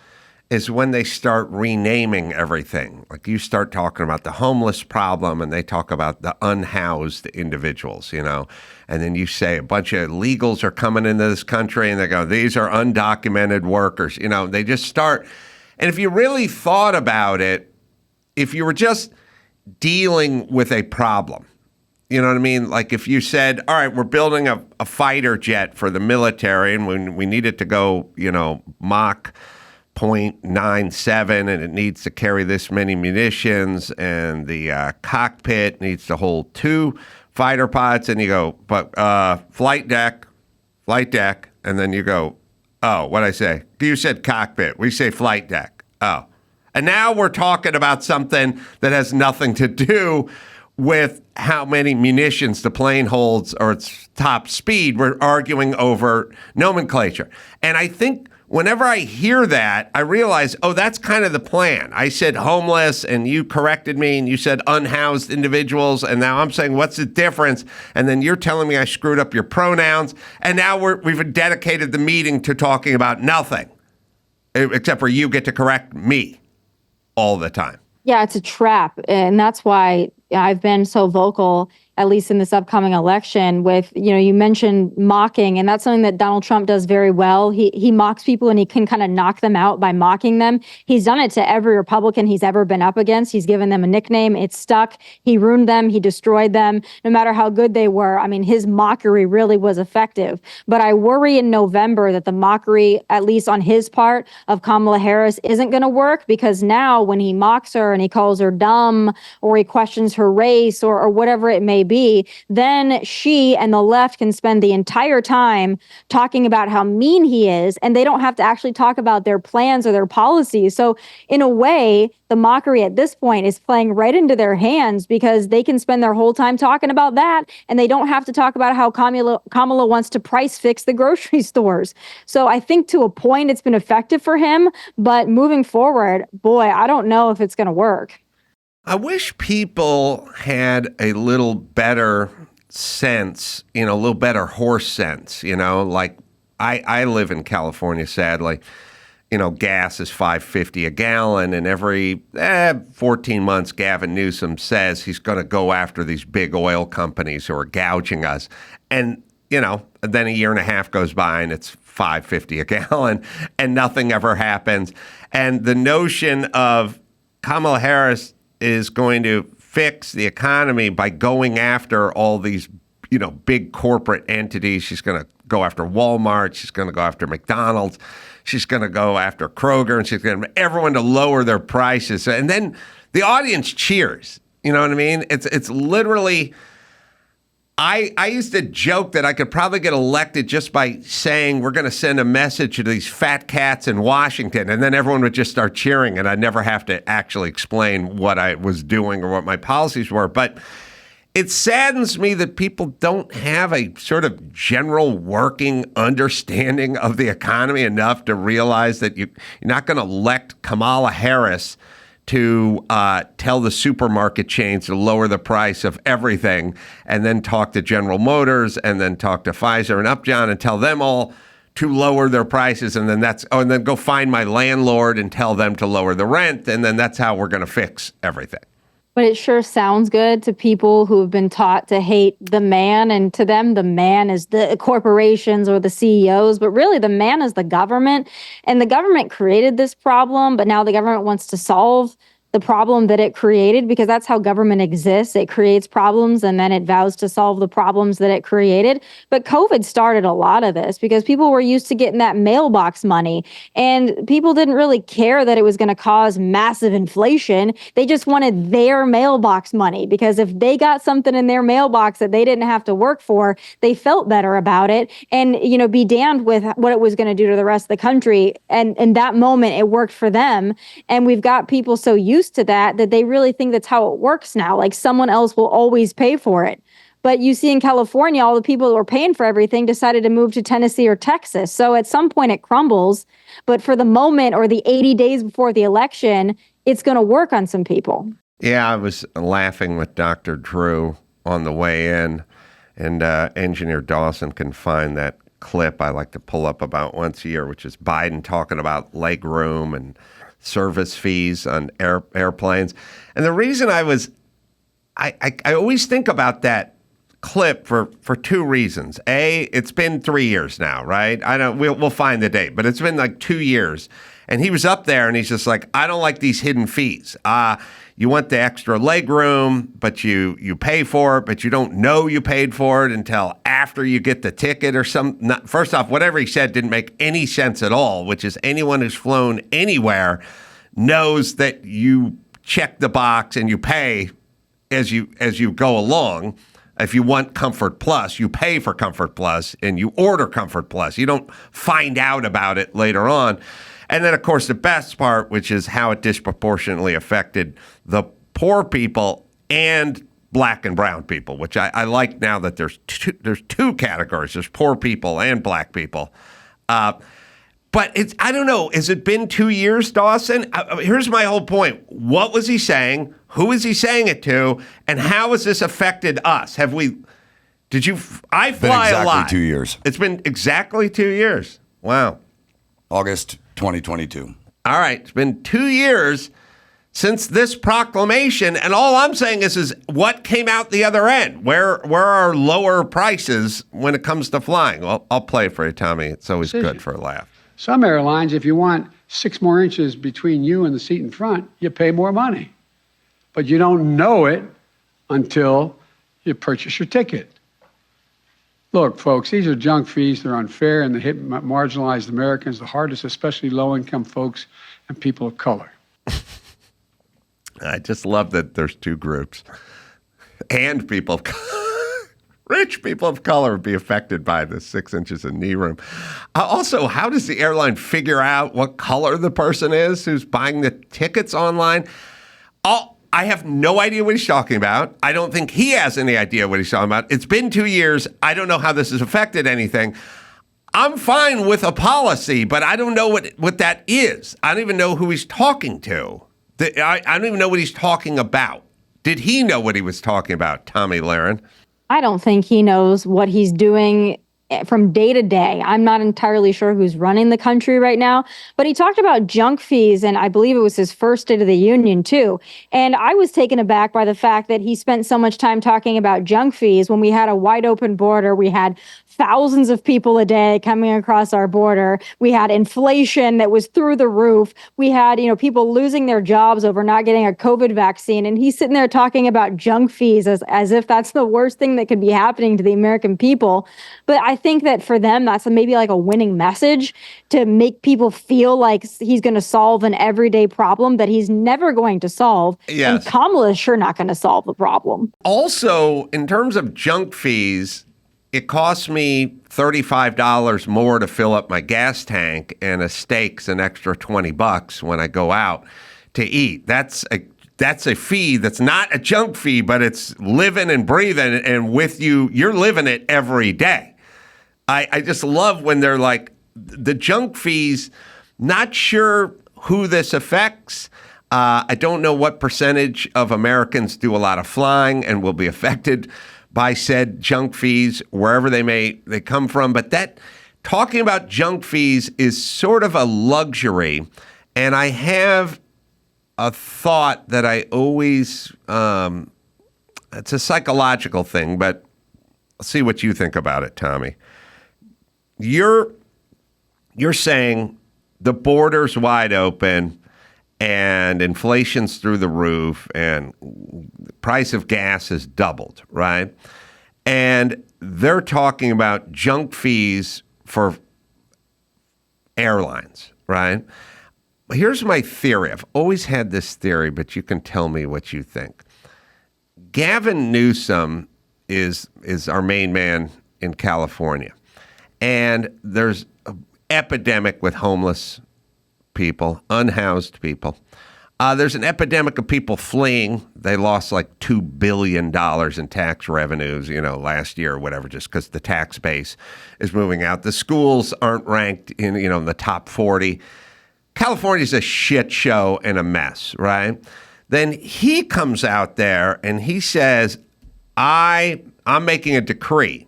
is when they start renaming everything. Like you start talking about the homeless problem and they talk about the unhoused individuals, and then you say a bunch of illegals are coming into this country and they go, these are undocumented workers. They just start. And if you really thought about it, if you were just dealing with a problem, you know what I mean? Like if you said, all right, we're building a fighter jet for the military and we need it to go, Mach 0.97 and it needs to carry this many munitions and the cockpit needs to hold 2 fighter pilots, and you go, but flight deck, and then you go, oh, what'd I say? You said cockpit. We say flight deck. Oh. And now we're talking about something that has nothing to do with how many munitions the plane holds or its top speed. We're arguing over nomenclature. And I think whenever I hear that, I realize, oh, that's kind of the plan. I said homeless, and you corrected me, and you said unhoused individuals, and now I'm saying, what's the difference? And then you're telling me I screwed up your pronouns, and now we've dedicated the meeting to talking about nothing, except for you get to correct me all the time.
Yeah, it's a trap, and that's why I've been so vocal, at least in this upcoming election, with, you mentioned mocking, and that's something that Donald Trump does very well. He mocks people and he can kind of knock them out by mocking them. He's done it to every Republican he's ever been up against. He's given them a nickname. It's stuck. He ruined them. He destroyed them, no matter how good they were. I mean, his mockery really was effective. But I worry in November that the mockery, at least on his part, of Kamala Harris isn't going to work, because now when he mocks her and he calls her dumb or he questions her race or whatever it may may be, then she and the left can spend the entire time talking about how mean he is, and they don't have to actually talk about their plans or their policies. So in a way, the mockery at this point is playing right into their hands because they can spend their whole time talking about that, and they don't have to talk about how Kamala wants to price fix the grocery stores. So I think to a point it's been effective for him, but moving forward, boy, I don't know if it's going to work.
I wish people had a little better sense, a little better horse sense, like I live in California, sadly. Gas is $5.50 a gallon, and every 14 months, Gavin Newsom says he's going to go after these big oil companies who are gouging us. And, then a year and a half goes by and it's $5.50 a gallon and nothing ever happens. And the notion of Kamala Harris is going to fix the economy by going after all these, big corporate entities. She's going to go after Walmart. She's going to go after McDonald's. She's going to go after Kroger, and she's going to get everyone to lower their prices. And then the audience cheers. You know what I mean? It's literally, I used to joke that I could probably get elected just by saying we're going to send a message to these fat cats in Washington, and then everyone would just start cheering, and I'd never have to actually explain what I was doing or what my policies were. But it saddens me that people don't have a sort of general working understanding of the economy enough to realize that you're not going to elect Kamala Harris to tell the supermarket chains to lower the price of everything, and then talk to General Motors, and then talk to Pfizer and Upjohn and tell them all to lower their prices, and then and then go find my landlord and tell them to lower the rent, and then that's how we're going to fix everything.
But it sure sounds good to people who have been taught to hate the man. And to them, the man is the corporations or the CEOs. But really, the man is the government. And the government created this problem. But now the government wants to solve the problem that it created, because that's how government exists. It creates problems and then it vows to solve the problems that it created. But COVID started a lot of this because people were used to getting that mailbox money, and people didn't really care that it was going to cause massive inflation. They just wanted their mailbox money, because if they got something in their mailbox that they didn't have to work for, they felt better about it. And, be damned with what it was going to do to the rest of the country. And in that moment, it worked for them. And we've got people so used to that they really think that's how it works now. Like someone else will always pay for it. But you see in California, all the people that were paying for everything decided to move to Tennessee or Texas. So at some point it crumbles. But for the moment, or the 80 days before the election, it's going to work on some people.
Yeah, I was laughing with Dr. Drew on the way in, and Engineer Dawson can find that clip I like to pull up about once a year, which is Biden talking about leg room and service fees on airplanes. And the reason I always think about that clip for two reasons. A, it's been 3 years now, right? We'll find the date, but it's been like 2 years. And he was up there and he's just like, I don't like these hidden fees. You want the extra leg room, but you pay for it, but you don't know you paid for it until after you get the ticket or something. First off, whatever he said didn't make any sense at all, which is anyone who's flown anywhere knows that you check the box and you pay as you go along. If you want Comfort Plus, you pay for Comfort Plus and you order Comfort Plus. You don't find out about it later on. And then, of course, the best part, which is how it disproportionately affected the poor people and black and brown people, which I like now that there's two categories. There's poor people and black people. But I don't know. Has it been 2 years, Dawson? Here's my whole point. What was he saying? Who is he saying it to? And how has this affected us? I fly a lot.
2 years.
It's been exactly 2 years. Wow.
August 2022.
All right. It's been 2 years since this proclamation. And all I'm saying is what came out the other end? Where are lower prices when it comes to flying? Well, I'll play it for you, Tommy. It's always good for a laugh.
Some airlines, if you want 6 more inches between you and the seat in front, you pay more money. But you don't know it until you purchase your ticket. Look, folks, these are junk fees. They're unfair, and they hit marginalized Americans the hardest, especially low-income folks and people of color.
I just love that there's two groups. and people of rich people of color would be affected by the 6 inches of knee room. Also, how does the airline figure out what color the person is who's buying the tickets online? I have no idea what he's talking about. I don't think he has any idea what he's talking about. It's been 2 years. I don't know how this has affected anything. I'm fine with a policy, but I don't know what that is. I don't even know who he's talking to. I don't even know what he's talking about. Did he know what he was talking about, Tomi Lahren?
I don't think he knows what he's doing from day to day. I'm not entirely sure who's running the country right now, but he talked about junk fees, and I believe it was his first State of the Union too. And I was taken aback by the fact that he spent so much time talking about junk fees when we had a wide open border. We had thousands of people a day coming across our border. We had inflation that was through the roof. We had, people losing their jobs over not getting a COVID vaccine. And he's sitting there talking about junk fees as if that's the worst thing that could be happening to the American people. But I think that for them, that's maybe like a winning message to make people feel like he's going to solve an everyday problem that he's never going to solve.
Yes.
And Kamala is sure not going to solve the problem.
Also, in terms of junk fees, it costs me $35 more to fill up my gas tank, and a steak's an extra $20 when I go out to eat. That's a fee that's not a junk fee, but it's living and breathing, and with you, you're living it every day. I just love when they're like, the junk fees, not sure who this affects. I don't know what percentage of Americans do a lot of flying and will be affected by said junk fees, wherever they come from. But that talking about junk fees is sort of a luxury. And I have a thought that I always, it's a psychological thing, but I'll see what you think about it, Tommy. You're saying the border's wide open and inflation's through the roof and the price of gas has doubled, right? And they're talking about junk fees for airlines, right? Here's my theory. I've always had this theory, but you can tell me what you think. Gavin Newsom is our main man in California. And there's an epidemic with homeless people, unhoused people. There's an epidemic of people fleeing. They lost like $2 billion in tax revenues, last year or whatever, just because the tax base is moving out. The schools aren't ranked in the top 40. California's a shit show and a mess, right? Then he comes out there and he says, I'm making a decree.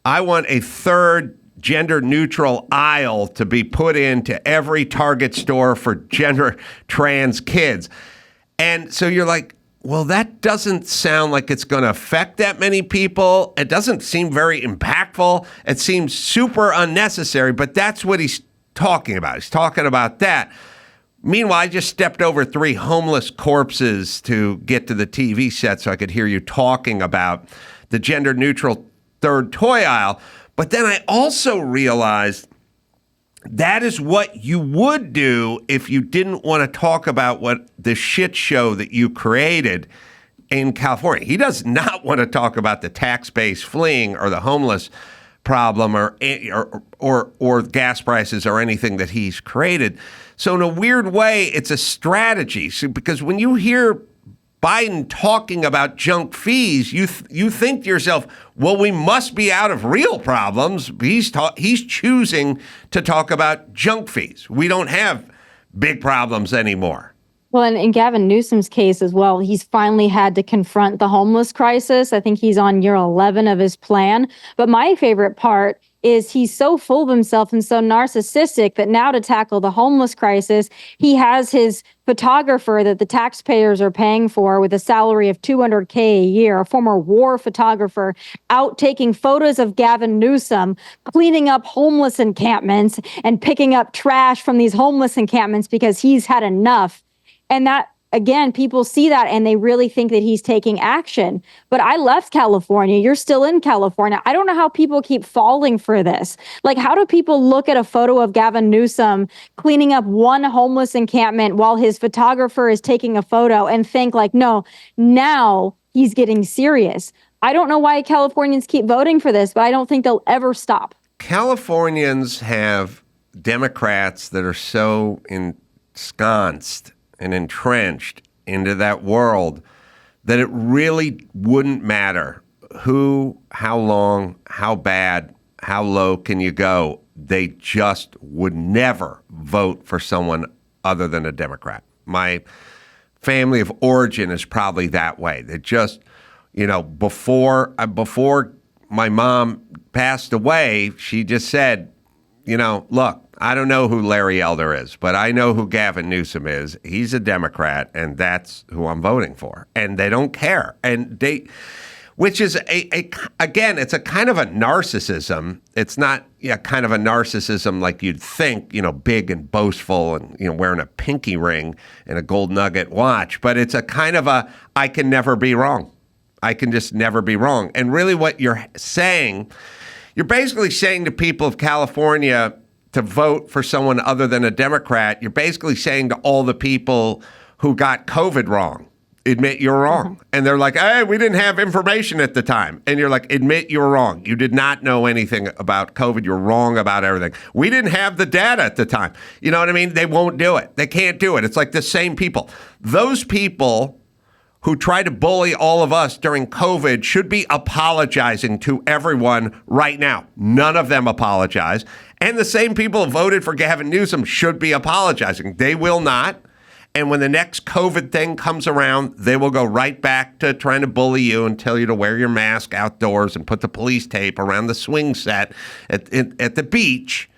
I want a third gender-neutral aisle to be put into every Target store for gender trans kids. And so you're like, well, that doesn't sound like it's going to affect that many people. It doesn't seem very impactful. It seems super unnecessary, but that's what he's talking about. He's talking about that. Meanwhile, I just stepped over 3 homeless corpses to get to the TV set so I could hear you talking about the gender-neutral third toy aisle. But then I also realized that is what you would do if you didn't want to talk about what the shit show that you created in California. He does not want to talk about the tax base fleeing or the homeless problem or gas prices or anything that he's created. So in a weird way, it's a strategy. So, because when you hear Biden talking about junk fees, you think to yourself, well, we must be out of real problems. He's choosing to talk about junk fees. We don't have big problems anymore.
Well, and in Gavin Newsom's case as well, he's finally had to confront the homeless crisis. I think he's on year 11 of his plan. But my favorite part is he's so full of himself and so narcissistic that now to tackle the homeless crisis, he has his photographer that the taxpayers are paying for with a salary of $200K a year, a former war photographer, out taking photos of Gavin Newsom, cleaning up homeless encampments and picking up trash from these homeless encampments because he's had enough. And that, again, people see that and they really think that he's taking action. But I left California. You're still in California. I don't know how people keep falling for this. Like, how do people look at a photo of Gavin Newsom cleaning up one homeless encampment while his photographer is taking a photo and think like, no, now he's getting serious. I don't know why Californians keep voting for this, but I don't think they'll ever stop.
Californians have Democrats that are so ensconced and entrenched into that world that it really wouldn't matter who, how long, how bad, how low can you go. They just would never vote for someone other than a Democrat. My family of origin is probably that way. They just, before my mom passed away, she just said, look, I don't know who Larry Elder is, but I know who Gavin Newsom is. He's a Democrat, and that's who I'm voting for. And they don't care. Which is again, it's a kind of a narcissism. It's not kind of a narcissism like you'd think, big and boastful and, wearing a pinky ring and a gold nugget watch. But it's a kind of I can never be wrong. I can just never be wrong. And really what you're saying, you're basically saying to people of California to vote for someone other than a Democrat. You're basically saying to all the people who got COVID wrong, admit you're wrong. And they're like, hey, we didn't have information at the time. And you're like, admit you're wrong. You did not know anything about COVID. You're wrong about everything. We didn't have the data at the time. You know what I mean? They won't do it. They can't do it. It's like the same people. Those people who tried to bully all of us during COVID should be apologizing to everyone right now. None of them apologize. And the same people who voted for Gavin Newsom should be apologizing. They will not. And when the next COVID thing comes around, they will go right back to trying to bully you and tell you to wear your mask outdoors and put the police tape around the swing set at the beach.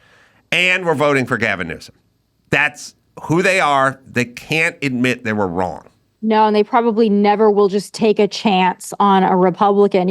And we're voting for Gavin Newsom. That's who they are. They can't admit they were wrong.
No, and they probably never will just take a chance on a Republican.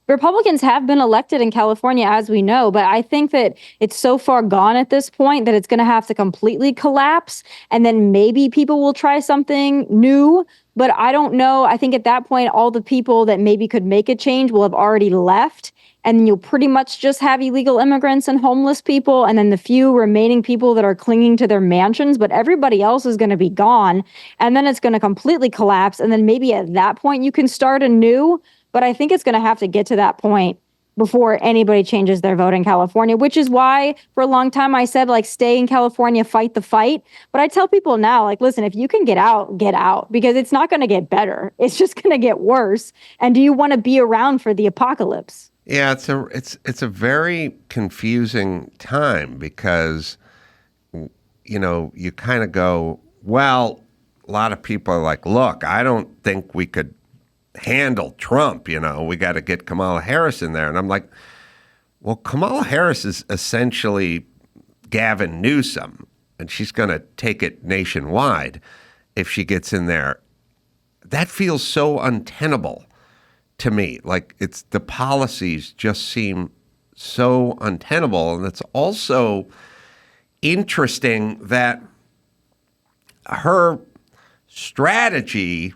Republicans have been elected in California, as we know, but I think that it's so far gone at this point that it's going to have to completely collapse. And then maybe people will try something new. But I don't know. I think at that point, all the people that maybe could make a change will have already left. And you'll pretty much just have illegal immigrants and homeless people, and then the few remaining people that are clinging to their mansions. But everybody else is going to be gone, and then it's going to completely collapse. And then maybe at that point you can start anew. But I think it's going to have to get to that point before anybody changes their vote in California, which is why for a long time I said, stay in California, fight the fight. But I tell people now, listen, if you can get out, because it's not going to get better. It's just going to get worse. And do you want to be around for the apocalypse?
Yeah, it's a very confusing time because, you kind of go, well, a lot of people are like, look, I don't think we could handle Trump, we got to get Kamala Harris in there. And I'm like, well, Kamala Harris is essentially Gavin Newsom, and she's going to take it nationwide if she gets in there. That feels so untenable to me. It's the policies just seem so untenable. And it's also interesting that her strategy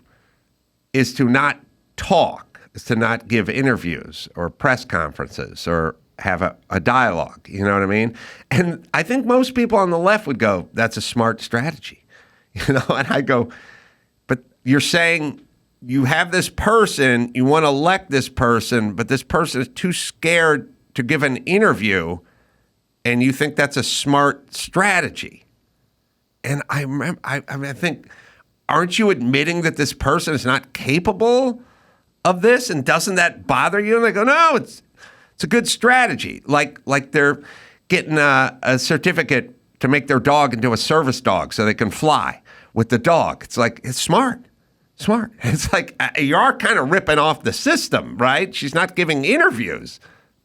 is to not talk, is to not give interviews or press conferences or have a dialogue. You know what I mean? And I think most people on the left would go, that's a smart strategy. And I go, but you're saying you have this person, you want to elect this person, but this person is too scared to give an interview, and you think that's a smart strategy. And I think, aren't you admitting that this person is not capable of this? And doesn't that bother you? And they go, no, it's a good strategy. Like they're getting a certificate to make their dog into a service dog so they can fly with the dog. It's smart. It's you are kind of ripping off the system, right? She's not giving interviews.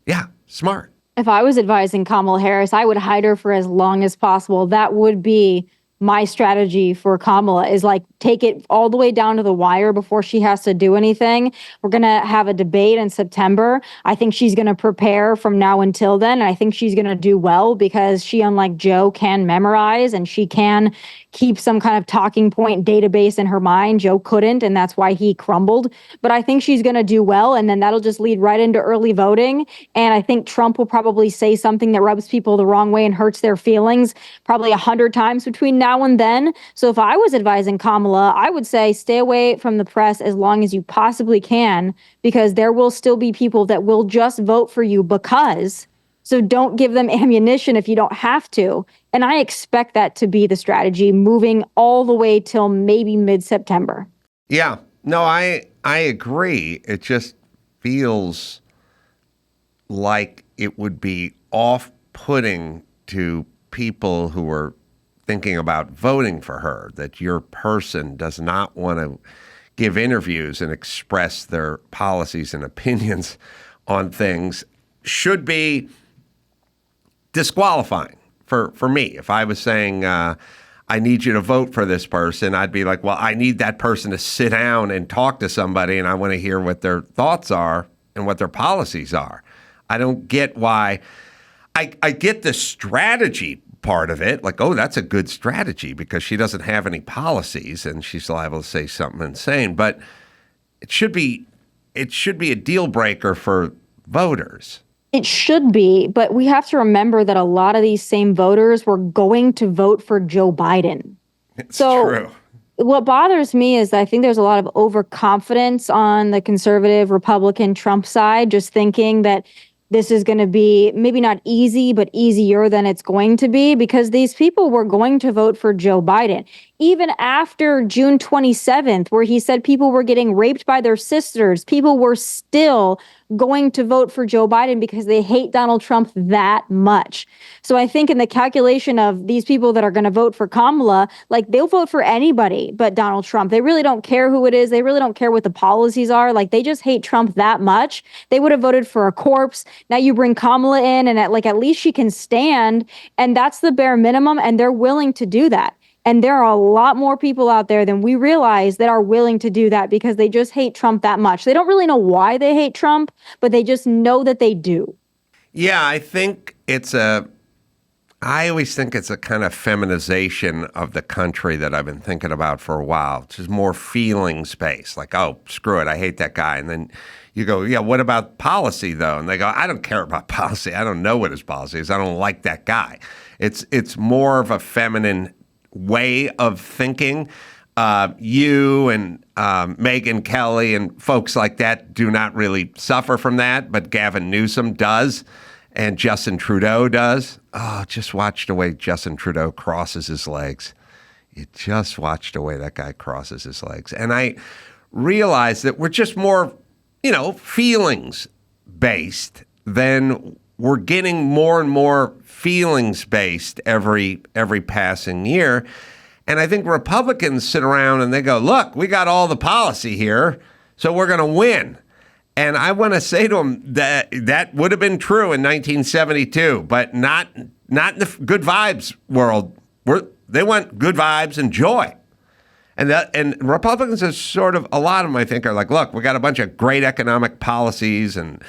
Yeah, smart.
If I was advising Kamala Harris, I would hide her for as long as possible. That would be my strategy for Kamala, is take it all the way down to the wire before she has to do anything. We're going to have a debate in September. I think she's going to prepare from now until then. And I think she's going to do well because she, unlike Joe, can memorize and she can keep some kind of talking point database in her mind. Joe couldn't, and that's why he crumbled. But I think she's going to do well, and then that'll just lead right into early voting. And I think Trump will probably say something that rubs people the wrong way and hurts their feelings probably 100 times between now now and then. So if I was advising Kamala, I would say stay away from the press as long as you possibly can, because there will still be people that will just vote for you because. So don't give them ammunition if you don't have to. And I expect that to be the strategy moving all the way till maybe mid-September.
Yeah, no, I agree. It just feels like it would be off-putting to people who are thinking about voting for her, that your person does not want to give interviews and express their policies and opinions on things, should be disqualifying for me. If I was saying, I need you to vote for this person, I'd be like, well, I need that person to sit down and talk to somebody, and I want to hear what their thoughts are and what their policies are. I don't get why. I get the strategy part of it, like, oh, that's a good strategy because she doesn't have any policies and she's liable to say something insane. But it should be a deal breaker for voters.
It should be, but we have to remember that a lot of these same voters were going to vote for Joe Biden.
It's
so
true.
What bothers me is I think there's a lot of overconfidence on the conservative Republican Trump side, just thinking that this is going to be maybe not easy, but easier than it's going to be, because these people were going to vote for Joe Biden. Even after June 27th, where he said people were getting raped by their sisters, people were still going to vote for Joe Biden because they hate Donald Trump that much. So I think in the calculation of these people that are going to vote for Kamala, like, they'll vote for anybody but Donald Trump. They really don't care who it is. They really don't care what the policies are. Like, they just hate Trump that much. They would have voted for a corpse. Now you bring Kamala in and at least she can stand, and that's the bare minimum, and they're willing to do that. And there are a lot more people out there than we realize that are willing to do that because they just hate Trump that much. They don't really know why they hate Trump, but they just know that they do.
Yeah, I always think it's a kind of feminization of the country that I've been thinking about for a while. It's just more feelings-based, like, oh, screw it, I hate that guy. And then you go, yeah, what about policy, though? And they go, I don't care about policy. I don't know what his policy is. I don't like that guy. It's more of a feminine way of thinking. You and Megyn Kelly and folks like that do not really suffer from that, but Gavin Newsom does, and Justin Trudeau does. Oh, just watch the way Justin Trudeau crosses his legs. You just watch the way that guy crosses his legs. And I realize that we're just more, feelings-based than we're getting more and more feelings-based every passing year. And I think Republicans sit around and they go, look, we got all the policy here, so we're going to win. And I want to say to them that would have been true in 1972, but not in the good vibes world. They want good vibes and joy. And Republicans are sort of, a lot of them, I think, are like, look, we got a bunch of great economic policies and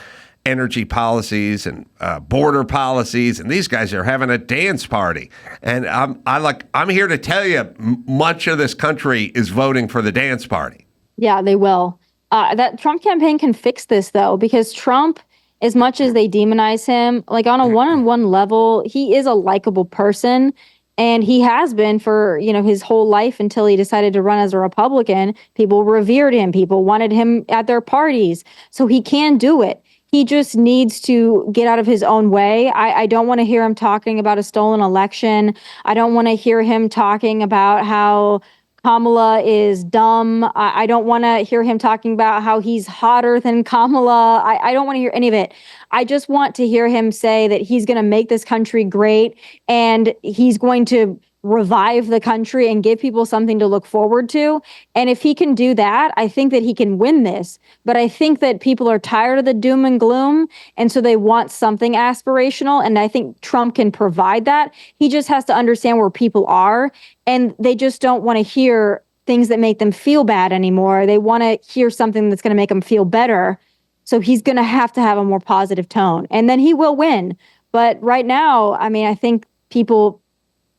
energy policies and border policies, and these guys are having a dance party. And I'm here to tell you, much of this country is voting for the dance party.
Yeah, they will. That Trump campaign can fix this, though, because Trump, as much as they demonize him, like, on a one-on-one level, he is a likable person. And he has been for, his whole life until he decided to run as a Republican. People revered him. People wanted him at their parties. So he can do it. He just needs to get out of his own way. I don't want to hear him talking about a stolen election. I don't want to hear him talking about how Kamala is dumb. I don't want to hear him talking about how he's hotter than Kamala. I don't want to hear any of it. I just want to hear him say that he's going to make this country great and he's going to revive the country and give people something to look forward to. And if he can do that, I think that he can win this. But I think that people are tired of the doom and gloom, and so they want something aspirational. And I think Trump can provide that. He just has to understand where people are, and they just don't want to hear things that make them feel bad anymore. They want to hear something that's going to make them feel better. So he's going to have a more positive tone, and then he will win. But right now, I think people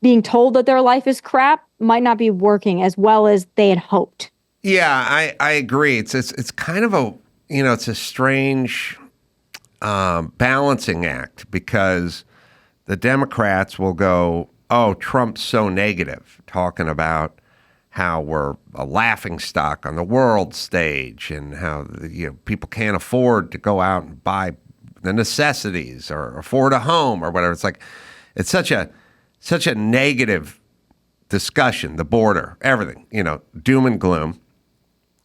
being told that their life is crap might not be working as well as they had hoped.
Yeah, I agree. It's kind of a, it's a strange balancing act, because the Democrats will go, oh, Trump's so negative, talking about how we're a laughing stock on the world stage and how people can't afford to go out and buy the necessities or afford a home or whatever. It's like it's such a negative discussion, the border, everything, doom and gloom.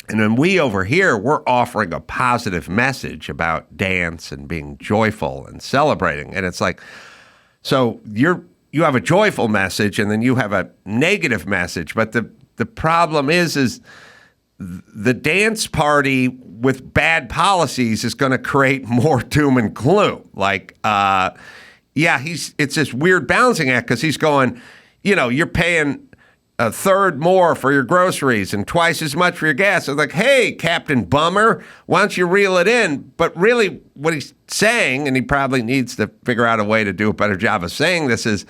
And then we over here, we're offering a positive message about dance and being joyful and celebrating. And it's like, so you have a joyful message and then you have a negative message, but the problem is the dance party with bad policies is going to create more doom and gloom. Like, it's this weird balancing act because he's going, you're paying a third more for your groceries and twice as much for your gas. It's like, hey, Captain Bummer, why don't you reel it in? But really what he's saying, and he probably needs to figure out a way to do a better job of saying this, is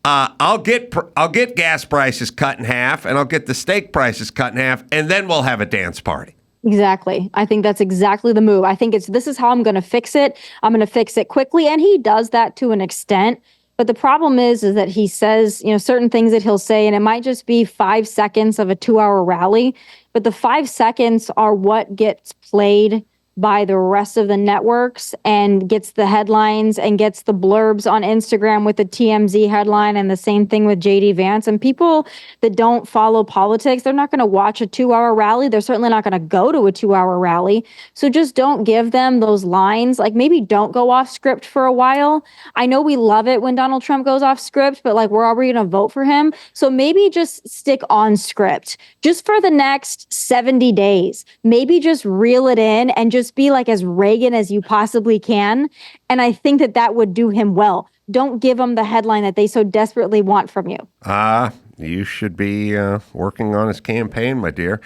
I'll get gas prices cut in half, and I'll get the steak prices cut in half, and then we'll have a dance party.
Exactly. I think that's exactly the move. I think this is how I'm going to fix it. I'm going to fix it quickly. And he does that to an extent. But the problem is that he says, certain things that he'll say, and it might just be 5 seconds of a 2-hour rally. But the 5 seconds are what gets played by the rest of the networks and gets the headlines and gets the blurbs on Instagram with the TMZ headline, and the same thing with JD Vance. And people that don't follow politics, they're not going to watch a 2-hour rally. They're certainly not going to go to a 2-hour rally. So just don't give them those lines. Like, maybe don't go off script for a while. I know we love it when Donald Trump goes off script, but we're already going to vote for him. So maybe just stick on script just for the next 70 days. Maybe just reel it in and just be as Reagan as you possibly can. And I think that would do him well. Don't give him the headline that they so desperately want from you.
You should be working on his campaign, my dear.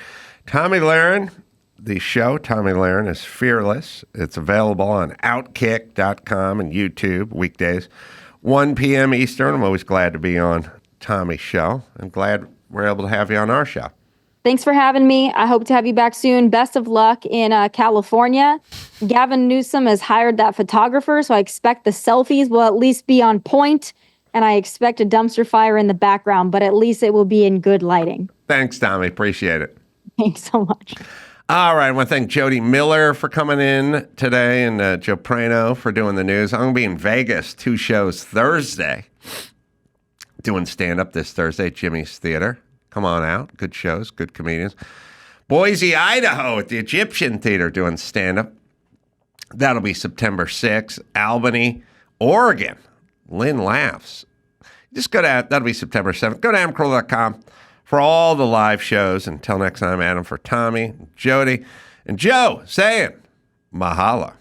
Tomi Lahren, the show, Tomi Lahren, is fearless. It's available on Outkick.com and YouTube weekdays, 1 p.m. Eastern. I'm always glad to be on Tommy's show. I'm glad we're able to have you on our show.
Thanks for having me. I hope to have you back soon. Best of luck in California. Gavin Newsom has hired that photographer, so I expect the selfies will at least be on point, and I expect a dumpster fire in the background, but at least it will be in good lighting.
Thanks, Tommy. Appreciate it.
Thanks so much.
All right. I want to thank Jodi Miller for coming in today and Joe Praino for doing the news. I'm going to be in Vegas, 2 shows Thursday, doing stand-up this Thursday at Jimmy's Theater. Come on out. Good shows, good comedians. Boise, Idaho at the Egyptian Theater doing stand-up. That'll be September 6th. Albany, Oregon. Lynn Laughs. Just go to, that'll be September 7th. Go to adamcarolla.com for all the live shows. Until next time, Adam, for Tommy, Jody, and Joe saying mahalo.